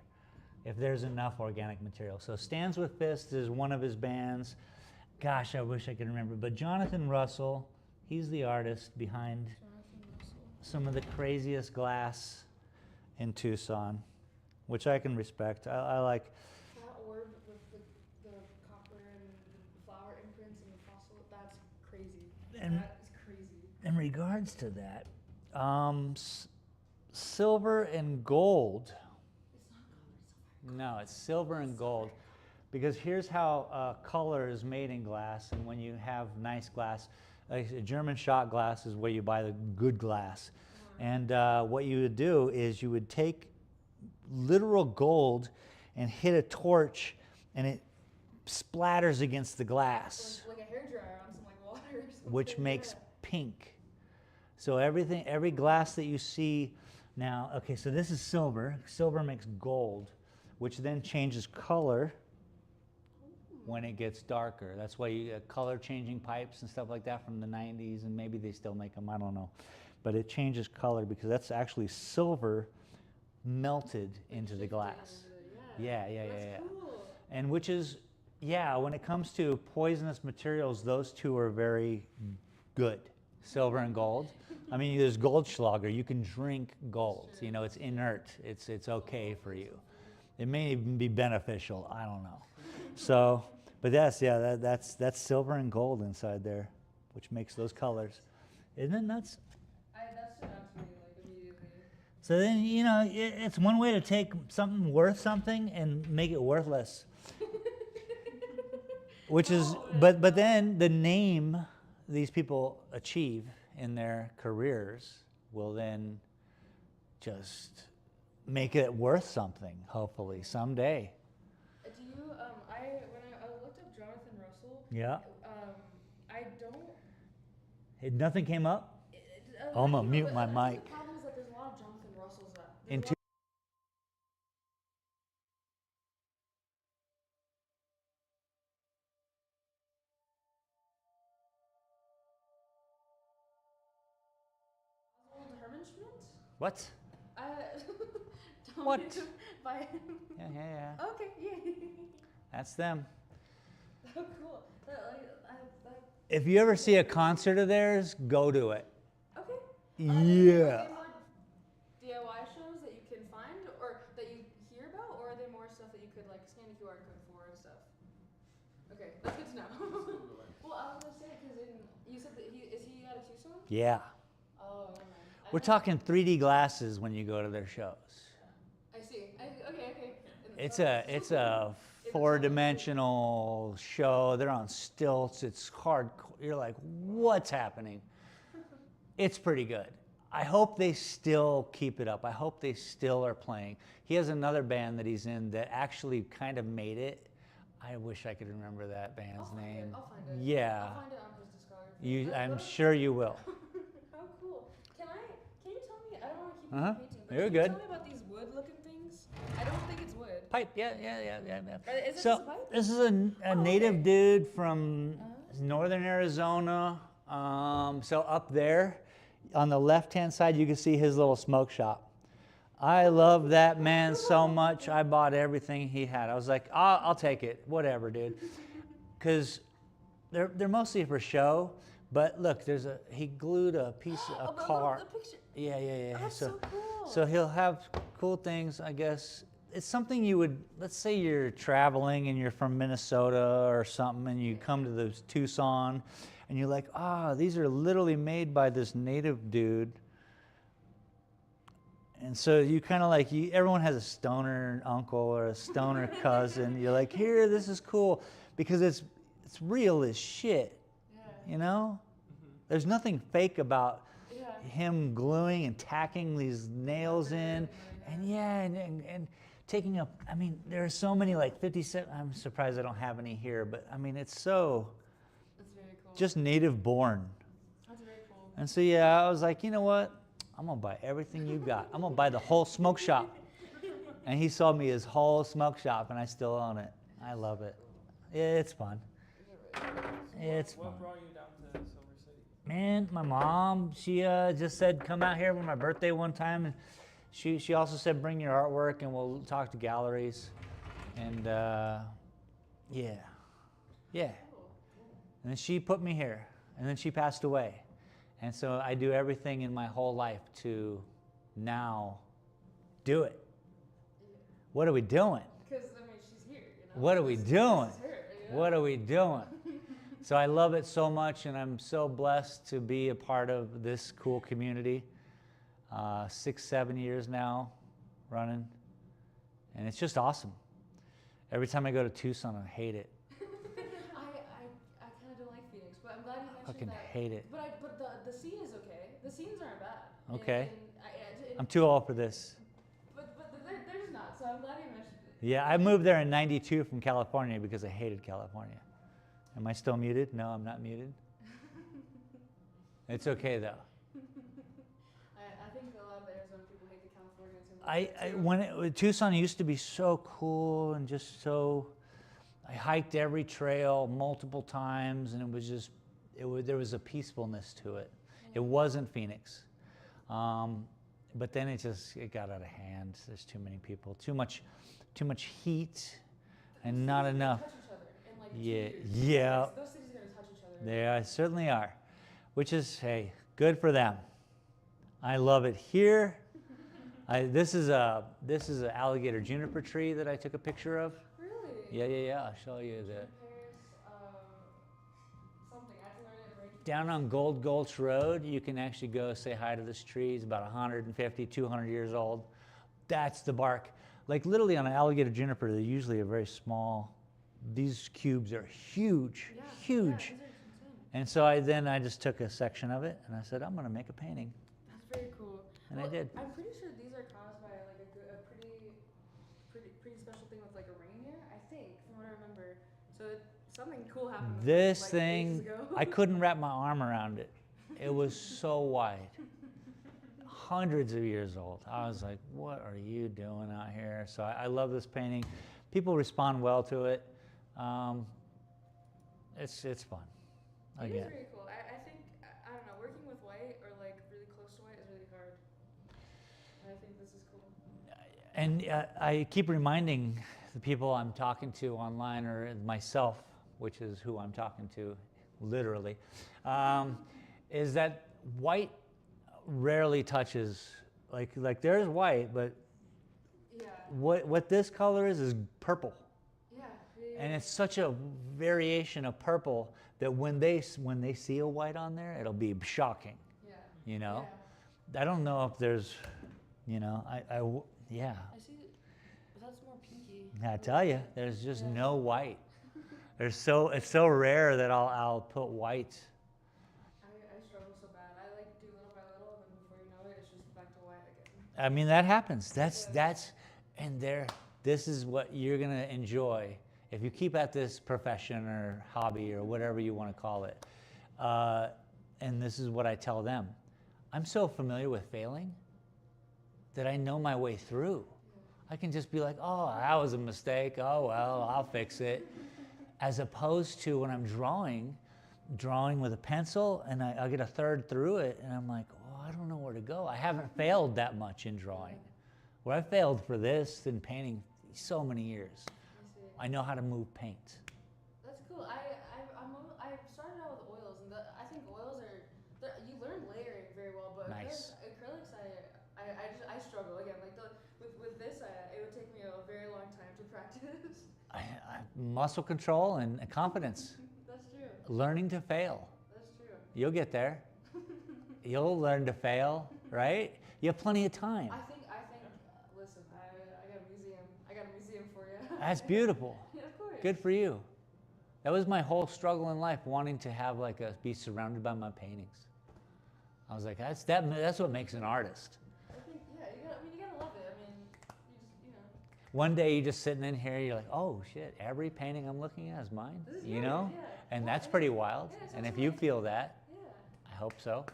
if there's enough organic material. So Stands with Fists is one of his bands. Gosh, I wish I could remember. But Jonathan Russell, he's the artist behind Jonathan Russell. some of the craziest glass in Tucson, which I can respect. I like. That orb with the copper and the flower imprints and the fossil, that's crazy. And- That is crazy. In regards to that, silver and gold. It's not copper, No, it's silver and gold. Because here's how color is made in glass, and when you have nice glass, a German shot glass is where you buy the good glass. And what you would do is you would take literal gold and hit a torch, and it splatters against the glass, like a hairdryer on some like water or something. which makes yeah. pink. So every glass that you see now, okay, so this is silver. Silver makes gold, which then changes color when it gets darker. That's why you get color changing pipes and stuff like that from the 90s, and maybe they still make them, I don't know. But it changes color because that's actually silver melted into the Shifted glass. into it, Yeah. That's cool. And which is, yeah, when it comes to poisonous materials, those two are very good, silver and gold. I mean, there's Goldschlager. You can drink gold. You know, it's inert. It's okay for you. It may even be beneficial. I don't know. So, but that's silver and gold inside there, which makes those colors. Isn't it nuts? That stood out to me like immediately. So then, you know, it's one way to take something worth something and make it worthless. which is, but then the name these people achieve in their careers will then just make it worth something, hopefully, someday. Do you, when I looked up Jonathan Russell, Yeah. I don't. Nothing came up? I'm gonna mute my I think mic. the problem is that there's a lot of Jonathan Russells that. In two Hermanschmidt? What? Don't What? you- By Yeah. Okay, yeah. That's them. Oh, cool. If you ever see a concert of theirs, go to it. Okay. Yeah. Are they more DIY shows that you can find or that you hear about, or are they more stuff that you could like scan a QR code for and stuff? Okay, that's good to know. Well, I was gonna say because you said that is he out of Tucson? Yeah. Oh, never mind. We're talking 3D glasses when you go to their shows. I see. Okay. It's a four-dimensional show. They're on stilts. It's hard. You're like, what's happening? It's pretty good. I hope they still keep it up. I hope they still are playing. He has another band that he's in that actually kind of made it. I wish I could remember that band's name. I'll find it. Yeah. I'll find it on his discography. I'm sure you will. How cool. Can you tell me, I don't want to keep Uh-huh. painting, but You're can good. you tell me about these wood-looking things? I don't think it's wood. Pipe, yeah. Is this So a pipe? this is a native okay. dude from northern Arizona. So up there, on the left-hand side, you can see his little smoke shop. I love that man so much. I bought everything he had. I was like, I'll take it, whatever, dude. Because they're mostly for show. But look, he glued a piece of a car. The picture. Yeah. That's so cool. So he'll have cool things, I guess. It's something you would, let's say you're traveling and you're from Minnesota or something and you come to the Tucson and you're like, these are literally made by this native dude. And so you kind of like, everyone has a stoner uncle or a stoner cousin. You're like, here, this is cool. Because it's real as shit, you know? There's nothing fake about him gluing and tacking these nails in. And taking up, I mean, there are so many like 57, I'm surprised I don't have any here, but I mean, it's so That's very cool. just native born. That's very cool. And so, I was like, you know what? I'm going to buy everything you got. I'm going to buy the whole smoke shop. And he sold me his whole smoke shop, and I still own it. I love it. It's fun. It's fun. What brought you down to Silver City? Man, my mom, she just said, come out here for my birthday one time. And she also said, bring your artwork and we'll talk to galleries. And yeah. And then she put me here. And then she passed away. And so I do everything in my whole life to now do it. What are we doing? Because, I mean, she's here, you know? What are we doing? This is her, you know? What are we doing? So I love it so much, and I'm so blessed to be a part of this cool community. 6-7 years now running, and it's just awesome. Every time I go to Tucson, I hate it. I kind of don't like Phoenix, but I'm glad you mentioned Fucking that. hate it. But the scene is okay. The scenes aren't bad. Okay. And I'm too old for this. But they're just not. So I'm glad you mentioned it. Yeah, I moved there in '92 from California because I hated California. Am I still muted? No, I'm not muted. It's okay though. I think a lot of the Arizona people hate the Californians. Tucson used to be so cool and just so. I hiked every trail multiple times, and it was just, there was a peacefulness to it. It wasn't Phoenix, but then it got out of hand. There's too many people, too much heat, and not enough. Touch each other in like 2 Yeah, years. yeah. Those cities are gonna touch each other. They certainly are, which is, hey, good for them. I love it here. This is an alligator juniper tree that I took a picture of. Really? Yeah. I'll show you the. Something. I have to learn it right. Down on Gold Gulch Road, you can actually go say hi to this tree. It's about 150, 200 years old. That's the bark. Like literally on an alligator juniper, they're usually a very small these cubes are huge, Yeah. huge. Yeah, these are insane. And so I just took a section of it and I said, I'm going to make a painting. That's very cool. And I did. I'm pretty sure these are caused by like a pretty special thing with like a reindeer, I think, from what I remember. So something cool happened with This like, thing, ages ago. I couldn't wrap my arm around it. It was so wide. Hundreds of years old. I was like, what are you doing out here? So I love this painting. People respond well to it. It's fun. It is Again. very cool. I think, I don't know, working with white or like really close to white is really hard. And I think this is cool. And I keep reminding the people I'm talking to online, or myself, which is who I'm talking to, literally, is that white rarely touches, like there's white, but Yeah. what this color is purple. Yeah. And it's such a variation of purple that when they see a white on there, it'll be shocking, Yeah. you know? Yeah. I don't know if there's, you know, yeah. I see, but that's more pinky. I tell you, there's just Yeah. no white. It's so rare that I'll put white. I struggle so bad. I like do little by little, and then before you know it, it's just back to white again. I mean, that happens. This is what you're gonna enjoy if you keep at this profession or hobby or whatever you want to call it. And this is what I tell them. I'm so familiar with failing that I know my way through. I can just be like, oh, that was a mistake. Oh, well, I'll fix it. As opposed to when I'm drawing with a pencil and I'll get a third through it and I'm like, oh, I don't know where to go. I haven't failed that much in drawing. Where I failed for this in painting so many years. I know how to move paint. That's cool. I started out with oils, and I think oils you learn layering very well, but Nice. acrylics I struggle again. Like with this, it would take me a very long time to practice. Muscle control and confidence. That's true. Learning to fail. That's true. You'll get there. You'll learn to fail, right? You have plenty of time. I think. Listen, I got a museum for you. That's beautiful. Yeah, of course. Good for you. That was my whole struggle in life, wanting to have be surrounded by my paintings. I was like, that's what makes an artist. I think, yeah, you gotta love it. I mean, you know. One day you're just sitting in here, you're like, oh shit, every painting I'm looking at is mine, This is you yours, know? yeah. And Well, that's pretty wild. yeah, it And sounds if you amazing. feel that, Yeah. I hope so.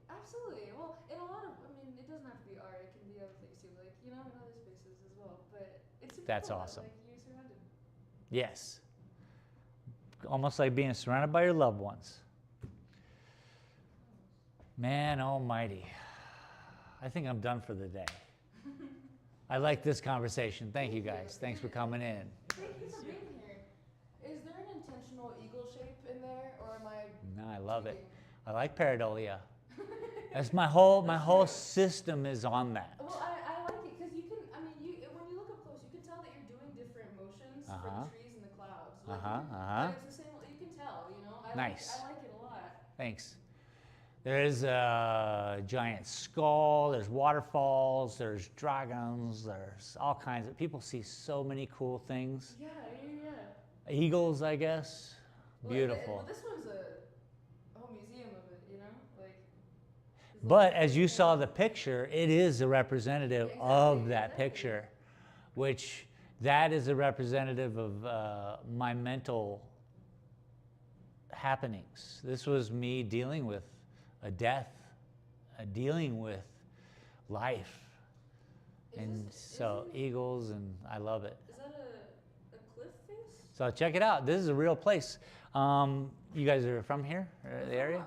Absolutely. Well, in a lot of, it doesn't have to be art. It can be other things too, like, in other spaces as well. But it's super That's cool awesome. That, you're surrounded. Yes. Almost like being surrounded by your loved ones. Man almighty. I think I'm done for the day. I like this conversation. Thank you guys. Thanks for coming in. Thank you for being here. Is there an intentional eagle shape in there, or am I? No, I love it. tweaking? I like pareidolia. That's my whole system is on that. Well, I like it because you can. When you look up close, you can tell that you're doing different motions for Uh-huh. the trees and the clouds. Like, Uh-huh. It's the same. You can tell. Nice. I like it a lot. Thanks. There's a giant skull, there's waterfalls, there's dragons, there's all kinds of, people see so many cool things. Yeah. Eagles, I guess. Well, Beautiful. Well, this one's a whole museum of it, like. But as you saw the picture, it is a representative of that Exactly. picture, which that is a representative of my mental happenings. This was me dealing with a death, dealing with life. And so eagles, and I love it. Is that a cliff face? So check it out. This is a real place. You guys are from here, the area?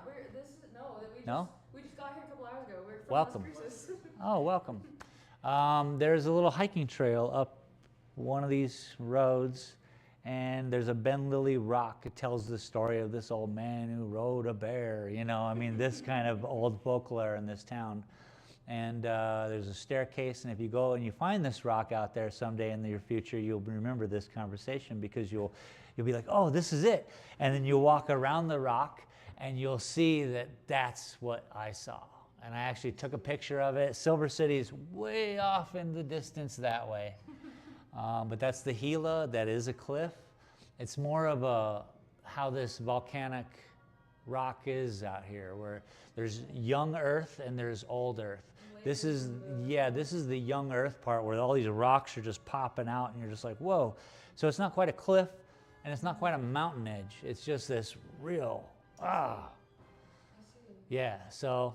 No? We just got here a couple hours ago. We're from Welcome. Las Cruces. Oh, welcome. There's a little hiking trail up one of these roads, and there's a Ben Lilly rock. It tells the story of this old man who rode a bear, this kind of old folklore in this town. And there's a staircase, and if you go and you find this rock out there someday in your future, you'll remember this conversation, because you'll be like, oh, this is it. And then you'll walk around the rock, and you'll see that that's what I saw. And I actually took a picture of it. Silver City's way off in the distance that way. But that's the Gila. That is a cliff. It's more of a how this volcanic rock is out here, where there's young earth and there's old earth. This is the young earth part where all these rocks are just popping out and you're just like, whoa. So it's not quite a cliff and it's not quite a mountain edge. It's just this real, yeah, so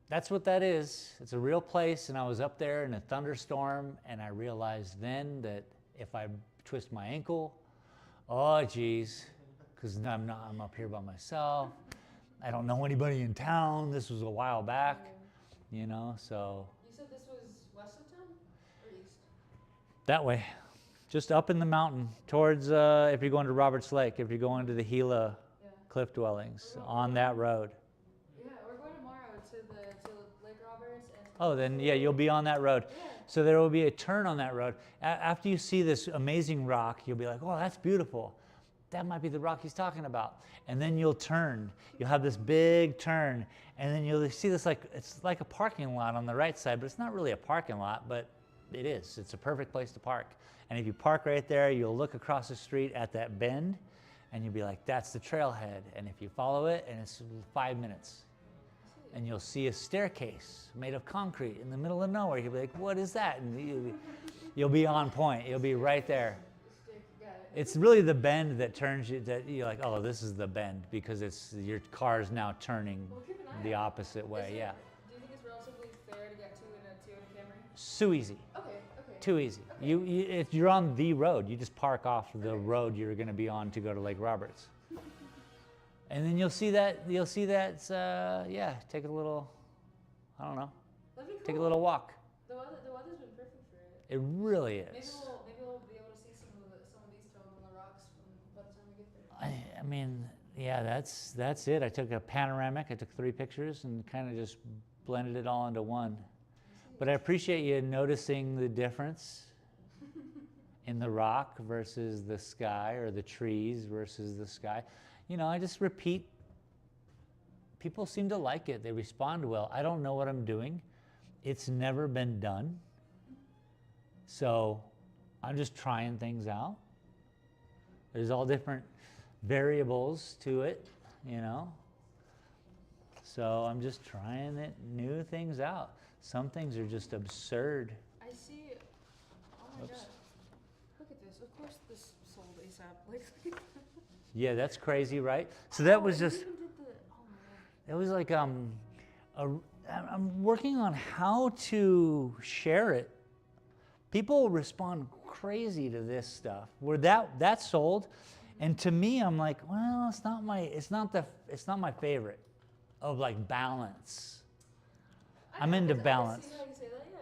that's what that is. It's a real place, and I was up there in a thunderstorm, and I realized then that if I twist my ankle, oh geez, because I'm up here by myself. I don't know anybody in town. This was a while back, you know, so. You said this was west of town or east? That way, just up in the mountain towards, if you're going to Roberts Lake, if you're going to the Gila cliff dwellings, on that road. Yeah, we're going tomorrow to Lake Roberts. Oh, then yeah, you'll be on that road. Yeah. So there will be a turn on that road. After you see this amazing rock, you'll be like, oh, that's beautiful. That might be the rock he's talking about. And then you'll turn. You'll have this big turn, and then you'll see this it's like a parking lot on the right side, but it's not really a parking lot, but it is. It's a perfect place to park. And if you park right there, you'll look across the street at that bend, and you'll be like, that's the trailhead. And if you follow it, and it's 5 minutes, and you'll see a staircase made of concrete in the middle of nowhere. You'll be like, what is that? And you'll be on point. You'll be right there. It's really the bend that turns you, that you're like, oh, this is the bend, because it's your car's now turning the opposite way. Yeah. Do you think it's relatively fair to get to in a Toyota Camry? So easy. Okay. Too easy. Okay. You if you're on the road, you just park off the road you're going to be on to go to Lake Roberts. And then you'll see that, yeah, take a little, I don't know, That'd be cool. take a little walk. The weather's been perfect for it. It really Maybe is. we'll be able to see some of these tones on the rocks by the time we get there. I mean, yeah, that's it. I took a panoramic, I took 3 pictures and kind of just blended it all into one. But I appreciate you noticing the difference in the rock versus the sky, or the trees versus the sky. You know, I just repeat. People seem to like it. They respond well. I don't know what I'm doing. It's never been done. So I'm just trying things out. There's all different variables to it, you know. So I'm just trying new things out. Some things are just absurd. I see. Oh my God. Look at this. Of course this sold ASAP. Like. Yeah, that's crazy, right? So that was just. You even did the, oh my God. It was like I'm working on how to share it. People respond crazy to this stuff. Where that sold, and to me, I'm like, well, it's not my favorite of like balance. I'm into balance. I see how you say that. Yeah,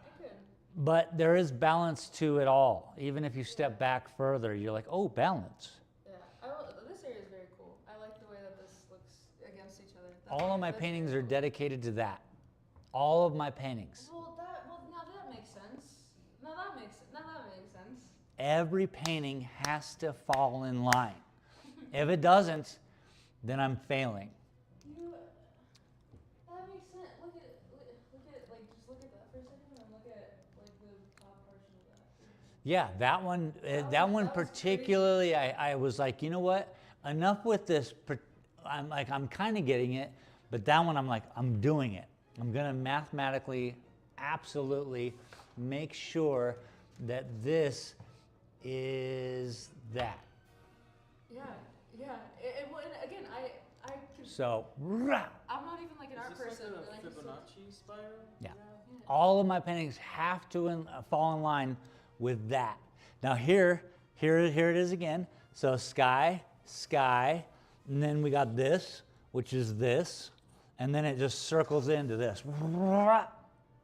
I could. But there is balance to it all. Even if you step back further, you're like, oh, balance. Yeah, this area is very cool. I like the way that this looks against each other. All of my paintings are dedicated to that. All of my paintings. Well, now that makes sense. Now that makes sense. Every painting has to fall in line. If it doesn't, then I'm failing. That makes sense. Look at just look at that for a second, and look at like the top portion of that. Yeah, that one particularly, I was like, you know what? Enough with this. I'm kind of getting it, but that one, I'm like, I'm doing it. I'm gonna mathematically, absolutely make sure that this is that. Yeah. Well, and again, I can. So, I'm not even like an art Is this person. like and I a can still- Fibonacci spiral? Yeah. Yeah. all of my paintings have to fall in line with that. Now here it is again. So sky, and then we got this, which is this, and then it just circles into this.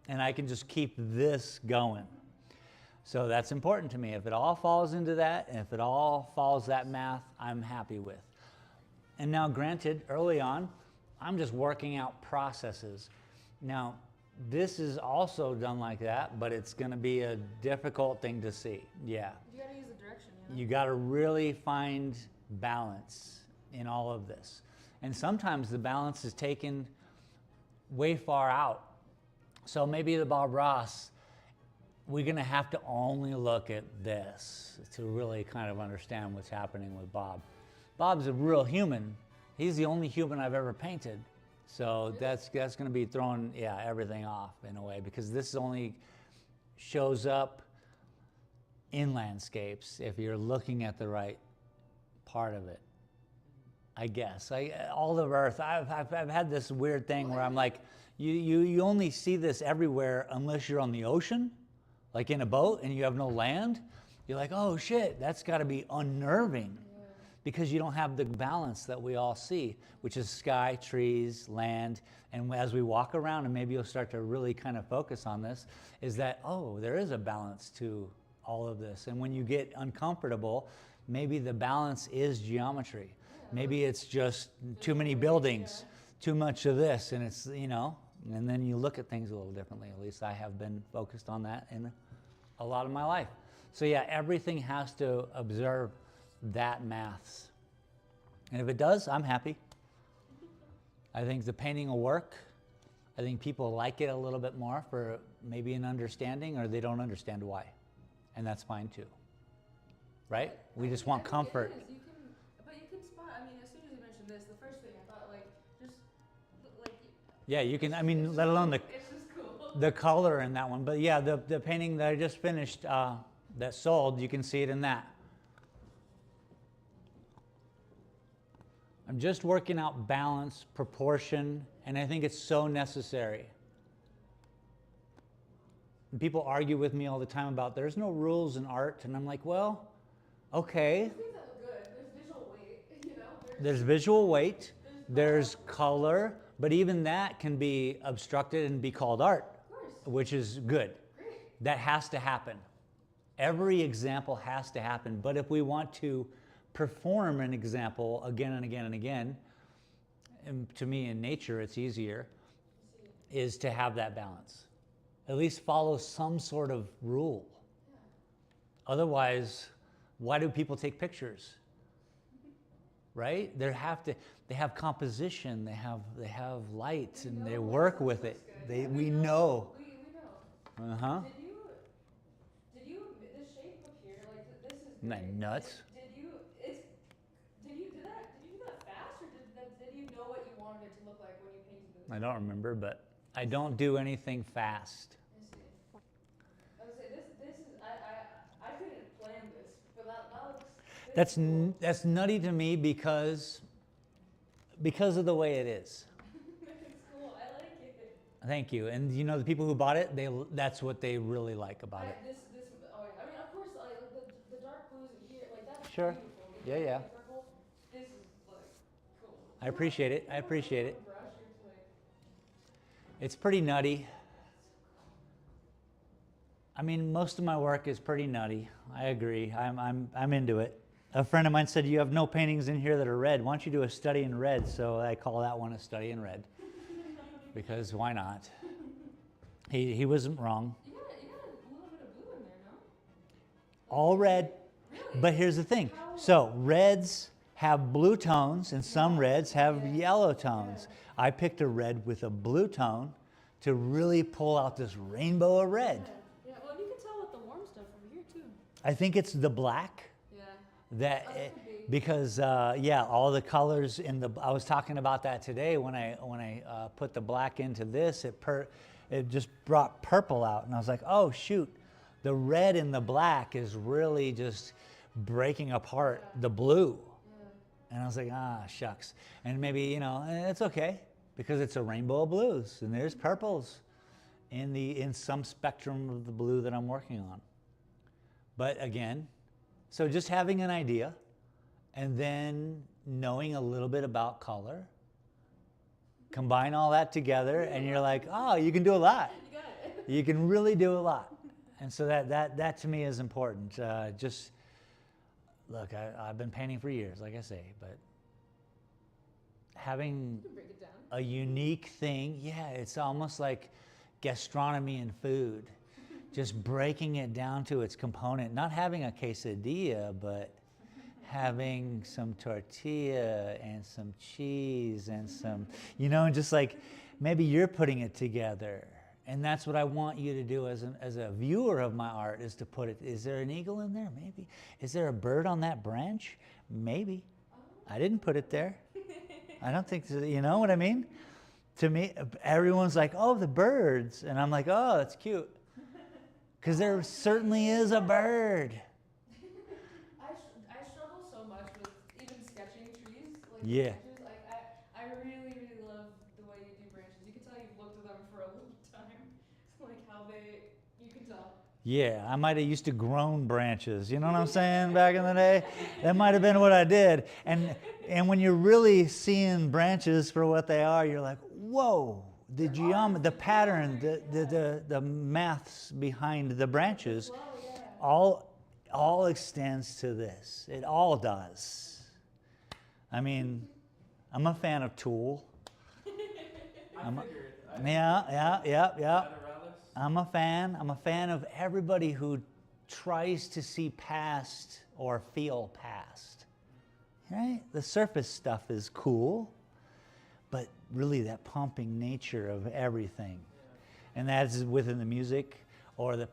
And I can just keep this going. So that's important to me. If it all falls into that, and if it all follows that math, I'm happy with. And now granted, early on, I'm just working out processes. Now, this is also done like that, but it's gonna be a difficult thing to see, yeah. You gotta use the direction, you know? You gotta really find balance in all of this. And sometimes the balance is taken way far out. So maybe the Bob Ross, we're going to have to only look at this to really kind of understand what's happening with Bob. Bob's a real human. He's the only human I've ever painted. So that's going to be throwing, everything off in a way, because this only shows up in landscapes if you're looking at the right part of it, I guess. All of Earth, I've had this weird thing where I'm like, you only see this everywhere unless you're on the ocean, like in a boat and you have no land. You're like, oh shit, that's got to be unnerving, because you don't have the balance that we all see, which is sky, trees, land. And as we walk around, and maybe you'll start to really kind of focus on this, is that, oh, there is a balance to all of this. And when you get uncomfortable, maybe the balance is geometry. Maybe it's just too many buildings, too much of this, and it's, and then you look at things a little differently. At least I have been focused on that in a lot of my life. So yeah, everything has to observe that maths. And if it does, I'm happy. I think the painting will work. I think people like it a little bit more for maybe an understanding, or they don't understand why. And that's fine too. Right? We just want comfort. It is. But you can spot, I mean, as soon as you mentioned this, the first thing I thought, Yeah, you can, let alone it's just cool. the color in that one. But yeah, the painting that I just finished that sold, you can see it in that. I'm just working out balance, proportion, and I think it's so necessary. And people argue with me all the time about there's no rules in art, and I'm like, well, okay. There's things that look good. There's visual weight, There's visual weight, there's color, but even that can be obstructed and be called art, which is good. Great. That has to happen. Every example has to happen, but if we want to perform an example again and again and again, and to me in nature it's easier, is to have that balance. At least follow some sort of rule. Otherwise, why do people take pictures? Right? They have composition, they have light, and they work with it. We know. We know. Uh-huh. Did you this shape up here, this is Isn't that great. nuts? Did you do that fast, or did you know what you wanted it to look like when you painted it? I don't remember, but I don't do anything fast. I see. I would say this is I couldn't plan this, but that looks cool. That's nutty to me because of the way it is. It's cool. I like it. Thank you. And the people who bought it, that's what they really like about it. I mean, of course, the dark blues in here, that's Sure. beautiful. Yeah, yeah. Purple, this is cool. I appreciate it. I appreciate it. Brush, you're just It's pretty nutty. Most of my work is pretty nutty. I agree. I'm into it. A friend of mine said, you have no paintings in here that are red. Why don't you do a study in red? So I call that one a study in red. Because why not? He wasn't wrong. You got a little bit of blue in there, no? All red. Really? But here's the thing. So reds have blue tones and some reds have yellow tones. I picked a red with a blue tone to really pull out this rainbow of red. Yeah, well, you can tell with the warm stuff over here, too. I think it's the black. Yeah. Because all the colors I was talking about that today when I put the black into this, it just brought purple out, and I was like, oh shoot, the red and the black is really just breaking apart the blue. And I was like, shucks. And maybe it's okay, because it's a rainbow of blues, and there's purples in some spectrum of the blue that I'm working on. But again, so just having an idea, and then knowing a little bit about color, combine all that together, and you're like, oh, you can do a lot. You got it. You can really do a lot. And so that to me is important. Look, I've been painting for years, like I say, but having You can break it down. a unique thing, it's almost like gastronomy and food. Just breaking it down to its component, not having a quesadilla, but having some tortilla and some cheese and some, just like maybe you're putting it together And that's what I want you to do as a viewer of my art, is to put it, is there an eagle in there? Maybe. Is there a bird on that branch? Maybe. I didn't put it there. I don't think so, you know what I mean? To me, everyone's like, oh, the birds. And I'm like, oh, that's cute. Because there certainly is a bird. I struggle so much with even sketching trees. Like Yeah. branches. Like I really, really love the way you do branches. You can tell you've looked at them for a long time. Like how you can tell. Yeah, I might have used to grown branches. You know what I'm saying? Back in the day, that might have been what I did. And when you're really seeing branches for what they are, you're like, whoa! The geometry, the pattern, the maths behind the branches, all extends to this. It all does. I mean, I'm a fan of Tool. Yeah. I'm a fan of everybody who tries to see past or feel past. Right? The surface stuff is cool, but really that pumping nature of everything. And that's within the music, or the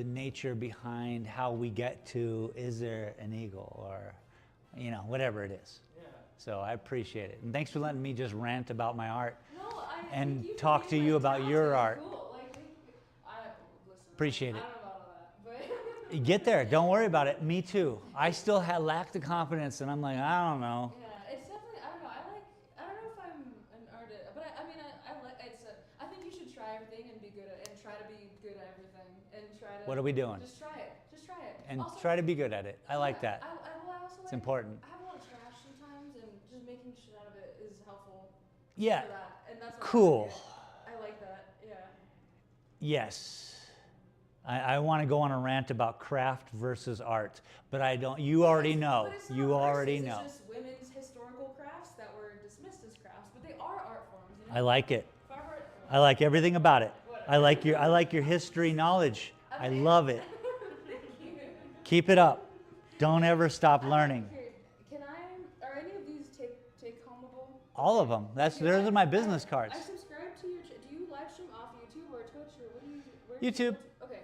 nature behind how we get to, is there an eagle, or, you know, whatever it is. Yeah. So I appreciate it. And thanks for letting me just rant about my art and talk to you about your art. Cool. Listen, Appreciate it. I don't know about all that, but You get there. Don't worry about it. Me too. I still lack the confidence, and I'm like, I don't know. yeah, it's definitely. I don't know. I don't know if I'm an artist, but I mean, I like. I think you should try everything and be good at, and try to be good at everything, and try to. What are we doing? Just try it. Just try it. And also, try to be good at it. I like that. I also It's like, important. I have a lot of trash sometimes, and just making shit out of it is helpful. Yeah. For that. And that's what Cool. I like that. Yeah. Yes. I want to go on a rant about craft versus art, but I don't. You already know. But it's not You already versus, know. It's just women's historical crafts that were dismissed as crafts, but they are art forms. You know? I like it. Farm art, I like everything about it. I like your history knowledge. I love it. Thank you. Keep it up. Don't ever stop learning. Can I? Are any of these take homeable? All of them. Those are my business cards. I subscribe to your. Do you live stream off YouTube or Twitch or what do you? Where YouTube. Okay.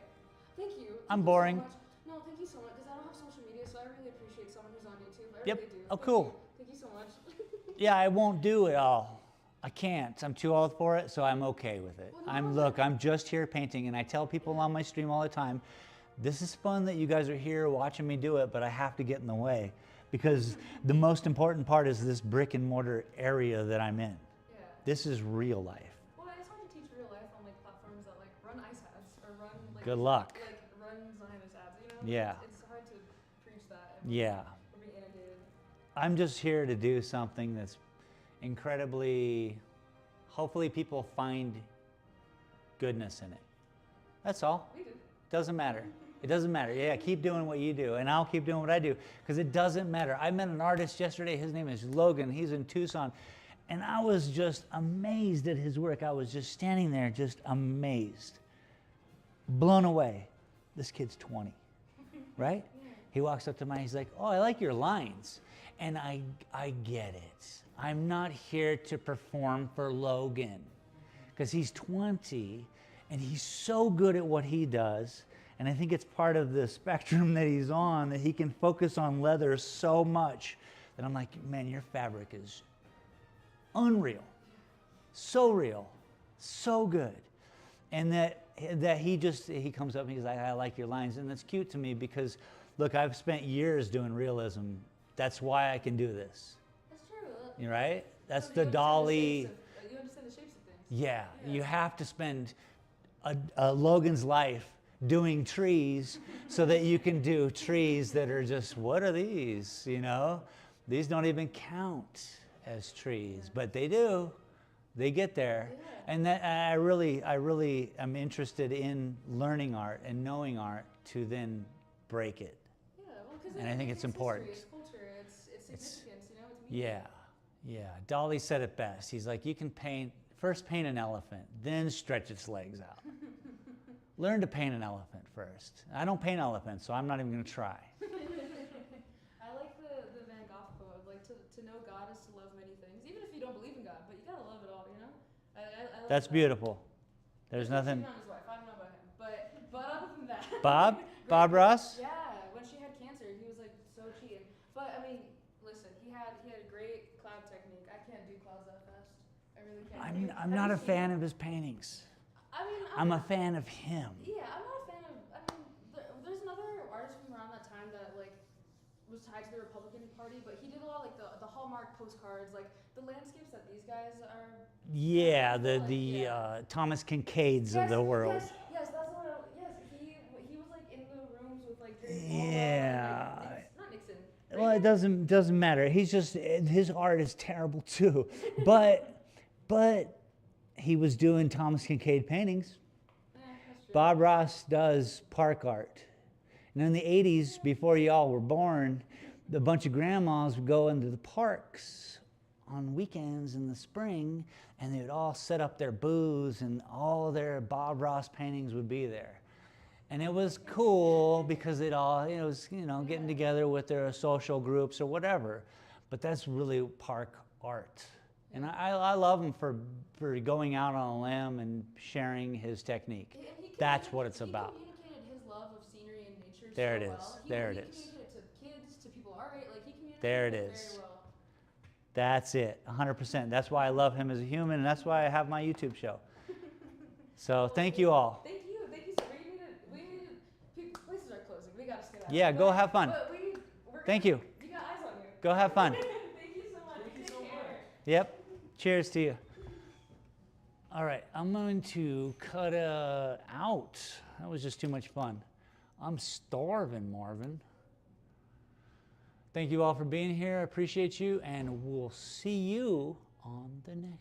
Thank you. I'm Thank you boring. So much. No, thank you so much because I don't have social media, so I really appreciate someone who's on YouTube. I Yep. really do. Oh, Thank cool. you. Thank you so much. Yeah, I won't do it all. I can't. I'm too old for it, so I'm okay with it. Well, I'm just here painting, and I tell people on my stream all the time, this is fun that you guys are here watching me do it, but I have to get in the way, because the most important part is this brick and mortar area that I'm in. Yeah. This is real life. Well, it's hard to teach real life on like platforms that like run iSads or run like Good luck. like run Zionist ads. You know? Yeah. It's hard to preach that. And Yeah. or be inundated. I'm just here to do something that's incredibly, hopefully people find goodness in it. That's all. We do. Doesn't matter. It doesn't matter. Yeah, keep doing what you do, and I'll keep doing what I do, because it doesn't matter. I met an artist yesterday. His name is Logan. He's in Tucson, and I was just amazed at his work. I was just standing there, just amazed, blown away. This kid's 20, right? He walks up to mine. He's like, "Oh, I like your lines," and I get it. I'm not here to perform for Logan, because he's 20, and he's so good at what he does. And I think it's part of the spectrum that he's on, that he can focus on leather so much that I'm like, man, your fabric is unreal. So real. So good. And that he comes up and he's like, I like your lines. And that's cute to me because, look, I've spent years doing realism. That's why I can do this. That's true. You right? That's You the understand dolly. you understand the shapes of things. Yeah, you have to spend a Logan's life doing trees so that you can do trees that are just, what are these, you know? These don't even count as trees, but they do. They get there. Yeah. And that I really am interested in learning art and knowing art to then break it. Yeah, well, because And I think it's important. History, it's culture, it's significance, you know, it's meaning. Yeah. Dolly said it best. He's like, you can first paint an elephant, then stretch its legs out. Learn to paint an elephant first. I don't paint elephants, so I'm not even going to try. I like the Van Gogh quote, like to know God is to love many things, even if you don't believe in God, but you gotta love it all, you know? I like That's that. beautiful. There's He's nothing. cheating on his wife. I don't know about him, but other than that. Bob? Great. Bob Ross? Yeah, when she had cancer, he was like so cheating. But I mean, listen, he had a great cloud technique. I can't do clouds that fast. I really can't. I'm not a fan of his paintings. I mean, I'm a fan of him. Yeah, I'm not a fan of. I mean, there's another artist from around that time that like was tied to the Republican Party, but he did a lot like the Hallmark postcards, like the landscapes that these guys are. Yeah, the yeah. Thomas Kincaids of the world. Yes, that's what. He was like in the rooms with like. Yeah. Not Nixon. Well, it doesn't matter. He's just, his art is terrible too. But he was doing Thomas Kincade paintings. That's true. Bob Ross does park art. And in the 80s, before y'all were born, a bunch of grandmas would go into the parks on weekends in the spring, and they would all set up their booths, and all their Bob Ross paintings would be there. And it was cool because it was, getting together with their social groups or whatever. But that's really park art. And I love him for going out on a limb and sharing his technique. That's what it's about. He communicated his love of scenery and nature There so it is. well. There it He is. communicated it to kids, to people our age. Like he communicated There it it is. very well. That's it, 100%. That's why I love him as a human, and that's why I have my YouTube show. So thank you all. Thank you. So we need to, places are closing. We gotta stay out. Yeah, go have fun. Thank you. You got eyes on you. Go have fun. Thank you so much. Take care. Yep. Cheers to you. All right, I'm going to cut out. That was just too much fun. I'm starving, Marvin. Thank you all for being here. I appreciate you, and we'll see you on the next